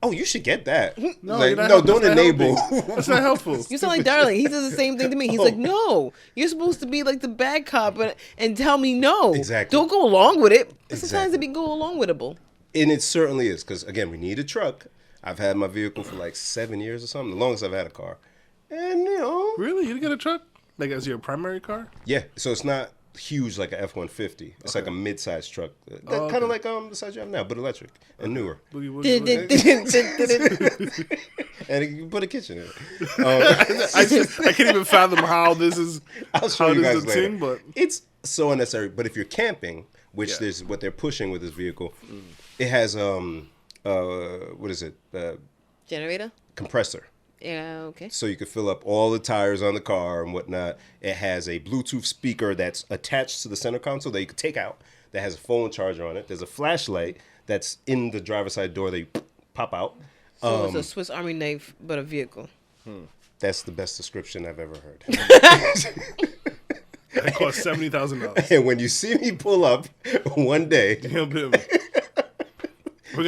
oh, you should get that. No, Like, you're not no, helping. don't That's not enable. helping. That's not helpful. You sound like Darling. He does the same thing to me. He's like, no, you're supposed to be like the bad cop and tell me no. Exactly. Don't go along with it. Sometimes Exactly. it be go along withable. And it certainly is, because, again, we need a truck. I've had my vehicle for like 7 years or something, the longest I've had a car. And, Really? You didn't get a truck? Like as your primary car? yeah, so it's not huge like a F-150. It's like a mid-sized truck. Kind of like the size you have now, but electric and newer. And you can put a kitchen in it. I can't even fathom how this is. I'll show how you this guys is a later. thing, but It's so unnecessary. But if you're camping, which Yeah. there's what they're pushing with this vehicle, it has what is it? Generator? Compressor. Yeah, okay. So you can fill up all the tires on the car and whatnot. It has a Bluetooth speaker that's attached to the center console that you can take out. That has a phone charger on it. There's a flashlight that's in the driver's side door that you pop out. So it's a Swiss Army knife, but a vehicle. That's the best description I've ever heard. It cost $70,000. And when you see me pull up one day, We're gonna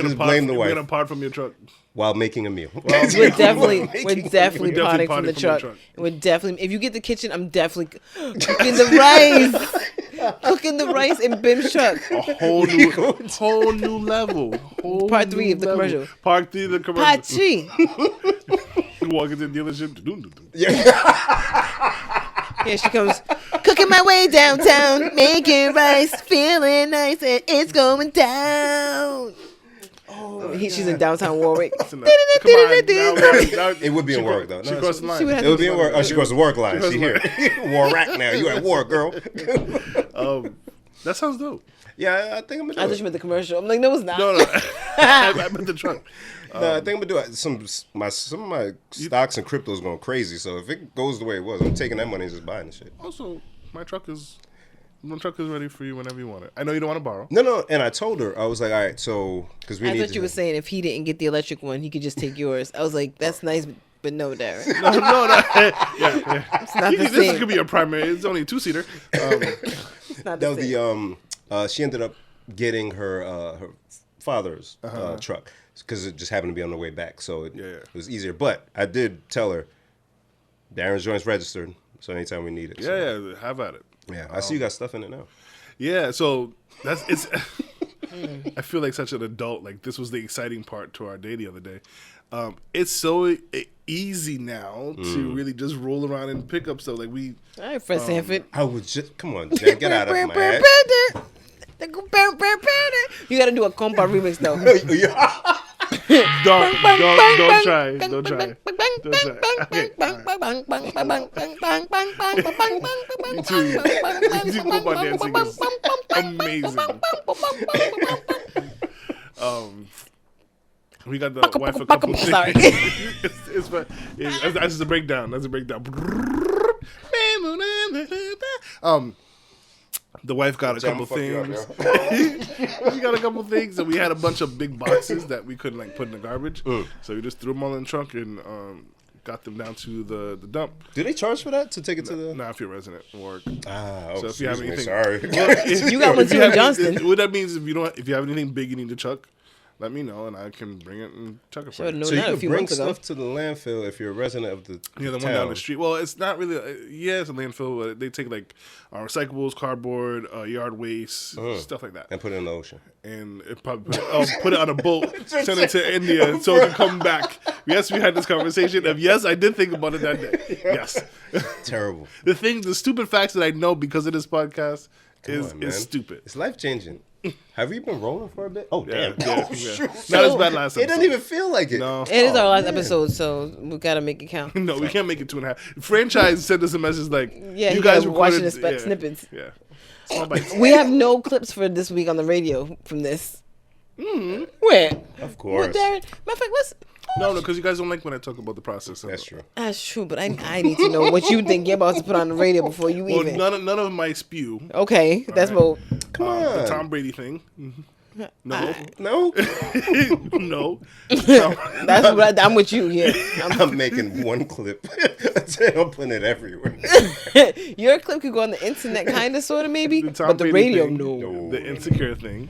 Just blame the wife. We're gonna part from your truck. while making a meal. We're definitely definitely potting from potting the from truck. the truck. We're definitely. If you get the kitchen, I'm definitely cooking the rice. Cooking the rice in Bim's truck. A whole new level. Whole Part 3 new of the level. commercial. Part 3 of the commercial. Part 3. You walk into the dealership. Here she comes, cooking my way downtown, making rice, feeling nice, and it's going down. She's in downtown Warwick. Come on. Now, It would be in Warwick, though. She No, crossed the line. She would have it would be in Warwick. Oh, she goes to work line. She She here. Warrack now. You at war, girl. That sounds dope. Yeah, I think I'm I gonna thought do you it. meant the commercial. I'm like, no, it's not. No. I meant the truck. No, I think I'm gonna do it. Some of my stocks and cryptos going crazy. So if it goes the way it was, I'm taking that money and just buying the shit. Also, my truck is ready for you whenever you want it. I know you don't want to borrow. No, and I told her, I was like, all right, so because we I need. thought you were saying if he didn't get the electric one, he could just take yours. I was like, that's nice, but no, Darren. Yeah. It's not the This same. could be a primary. It's only a 2-seater. It's not That the was same. she ended up getting her father's truck because it just happened to be on the way back, so it was easier. But I did tell her Darren's joint's registered, so anytime we need it. So. Yeah, have at it. Yeah, I see you got stuff in it now. Yeah, so it's. I feel like such an adult. Like this was the exciting part to our day the other day. It's so easy now to really just roll around and pick up stuff. Like we. All right, Fred Sanford. I was just come on, Jen, get out of my head. You gotta do a compa remix though. Don't try. Okay. You two compa dancing is amazing. We got the wife a couple things. Sorry. It's fun. That's just a breakdown. That's a breakdown. The wife got a couple things. She got a couple things, and we had a bunch of big boxes that we couldn't like put in the garbage. So we just threw them all in the trunk and got them down to the dump. Do they charge for that to take it to the? Not if you're a resident or work. So if you have anything, sorry. You got one too in Johnston. What that means if you have anything big you need to chuck, let me know and I can bring it and chuck it for you. So you can bring stuff to the landfill if you're a resident of the the one down the street. Well, it's not really. It's a landfill, but they take like recyclables, cardboard, yard waste, stuff like that, and put it in the ocean. And it probably put it on a boat, send it to India, so it can come back. Yes, we had this conversation. Yes, I did think about it that day. Yes, terrible. The stupid facts that I know because of this podcast is stupid. It's life changing. Have we been rolling for a bit? Oh, damn. Yeah. Shoot. Not as bad last episode. It doesn't even feel like it. No. It is our last episode, so we gotta make it count. No, we can't make it 2.5. Franchise sent us a message like, Yeah, you guys watching recorded the snippets. Yeah. Small bites. We have no clips for this week on the radio from this. Mm-hmm. Where? Of course. Well, Darren, matter of fact, let's. No, because you guys don't like when I talk about the process. That's true. That's true, but I need to know what you think you're about to put on the radio before you Well, even. none of my spew. Okay, that's right. Come on. The Tom Brady thing. No. No. No. That's what I'm with you here. I'm making one clip. I'm putting it everywhere. Your clip could go on the internet, kind of, sort of, maybe, Tom but the Brady radio, thing, no. The insecure thing.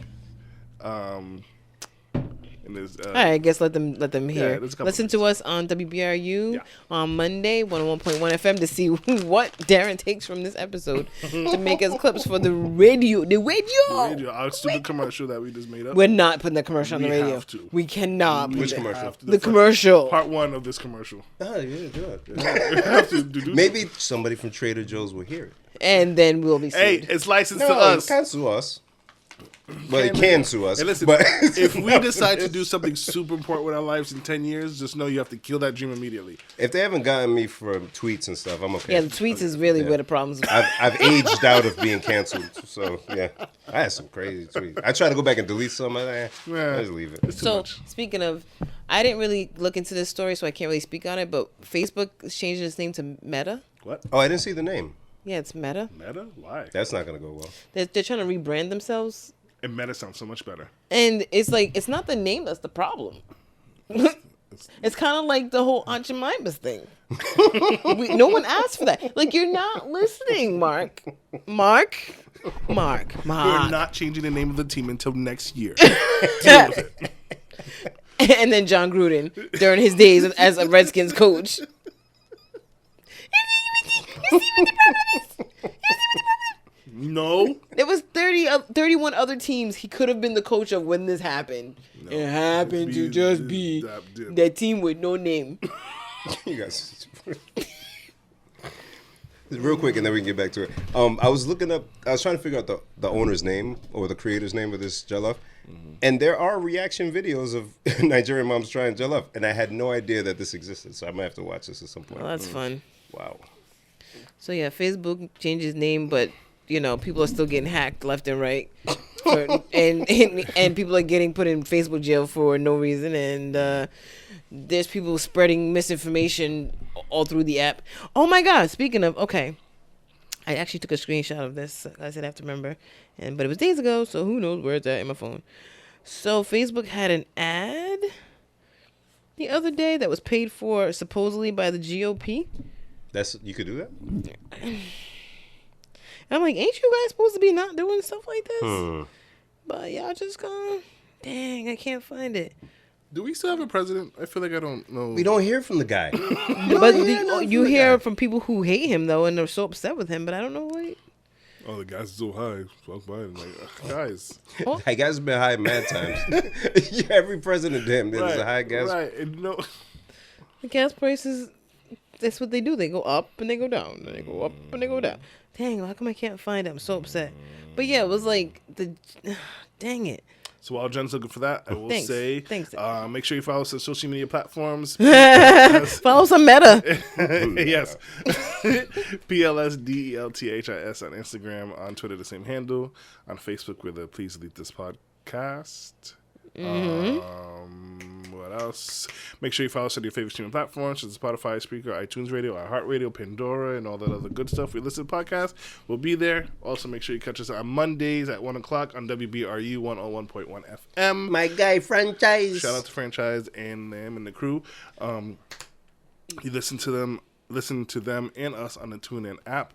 And there's, All right, I guess let them hear. there's a couple Listen to us on WBRU on Monday, 101.1 FM to see what Darren takes from this episode to make us clips for the radio. The radio. Our stupid commercial that we just made up. We're not putting the commercial on the We radio. have to. We cannot. Which put it. commercial? The commercial. Part 1 of this commercial. Oh, yeah, do it. We have to do Maybe somebody from Trader Joe's will hear it. And then we'll be sued. Hey, it's licensed No, to us. it can't sue us. Well, it can sue us. Hey, listen, but if we decide to do something super important with our lives in 10 years, just know you have to kill that dream immediately. if they haven't gotten me for tweets and stuff, I'm okay. Yeah, the tweets is really where the problems are. I've aged out of being canceled, so yeah. I had some crazy tweets. I try to go back and delete some of that. I just leave it. It's too So, much. speaking of I didn't really look into this story, so I can't really speak on it. But Facebook is changing its name to Meta. What? Oh, I didn't see the name. Yeah, it's Meta. Meta? Why? That's not gonna go well. They're trying to rebrand themselves, And Meta sounds so much better. and it's like it's not the name that's the problem. It's kind of like the whole Aunt Jemima's thing. No one asked for that. Like, you're not listening, Mark. We're not changing the name of the team until next year. Deal with it. And then John Gruden, during his days as a Redskins coach. No. There was 31 other teams he could have been the coach of when this happened. No. It happened to just be that team with no name. You guys. Real quick, and then we can get back to it. I was trying to figure out the owner's name or the creator's name of this jollof. And there are reaction videos of Nigerian moms trying jollof. And I had no idea that this existed. So I might have to watch this at some point. Well, that's fun. Wow. So, yeah, Facebook changed his name, but, you know, people are still getting hacked left and right. And people are getting put in Facebook jail for no reason. And there's people spreading misinformation all through the app. Oh, my God. Speaking of, okay. I actually took a screenshot of this. I said I have to remember. But it was days ago, so who knows where it's at in my phone. So Facebook had an ad the other day that was paid for supposedly by the GOP. You could do that? And I'm like, ain't you guys supposed to be not doing stuff like this? But y'all just gone, dang, I can't find it. Do we still have a president? I feel like I don't know. We don't hear from the guy. But you hear from people who hate him, though, and they're so upset with him, but I don't know what. Oh, the guy's so high. Fuck Biden. Like, guys. That guy's been high mad times. Every president, damn, there's a high gas. Right. And the gas prices, that's what they do. They go up and they go down. And they go up and they go down. Dang, how come I can't find it? I'm so upset. But yeah, it was like, dang it. So while Jen's looking for that, I will say, make sure you follow us on social media platforms. Follow some Meta. Yes. PLSDELTHIS on Instagram, on Twitter, the same handle. On Facebook, we're the Please Delete This Podcast. What else? Make sure you follow us on your favorite streaming platforms, such as Spotify, Spreaker, iTunes Radio, iHeartRadio, Pandora, and all that other good stuff. We listen to podcasts. We'll be there. Also, make sure you catch us on Mondays at 1 o'clock on WBRU 101.1 FM. My guy, Franchise. Shout out to Franchise and them and the crew. You listen to them and us on the TuneIn app.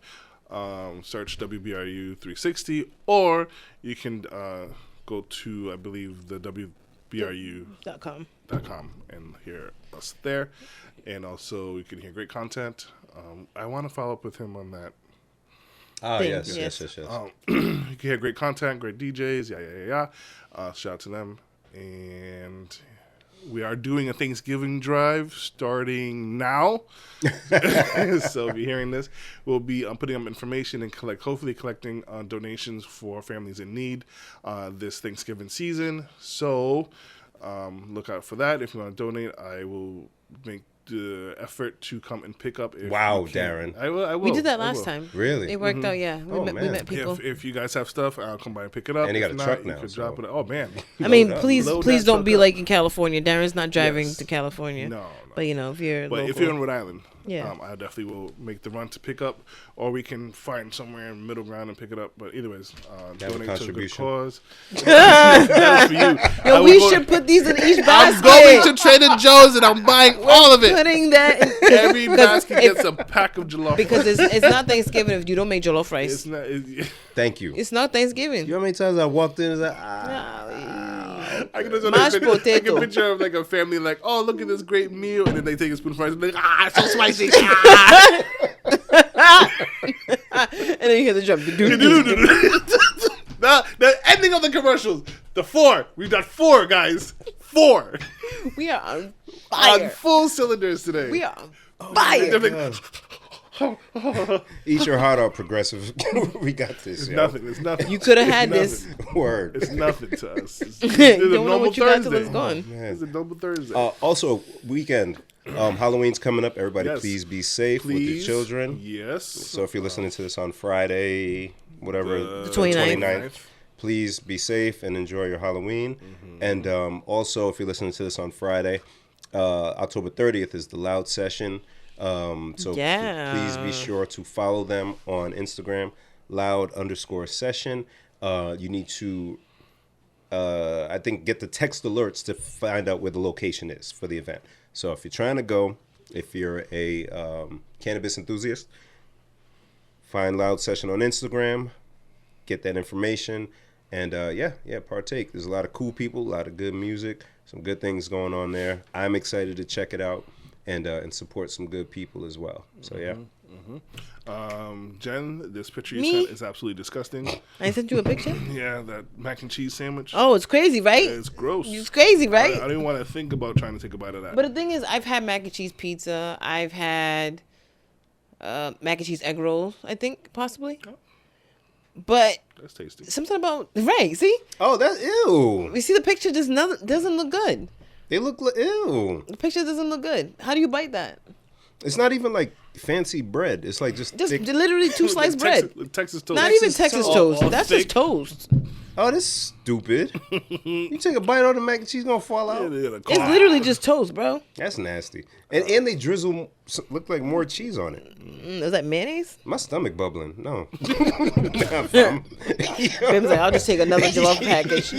Search WBRU 360, or you can go to, I believe, the WBRU.com and hear us there. And also, you can hear great content. I want to follow up with him on that. Oh, yes. You can hear great content, great DJs, yeah. Shout out to them. And we are doing a Thanksgiving drive starting now. So if you're hearing this, we'll be putting up information and hopefully collecting donations for families in need this Thanksgiving season. So look out for that. If you want to donate, I will make the effort to come and pick up. Wow, Darren. I will. We did that last time. Really? It worked out, yeah. We met people. If you guys have stuff, I'll come by and pick it up. And you got a truck now. You could drop it. Oh, man. I mean, please don't be like in California. Darren's not driving to California. No. But, if you're local. If you're in Rhode Island, yeah. I definitely will make the run to pick up, or we can find somewhere in middle ground and pick it up. But anyways, donate to a good cause. That is for you. Yo, we should put these in each basket. I'm going to Trader Joe's and I'm buying all of it. Putting that in. Every basket gets a pack of jollof. Because it's not Thanksgiving if you don't make jollof rice. It's not. Thank you. It's not Thanksgiving. You know how many times I walked in and said, I can just mashed take potato. a picture of like a family like, oh, look at this great meal, and then they take a spoon of rice and they're like, it's so spicy. And then you hear the drum. The ending of the commercials. The 4. We've got 4, guys. 4. We are on fire. On full cylinders today. We are on fire. Eat your heart out, Progressive. We got this. It's nothing. You could have had this. Word. It's nothing to us. It's You a don't know normal what you got Thursday. till it's gone. It's a normal Thursday. Also, weekend. Halloween's coming up. Everybody, Yes. please be safe with your children. Yes. So if you're listening to this on Friday, whatever, The 29th. please be safe and enjoy your Halloween. And also, if you're listening to this on Friday, October 30th is the Loud Session. So please be sure to follow them on Instagram, loud_session. You need to, I think, get the text alerts to find out where the location is for the event. So if you're trying to go, if you're a cannabis enthusiast, find Loud Session on Instagram, get that information, and partake. There's a lot of cool people, a lot of good music, some good things going on there. I'm excited to check it out and support some good people as well. So yeah. Jen, this picture you sent is absolutely disgusting. I sent you a picture? Yeah, that mac and cheese sandwich. Oh, it's crazy, right? Yeah, it's gross. It's crazy, right? I didn't want to think about trying to take a bite of that. But the thing is, I've had mac and cheese pizza. I've had mac and cheese egg rolls, I think, possibly. Oh. But that's tasty. Something about, right, see? Oh, that's ew. You see the picture doesn't look good. They look ew. The picture doesn't look good. How do you bite that? It's not even like fancy bread. It's like just literally 2 sliced bread. Texas toast. Not even Texas toast. That's just toast. Oh, that's stupid. You take a bite out of the mac and cheese, gonna fall out. It's literally just toast, bro. That's nasty. And they drizzle, look like more cheese on it. Is that mayonnaise? My stomach bubbling. No. Bim's like, I'll just take another Jollof package.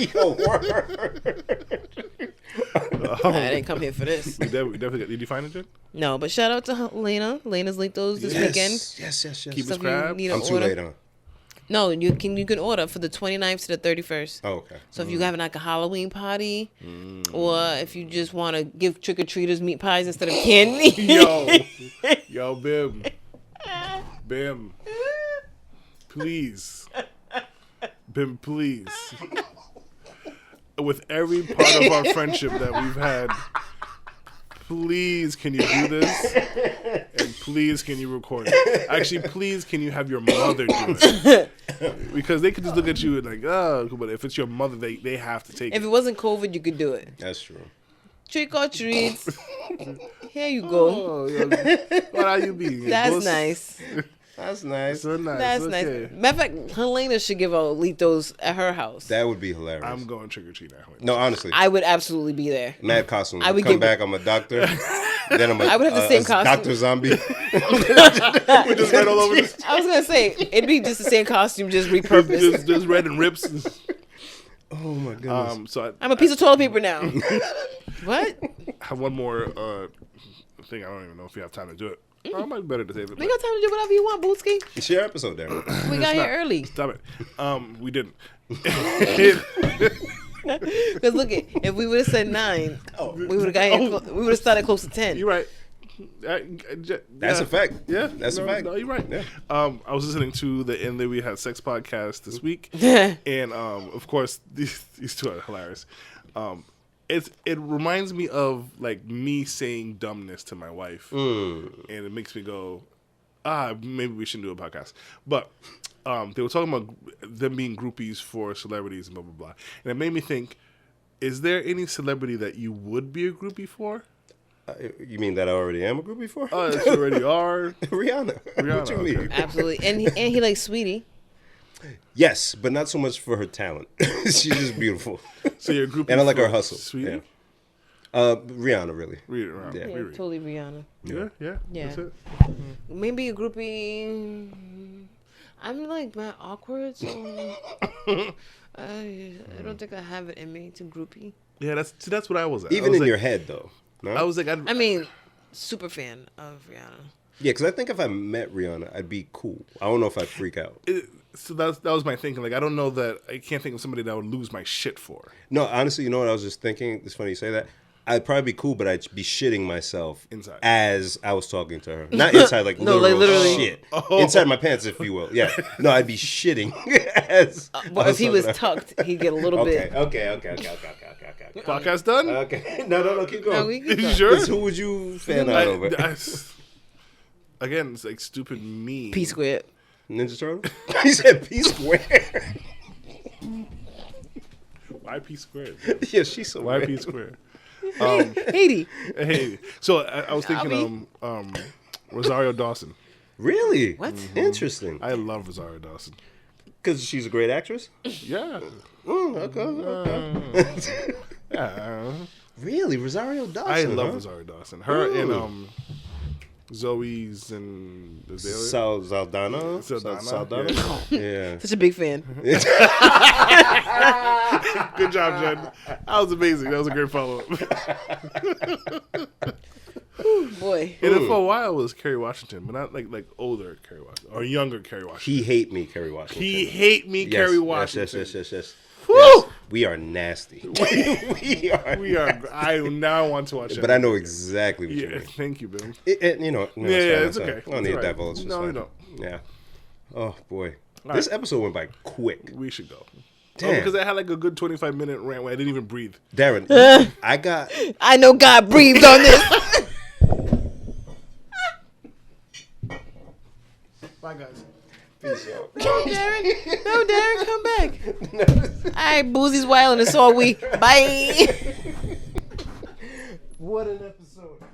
I didn't come here for this. We definitely did you find it, Jen? No, but shout out to Lena. Lena's linked those this weekend. Yes. Keep us crab. I'm too late, huh? No, you can order for the 29th to the 31st. Oh, okay. So if you have like a Halloween party, or if you just want to give trick-or-treaters meat pies instead of candy. Yo, Bim, please, Bim, please. With every part of our friendship that we've had, please can you do this? And please can you record it? Actually, please can you have your mother do it? Because they could just look at you and like, oh, but if it's your mother, they have to take it. If it wasn't COVID, you could do it. That's true. Trick or treats. Here you go. Oh, what are you being? That's nice. That's nice. So nice. That's okay. nice. Matter of fact, Helena should give out Litos at her house. That would be hilarious. I'm going trick or treat now. No, honestly. I would absolutely be there. Mad costume. I would come back. I'm a doctor. Then I'm I would have the same costume. Dr. Zombie. We just red all over this. I was gonna say it'd be just the same costume, just repurposed. just red and rips. Oh my goodness. I'm a piece of toilet paper now. What? I have one more thing. I don't even know if you have time to do it. I might be better to save it. We got time to do whatever you want, Bootsky. It's your episode, Darren. We got here early. Stop it. We didn't. Because look, if we would have said 9, we would have got here. We would have started close to 10. You're right. That's a fact. Yeah, that's a fact. No, you're right. Yeah. I was listening to the And Then We Had Sex podcast this week, and of course these two are hilarious. It reminds me of like me saying dumbness to my wife, and it makes me go, maybe we shouldn't do a podcast. But they were talking about them being groupies for celebrities and blah blah blah, and it made me think: is there any celebrity that you would be a groupie for? You mean that I already am a groupie for? That you already are. Rihanna. What you mean? Okay. Absolutely, and he likes Sweetie. Yes, but not so much for her talent. She's just beautiful. So you're a groupie, and I like her hustle. Sweetie? Yeah. Rihanna, really. Rihanna. Yeah, totally Rihanna. Yeah. That's it. Maybe a groupie. I'm like that awkward, so I don't think I have it in me to groupie. Yeah, that's what I was at. Even in your head, though. No? I was like, I mean, super fan of Rihanna. Yeah, because I think if I met Rihanna, I'd be cool. I don't know if I'd freak out. So that was my thinking. Like, I don't know that I can't think of somebody that I would lose my shit for. No, honestly, you know what I was just thinking? It's funny you say that. I'd probably be cool, but I'd be shitting myself inside as I was talking to her. Not inside, like no, literally shit. Inside my pants, if you will. Yeah. No, I'd be shitting as. But if he was tucked, he'd get a little bit. Okay. Podcast done? Okay. No, keep going. No, we keep going. Sure? Who would you fan out over? Again, it's like stupid me. P squared. Ninja Turtle? He said P squared. Why P squared? Yeah, she's so Why weird. P squared? Haiti. So I was thinking Rosario Dawson. Really? What? Interesting. I love Rosario Dawson. Because she's a great actress? Yeah. Okay. Yeah. Really? Rosario Dawson? I love Rosario Dawson. Her and Zoe's and the Saldana? Saldana. Yeah. Such a big fan. Good job, Jen. That was amazing. That was a great follow up. Boy. And then for a while it was Kerry Washington, but not like older Kerry Washington or younger Kerry Washington. He hate me, Kerry Washington. He hate me, Yes, Kerry yes, Washington. Yes. Woo! Yes. We are nasty. We are. I now want to watch it. But I know exactly what you Yeah, mean. thank you, Bill. It's okay. I don't need to divulge. No, you don't. Yeah. Oh boy, All this right. episode went by quick. We should go. Damn. Because I had like a good 25-minute rant where I didn't even breathe. Darren, I got. I know God breathed on this. Bye, guys. Peace out. No, Darren, come back. All right, Boozy's wild and it's all we. Bye. What an episode.